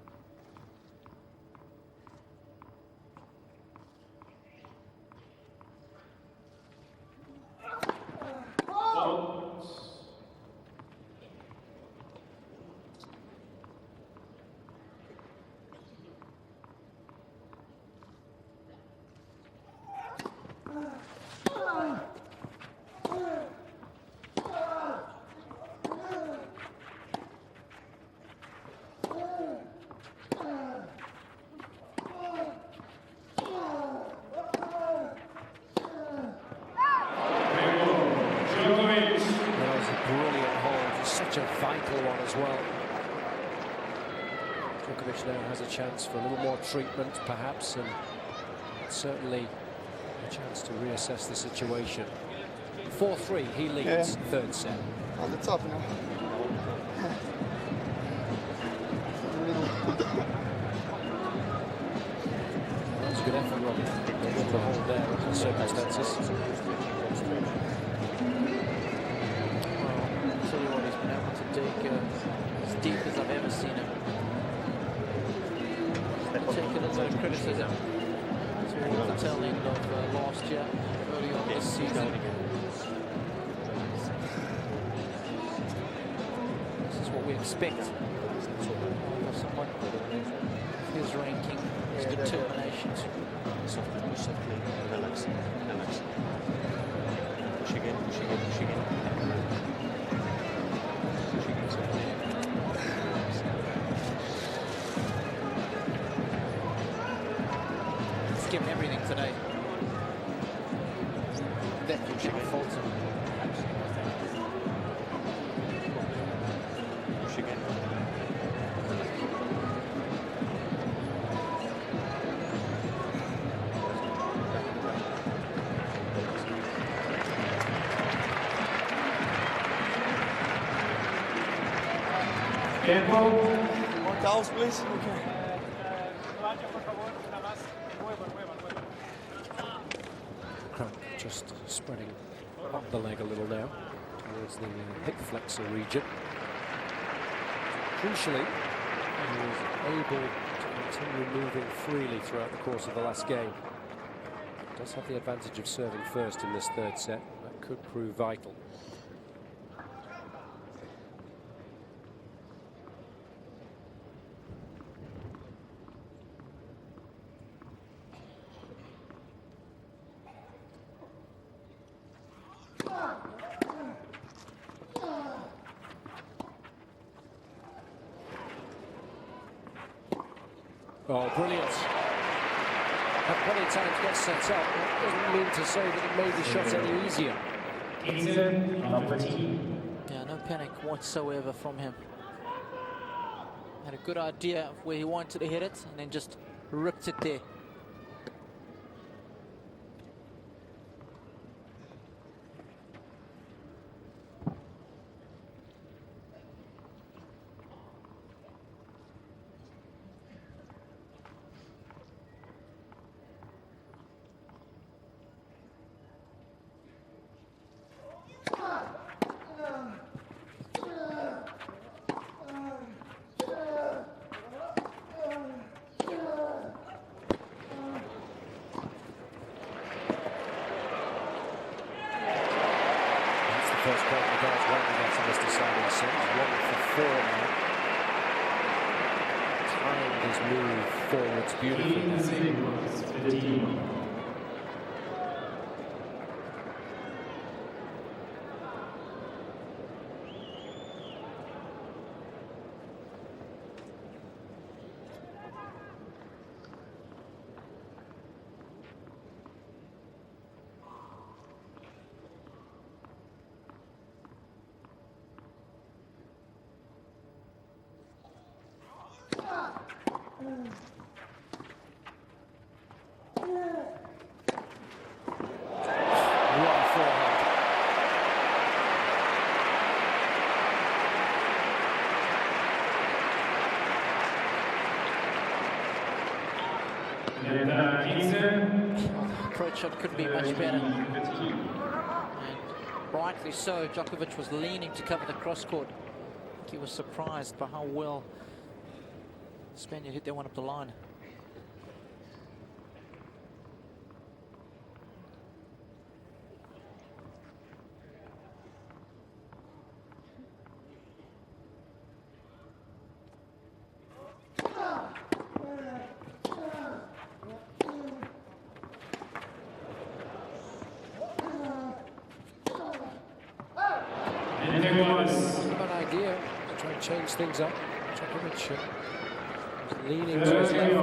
Such a vital one as well. Djokovic now has a chance for a little more treatment perhaps, and certainly a chance to reassess the situation. 4-3, he leads third set. On the top now. That was a good effort, Robin. They won the hold there under the circumstances. Take as deep as I've ever seen him. Take a little bit of criticism towards the tail end of last year, early on this season. This is what we expect of someone with his ranking, his determination. Softly, relax, relax. Push again, push again, push again. Give him everything today. That can't fault him. Push again. More towels, please. Okay. Crump just spreading up the leg a little now towards the hip flexor region. Crucially, he was able to continue moving freely throughout the course of the last game. Does have the advantage of serving first in this third set. That could prove vital. Oh, brilliant. Had plenty of time to get set up. That doesn't mean to say that it made the shot any easier. Yeah, no panic whatsoever from him. Had a good idea of where he wanted to hit it and then just ripped it there. First point Nadal's won against this deciding set. He's 1 for 4 now. Timed his move forwards beautifully. Approach shot couldn't be much better. And rightly so, Djokovic was leaning to cover the cross court. I think he was surprised by how well the Spaniard hit that one up the line. Change things up. Djokovic was leaning to his left.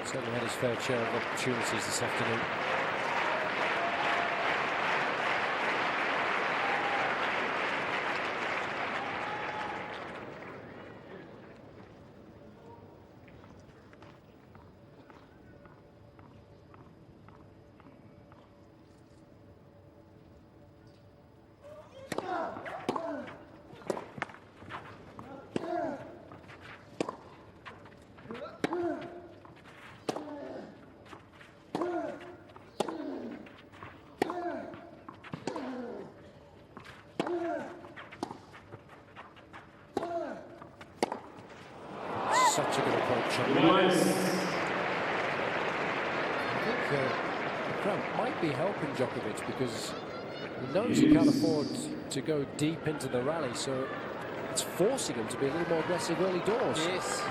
Certainly had his fair share of opportunities this afternoon. Such a good approach. I think the crowd might be helping Djokovic because he knows he can't afford to go deep into the rally, so it's forcing him to be a little more aggressive early doors. Yes.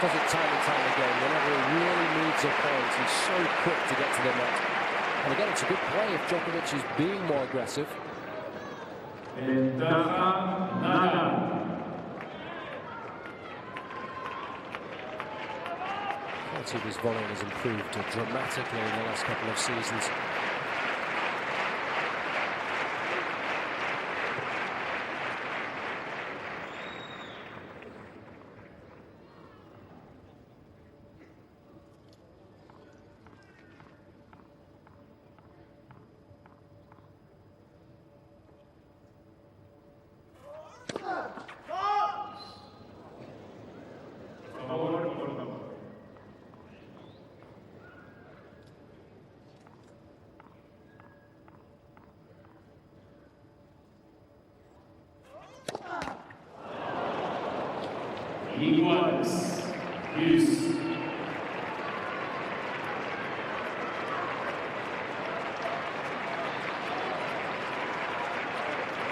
Does it time and time again. Whenever he really needs a point, he's so quick to get to the net. And again, it's a good play if Djokovic is being more aggressive. Quality of his volleying has improved dramatically in the last couple of seasons.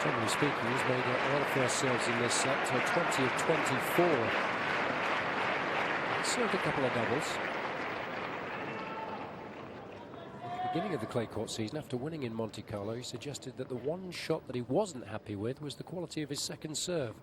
Generally speaking, he's made a lot of first serves in this set, 20 of 24. He's served a couple of doubles. At the beginning of the clay court season, after winning in Monte Carlo, he suggested that the one shot that he wasn't happy with was the quality of his second serve.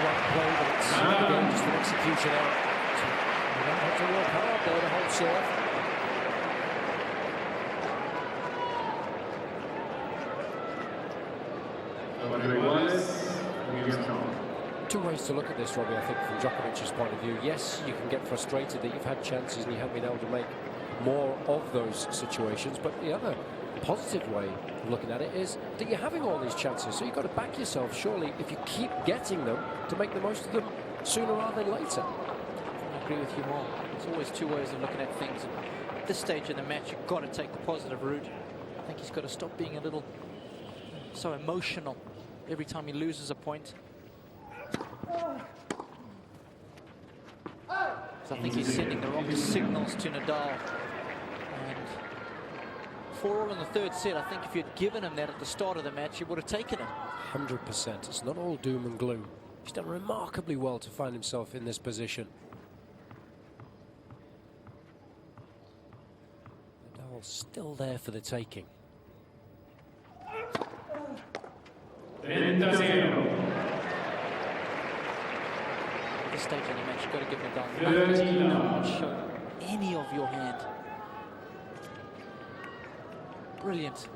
right play, but it's again just an execution error. So they don't have to work hard there to hold serve. Two ways to look at this, Robbie, I think, from Djokovic's point of view. Yes, you can get frustrated that you've had chances and you haven't been able to make more of those situations, but the other positive way of looking at it is that you're having all these chances, so you've got to back yourself, surely, if you keep getting them, to make the most of them sooner rather than later. I agree with you more. There's always two ways of looking at things. At this stage in the match, you've got to take the positive route. I think he's got to stop being a little so emotional every time he loses a point. So I think he's sending the wrong signals to Nadal. And 4-all in the third set, I think if you'd given him that at the start of the match, he would have taken it. 100%. It's not all doom and gloom. He's done remarkably well to find himself in this position. Nadal's still there for the taking. 30-0. At this stage in the match, you've got to give Nadal nothing. Don't show any of your hand. Brilliant.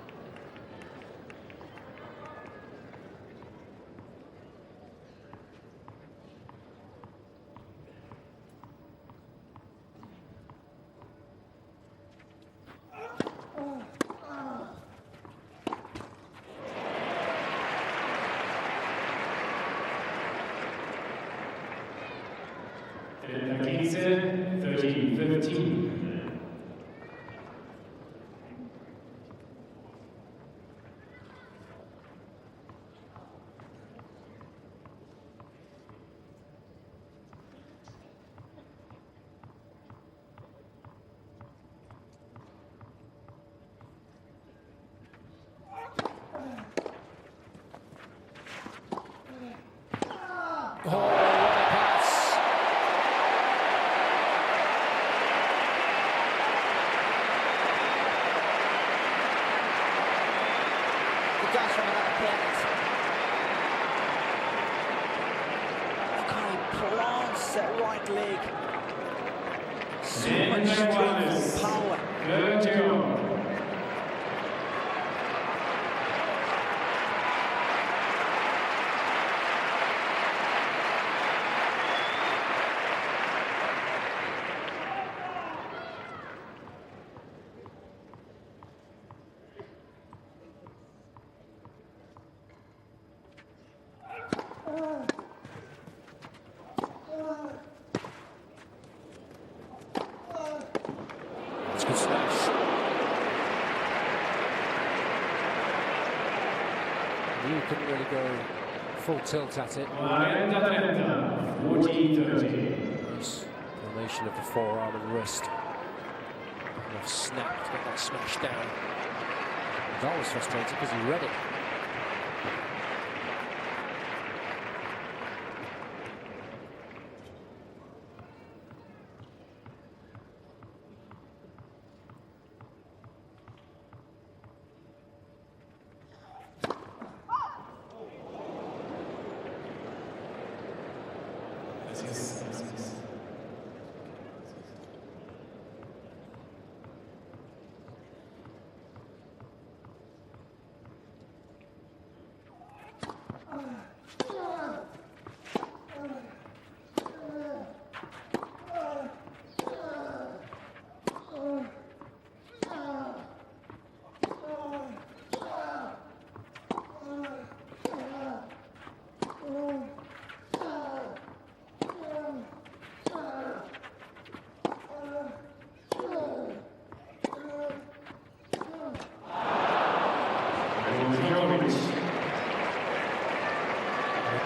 Against 13-15. That right leg. So much strength and power. You couldn't really go full tilt at it. 40-30. Nice combination of the forearm and wrist. Enough snap to get that smash down. Nadal was frustrated because he read it.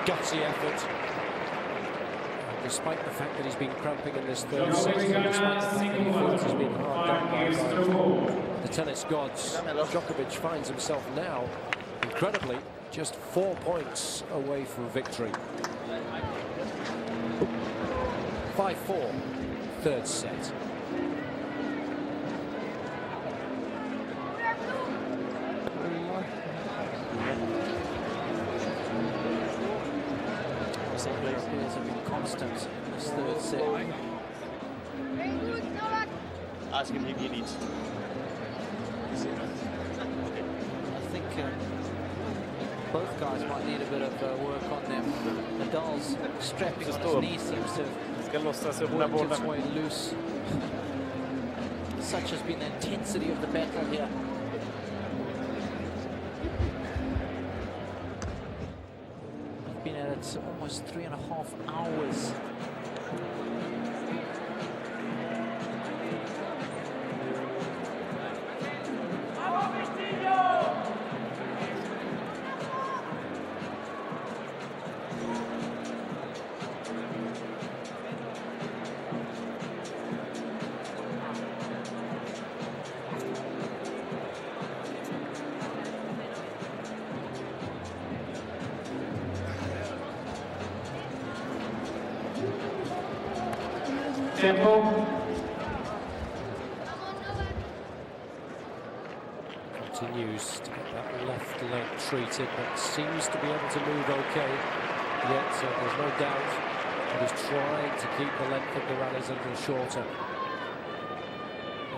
Gutsy effort. And despite the fact that he's been cramping in this third set, despite the fact that he feels he's been hard done by the tennis gods, Djokovic finds himself now, incredibly, just 4 points away from victory. 5-4, third set. player pairs have been constant in this third set. Ask him if he needs. I think both guys might need a bit of work on them. Nadal's strapping on his knee seems to Ska låtsas have öppna worked its bollen. way loose. Such has been the intensity of the battle here. We've been at it almost 3.5 hours. Tempo. Continues to get that left leg treated, but seems to be able to move okay. Yet there's no doubt that he's trying to keep the length of the rallies a little shorter.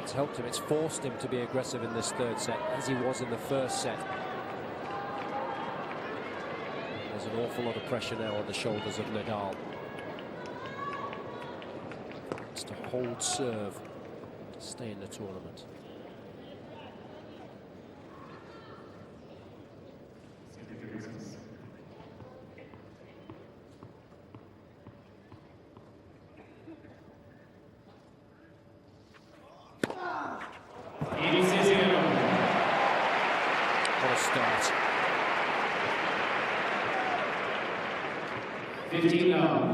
It's helped him, it's forced him to be aggressive in this third set, as he was in the first set. There's an awful lot of pressure now on the shoulders of Nadal. It's to hold serve to stay in the tournament. What a start. 15 love.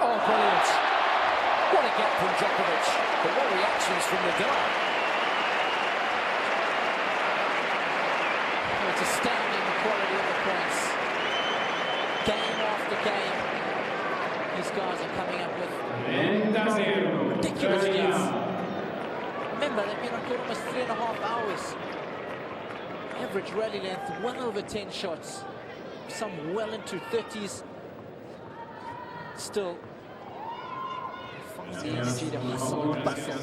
Oh, brilliant. What a get from Djokovic. But what reactions from Nadal. It's astounding the quality of the points. Game after game, these guys are coming up with 30-0. ridiculous 30 games. love. Remember, they've been on court almost 3.5 hours. Average rally length, well over 10 shots. Some well into 30s. Still, finds the energy to hustle and bustle.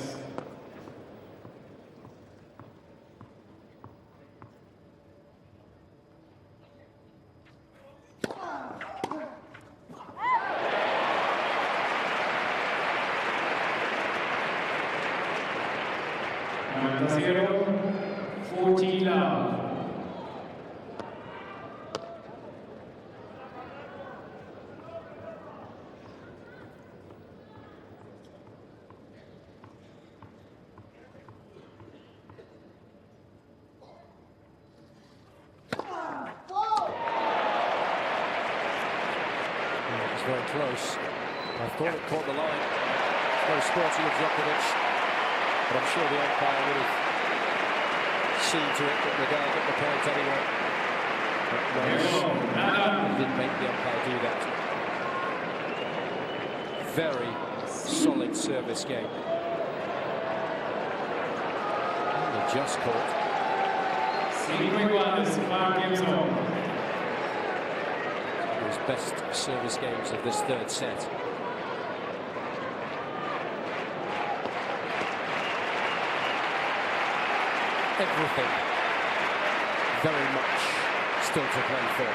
Zero. 14 love. It's very close. I thought it caught the line. It's very sporty of Djokovic. But I'm sure the umpire would have seen to it that Nadal got the point anyway. But no, he didn't make the umpire do that. Very solid service game. And he just caught. 5 games home. His best service games of this third set. Everything very much still to play for.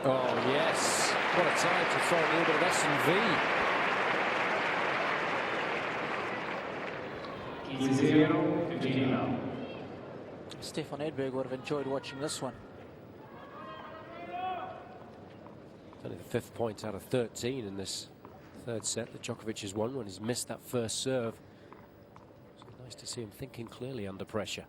Oh, yes. What a time to throw a little bit of S&V. 15-0, 15 love. Stefan Edberg would have enjoyed watching this one. Only the 5th point out of 13 in this 3rd set that Djokovic has won when he's missed that first serve. So nice to see him thinking clearly under pressure.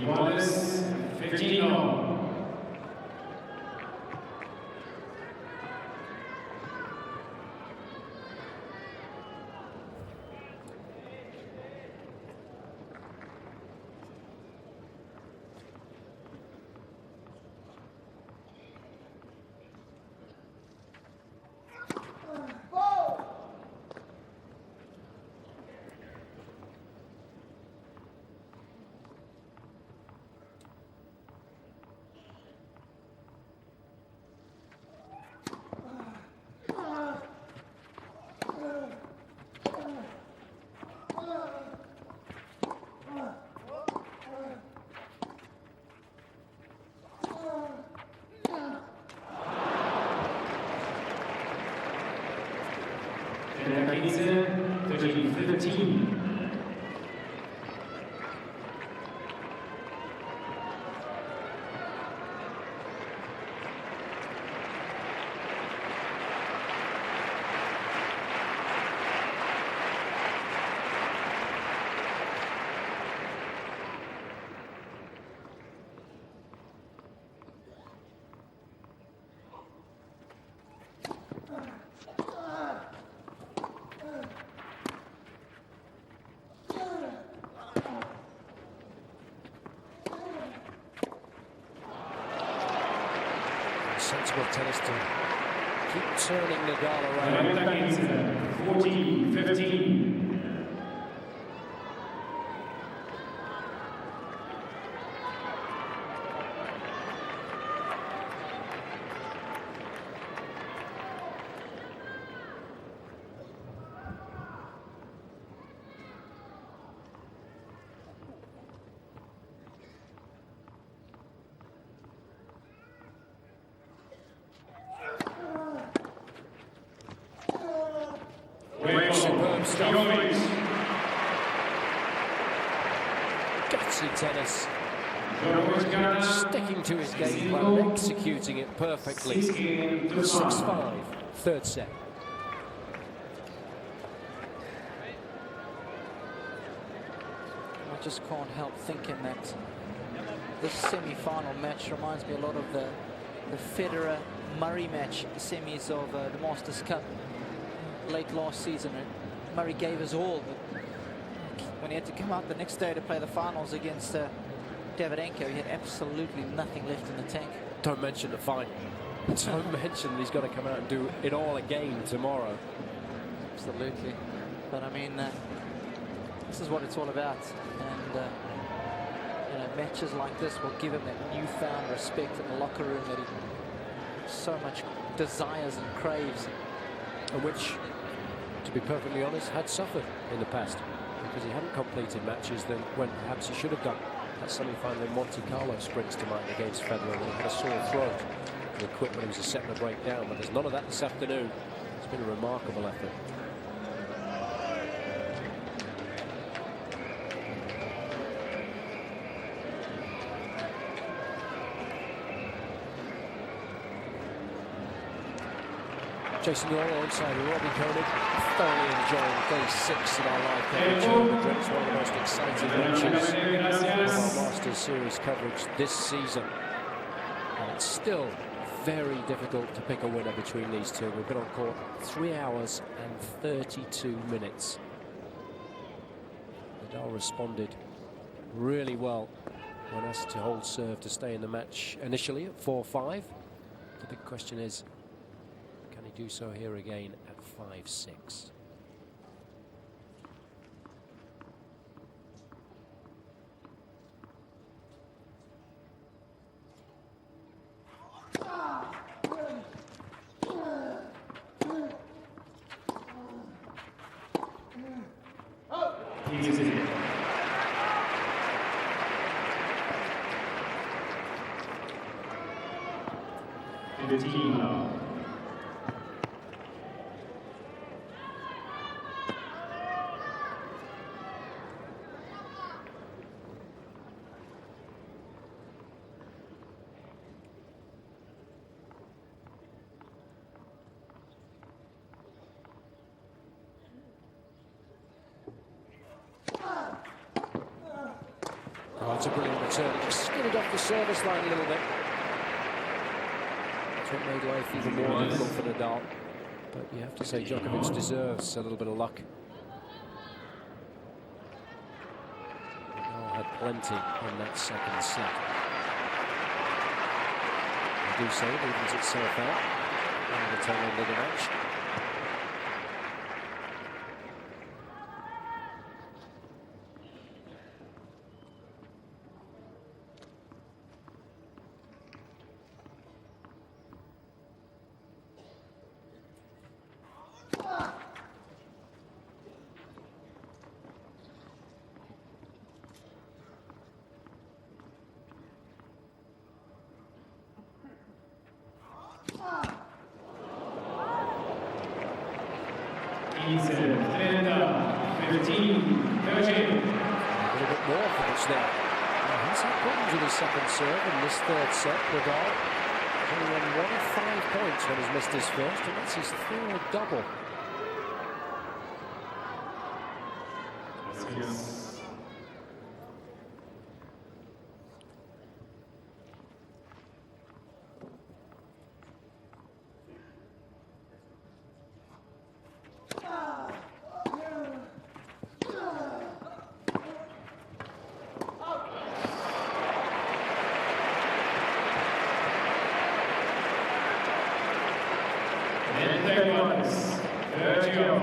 Wallace, 15 all. Kaiser, 13-15. Sensible tennis to keep turning Nadal around. Kaiser, 14-15. Superb stuff. Gutsy tennis. Sticking to his game plan, executing it perfectly. 6-5, 3rd set. I just can't help thinking that this semi-final match reminds me a lot of the Federer-Murray match, the semis of the Masters Cup late last season. Murray gave his all, but when he had to come out the next day to play the finals against Davydenko, he had absolutely nothing left in the tank. Don't mention the final. Don't mention that he's got to come out and do it all again tomorrow. Absolutely. But I mean, this is what it's all about. And you know, matches like this will give him that newfound respect in the locker room that he so much desires and craves. And which, to be perfectly honest, had suffered in the past because he hadn't completed matches then when perhaps he should have done. That semi-final in Monte Carlo springs to mind against Federer when he had a sore throat and he quit when he was a set and a break down. But there's none of that this afternoon. It's been a remarkable effort. Jason, you're alongside Robbie Koenig, thoroughly enjoying day 6 of our live coverage of Madrid. It's one of the most exciting matches of our Masters Series coverage this season. And it's still very difficult to pick a winner between these two. We've been on court 3 hours and 32 minutes. Nadal responded really well when asked to hold serve to stay in the match initially at 4-5. The big question is, can he do so here again at 5-6? Please visit. 15 love. Oh, it's a brilliant return. He just skidded off the service line a little bit. That's what made life even more difficult for Nadal. But you have to say Djokovic deserves a little bit of luck. Nadal had plenty in that second set. I do say it evens itself out in the tail end of the match. He's 30, 15, 13. A little bit more finish there. He's had problems with his second serve in this third set. Nadal only won 1 of 5 points when he's missed his first, and that's his third double. And there was 30.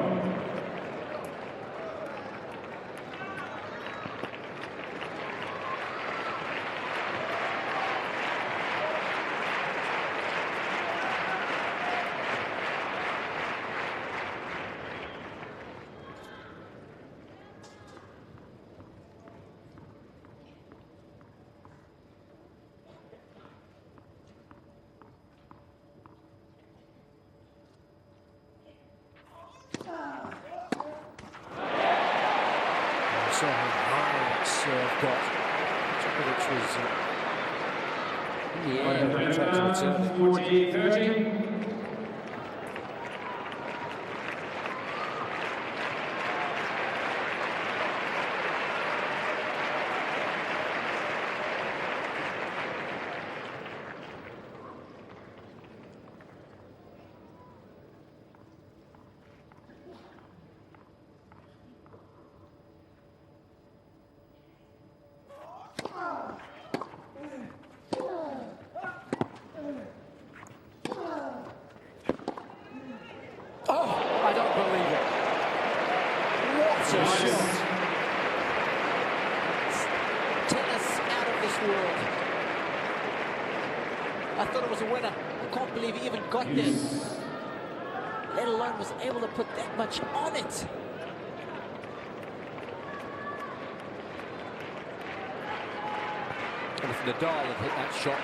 So how high that serve got. Djokovic was in the air when he tried to return it. 40, 30. Oh, I don't believe it. What a shot. Tennis out of this world. I thought it was a winner. I can't believe he even got there. Let alone was able to put that much on it. And if Nadal had hit that shot,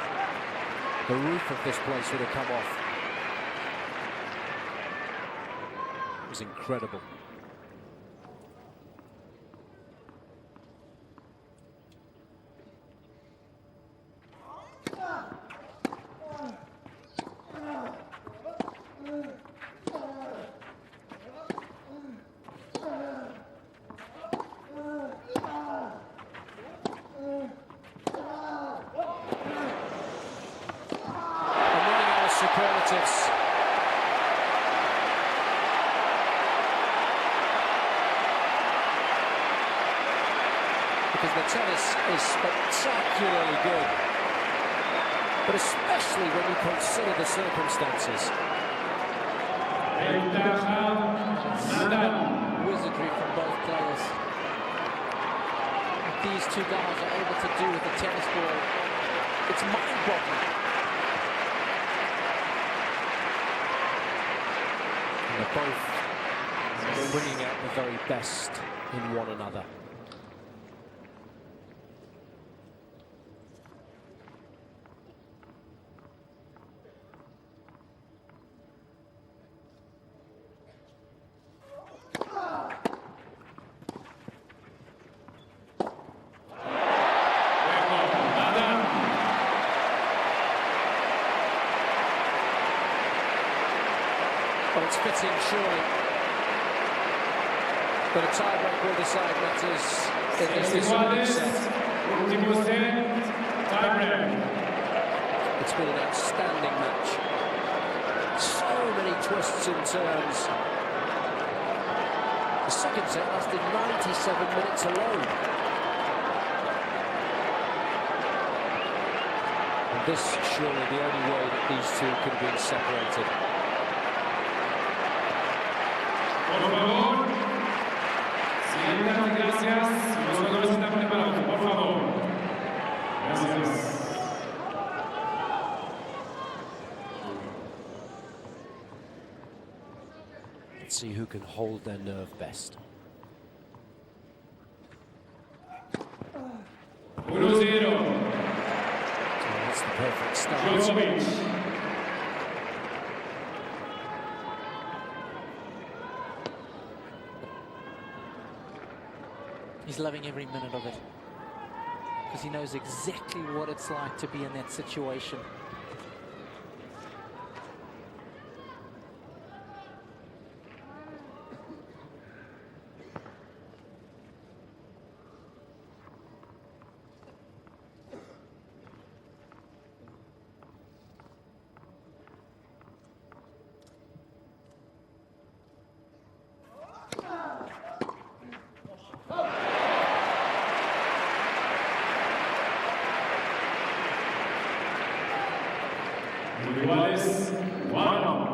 the roof of this place would have come off. It was incredible. Superlatives. Because the tennis is spectacularly good, but especially when you consider the circumstances. Wizardry from both players. What these two guys are able to do with the tennis ball, it's mind-boggling. They're both bringing out the very best in one another. Well, it's fitting, surely, but a tiebreak will decide matters in this opening set. It's been an outstanding match. So many twists and turns. The second set lasted 97 minutes alone. And this surely the only way that these two could have been separated. Por favor, señoritas, gracias. Los jugadores están preparados, por favor. Gracias. Let's see who can hold their nerve best. 1-0. So that's the perfect start. Djokovic. He's loving every minute of it because he knows exactly what it's like to be in that situation. Iguales, 1-1.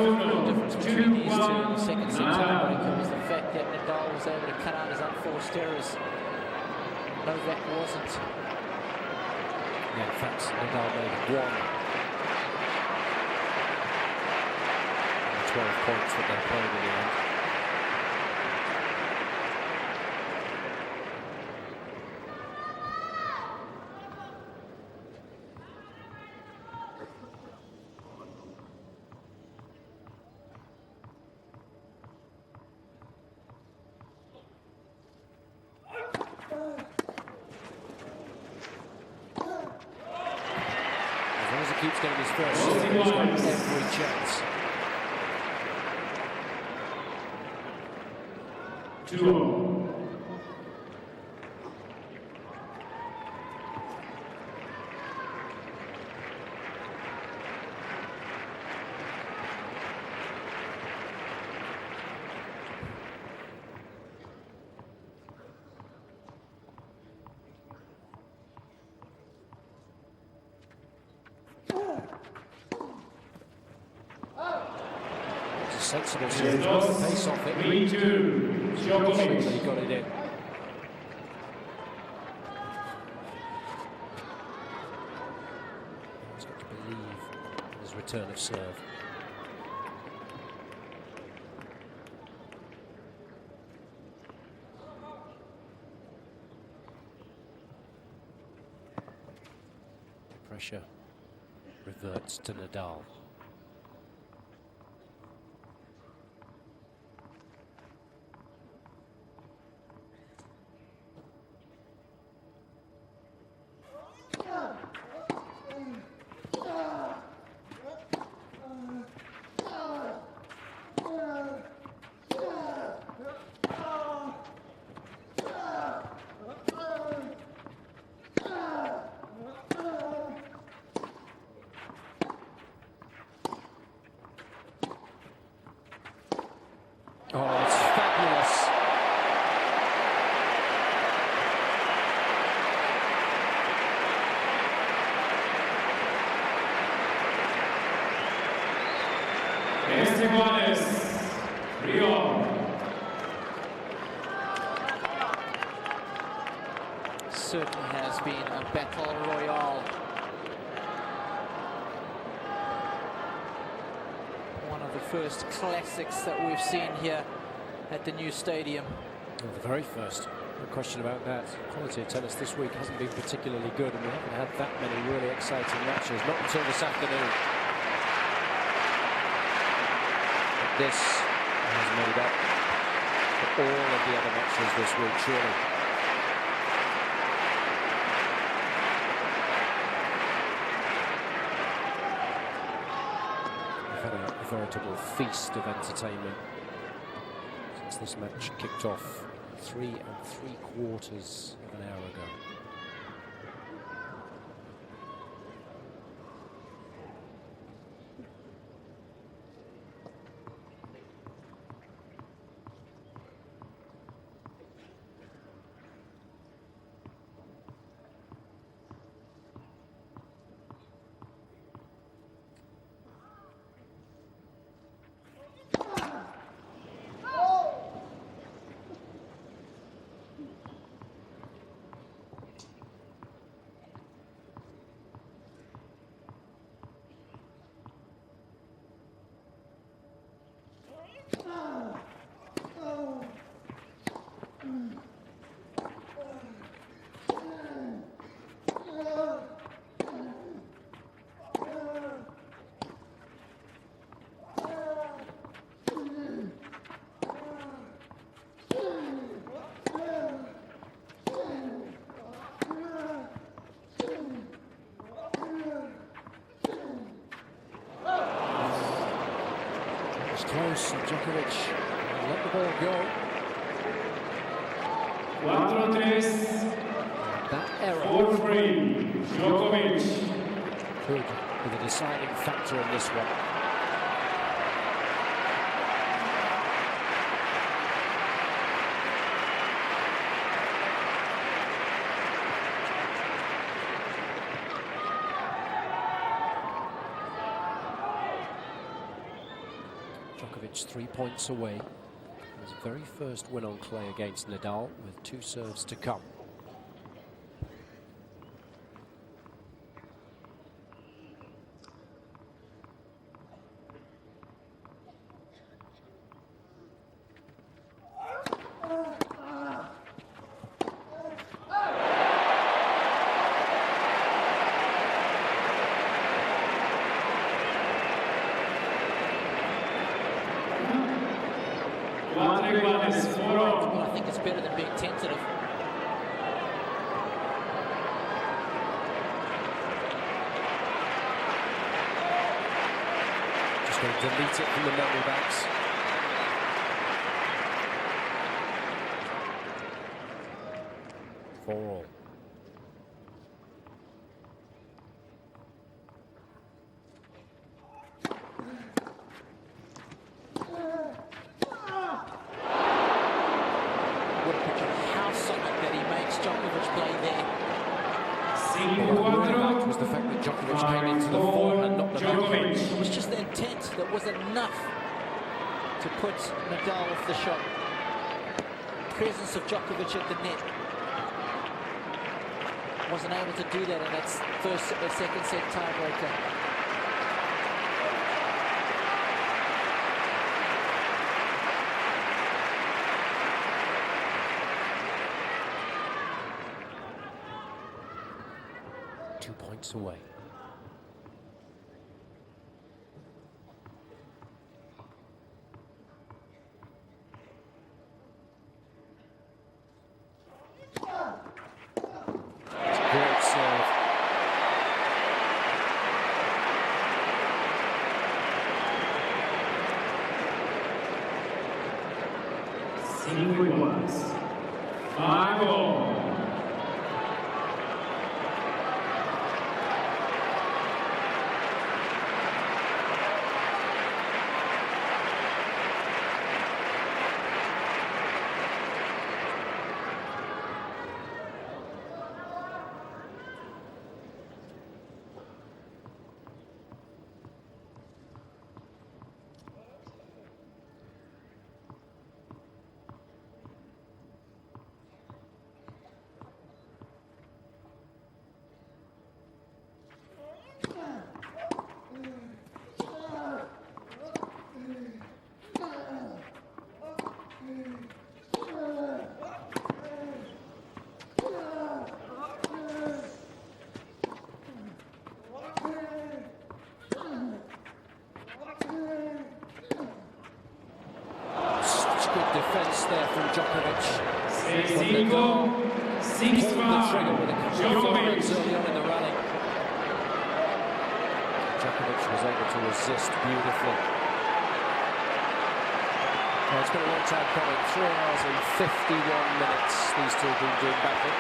The difference between these two in the second set tiebreaker was the fact that Nadal was able to cut out his unforced errors. Novak wasn't. Yeah, in fact, Nadal made one. The 12 points that they played in the end. As long as he keeps getting his first serve, he's got every chance. 2-0. It's a sensible serve, got the pace off it. 3-2. Djokovic. He got it in. He's got to believe in his return of serve. Pressure reverts to Nadal. iguales. Rio. Certainly has been a battle royale. One of the first classics that we've seen here at the new stadium. Well, the very first. No question about that. Quality of tennis this week hasn't been particularly good, and we haven't had that many really exciting matches, not until this afternoon. But this has made up for all of the other matches this week, surely. We've had a veritable feast of entertainment since this match kicked off 3 3/4 of an hour ago. Close, and Djokovic let the ball go. 4-3. That error 4-3. Djokovic. could be the deciding factor in this one. Djokovic 3 points away. His very first win on clay against Nadal, with 2 serves to come. Well, I think it's better than being tentative. Just going to delete it from the memory banks. For all. Was the fact that Djokovic came into the fore and not the Djokovic. It was just the intent that was enough to put Nadal off the shot. Presence of Djokovic at the net. Wasn't able to do that in that second set tiebreaker. 2 points away. Great serve. Cinco iguales. 5-all. defence there from Djokovic. 6-5, Pulled the trigger with a couple of Djokovic. forwards early on in the rally. Djokovic was able to resist beautifully. Well, it's been a long time coming. 3 hours and 51 minutes these two have been doing battle.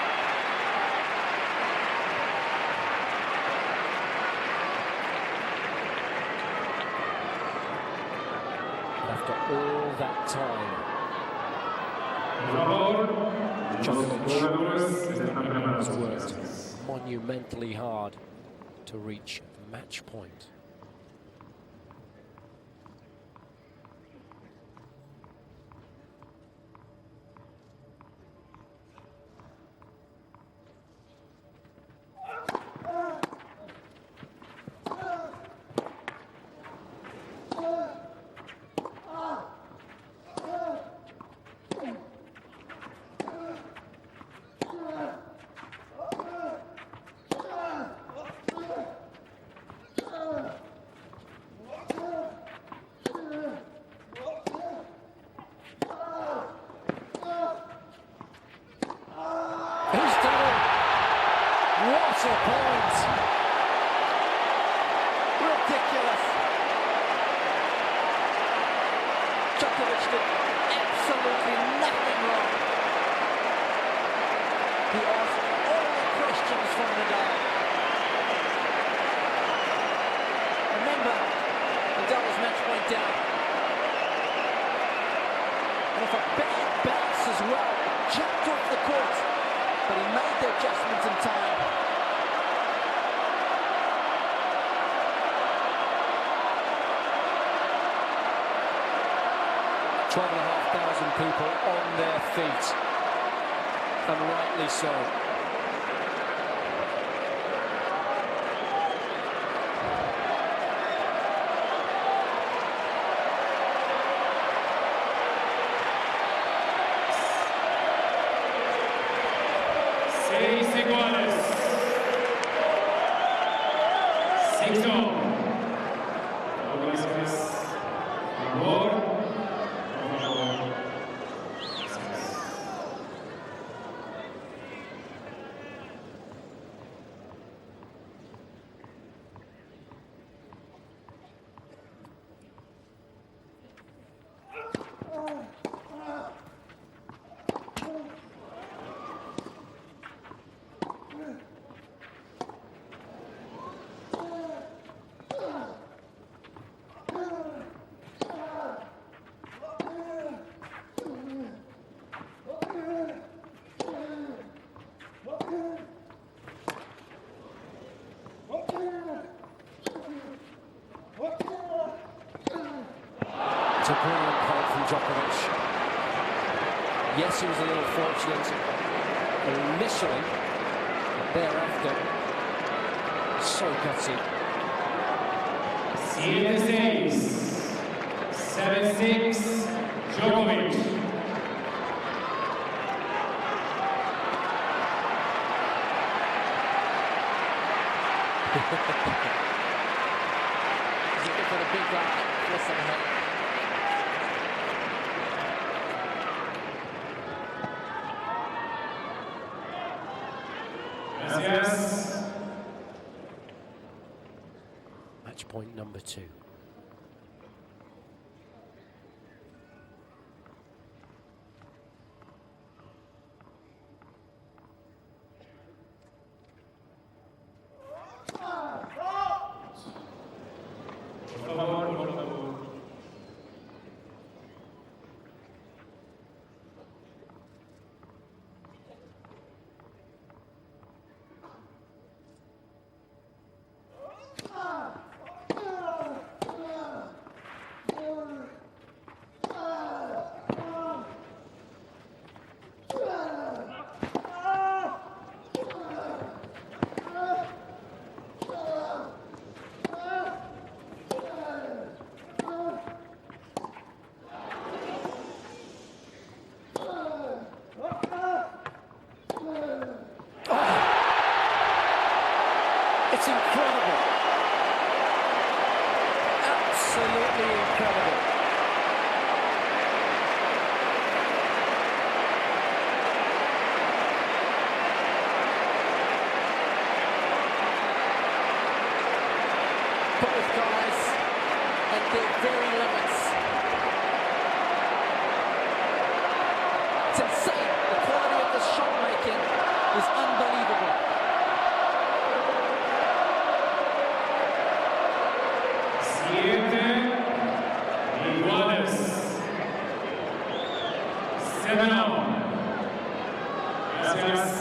After all that time, Djokovic has worked monumentally hard to reach match point. He's done it! What a point! Ridiculous! Djokovic did absolutely nothing wrong. He asked all the questions from Nadal. Remember, Nadal was match point down. And if a bad bounce as well, jumped off the court. But he made the adjustments in time. $12,500 people on their feet, and rightly so. Iguales. 6-all. Gracias. Favor. A brilliant point from Djokovic. Yes, he was a little fortunate initially, but thereafter, so gutsy. 7-6. 7-6. Djokovic. Looking for the big guy. Listen to him. Gracias. Match point number 2. It's incredible. Absolutely incredible. both guys at their very limits. It's insane. The quality of this shot making is unbelievable. Siete iguales. 7-all. Gracias.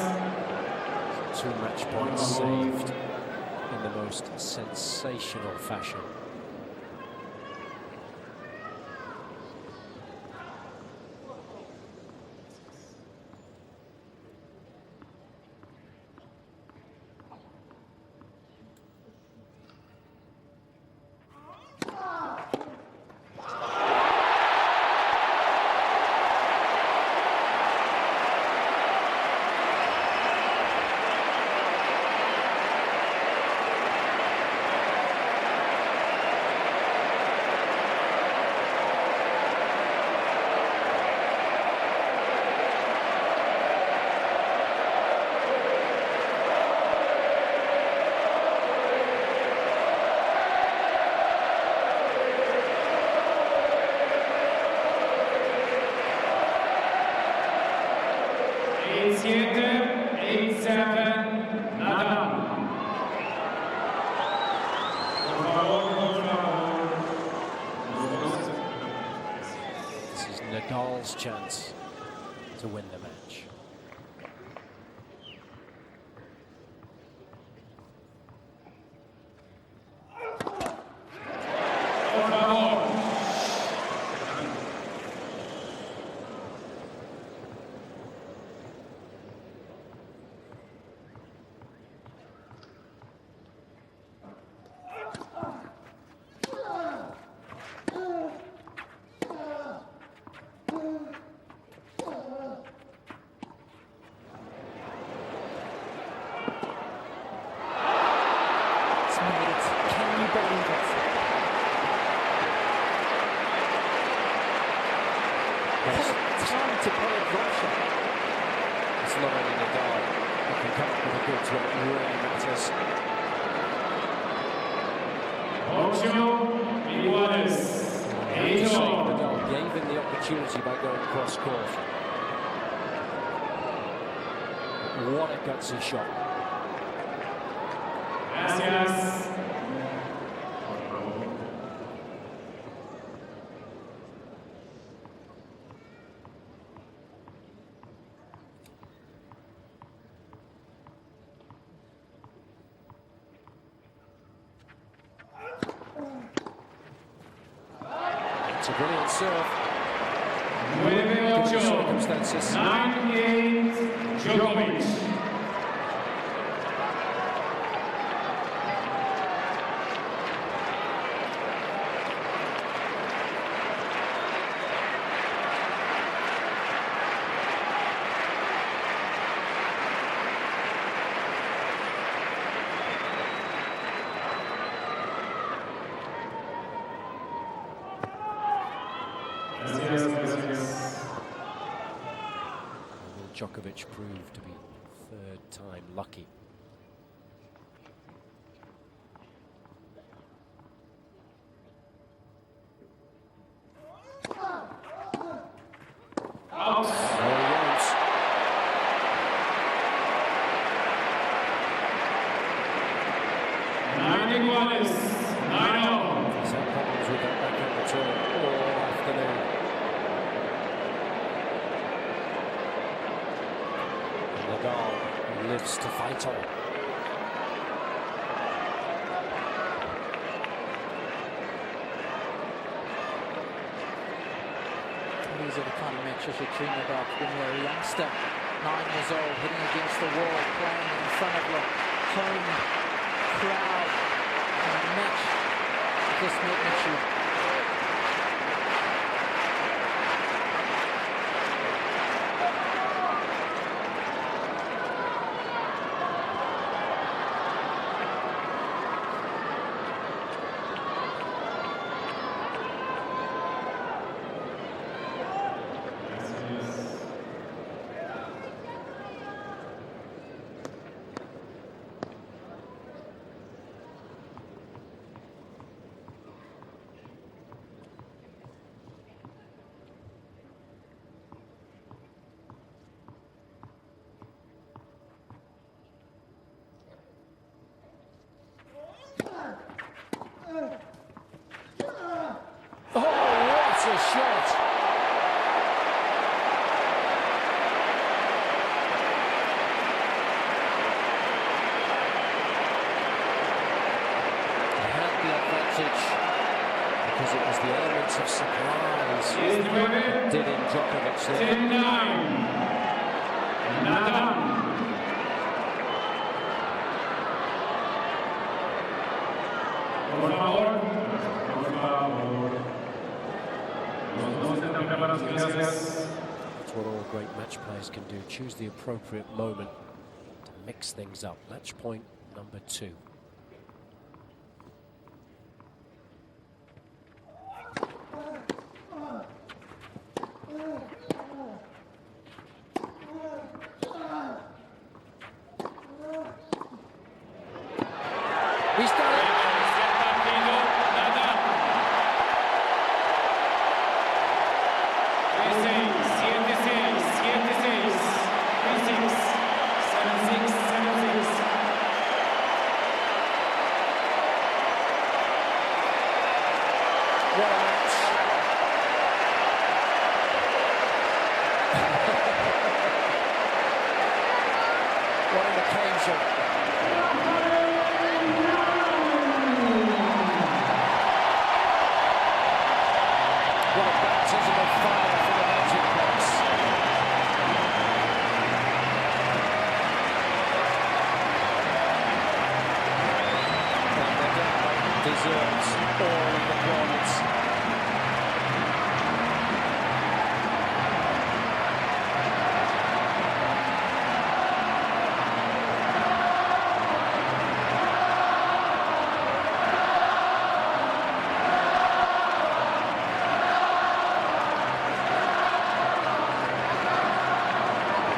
2 match points saved in the most sensational fashion. This is Nadal's chance to win the match. Time to play a drop shot. It's not only Nadal who can come up with the goods when it really matters. Nadal gave him the opportunity by going cross court. What a gutsy shot. Gracias. It's a brilliant serve. 9-8 Given the circumstances. Djokovic. Will Djokovic proved to be third time lucky? Out. There he goes. Nine iguales. 9-all. He's had problems with that backhand return all afternoon. Nadal lives to fight on. These are the kind of matches you dream about when you're a youngster, 9 years old, hitting against the wall, playing in front of the home crowd. And a match of this magnitude. because it was the elements of surprise did in Djokovic there. 10-9. Nadal. Por favor. Por favor. Los dos están preparados. Gracias. That's what all great match players can do. Choose the appropriate moment to mix things up. Match point number 2. He's done it. What a match. What an occasion. What a baptism of fire for the Magic box. And Nadal deserves all of the plaudits.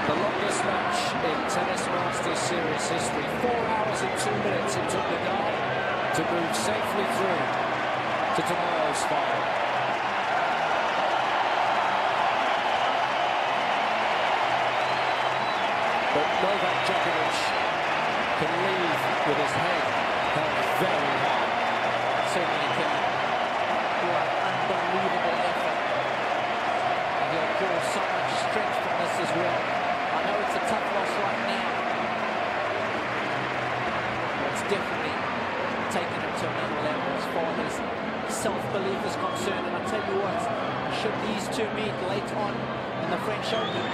The longest match in Tennis Masters Series history. 4 hours and 2 minutes it took Nadal to move safely through to tomorrow's final. But Novak Djokovic can leave with his head held very high. Certainly can. What an unbelievable effort. And he'll draw so much strength from this as well. I know it's a tough loss right now. But it's definitely taken him to another level as far as self-belief is concerned. And I tell you what, should these two meet late on in the French Open,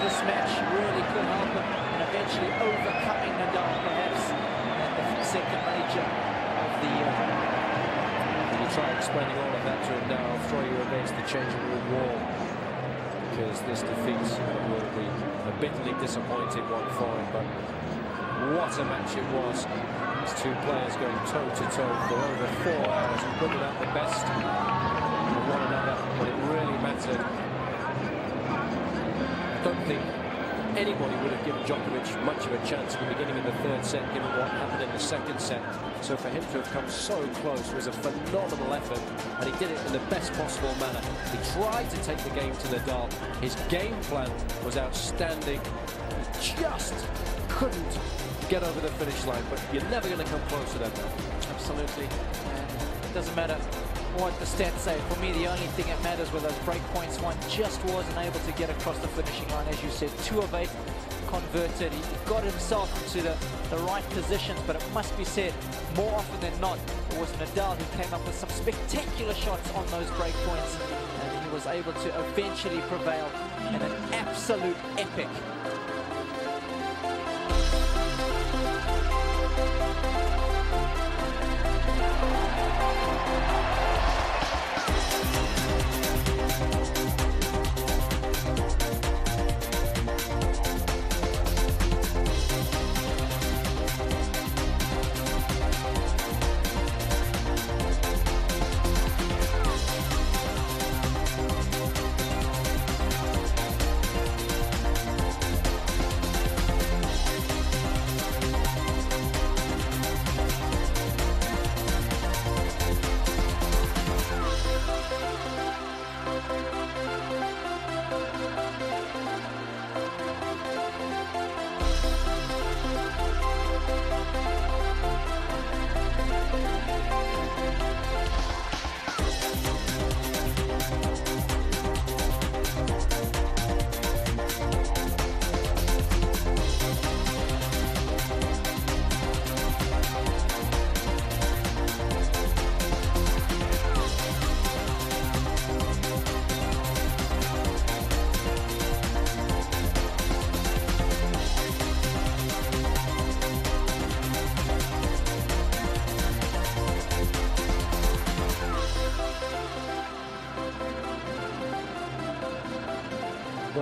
this match really could help him in eventually overcoming Nadal, perhaps, at the second major of the year. You try explaining all of that to him now, I'll throw you against the changing room wall, because this defeat will be a bitterly disappointing one for him. But what a match it was. These two players going toe-to-toe for over 4 hours and bringing out the best of one another when it really mattered. I don't think anybody would have given Djokovic much of a chance at the beginning of the third set, given what happened in the second set. So for him to have come so close was a phenomenal effort, and he did it in the best possible manner. He tried to take the game to Nadal. His game plan was outstanding. He just couldn't get over the finish line, but you're never going to come close to that now. Absolutely. And it doesn't matter what the stats say. For me, the only thing that matters were those break points. One just wasn't able to get across the finishing line, as you said. 2 of 8 converted. He got himself into the right positions, but it must be said, more often than not, it was Nadal who came up with some spectacular shots on those break points, and he was able to eventually prevail in an absolute epic.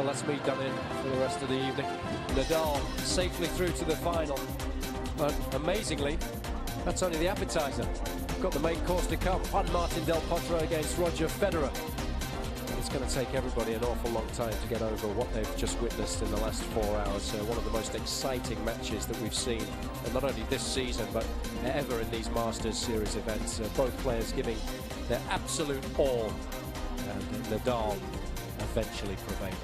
that's me done in for the rest of the evening. Nadal safely through to the final. But amazingly, that's only the appetizer. Got the main course to come. Juan Martín del Potro against Roger Federer. And it's going to take everybody an awful long time to get over what they've just witnessed in the last 4 hours. One of the most exciting matches that we've seen, and not only this season, but ever in these Masters Series events. Both players giving their absolute all, and Nadal eventually prevailing.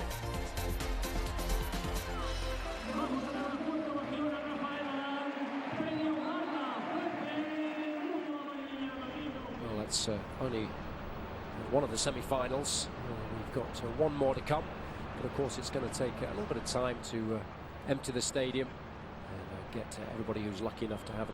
Well, that's only one of the semi-finals. We've got one more to come, but of course it's going to take a little bit of time to empty the stadium and get everybody who's lucky enough to have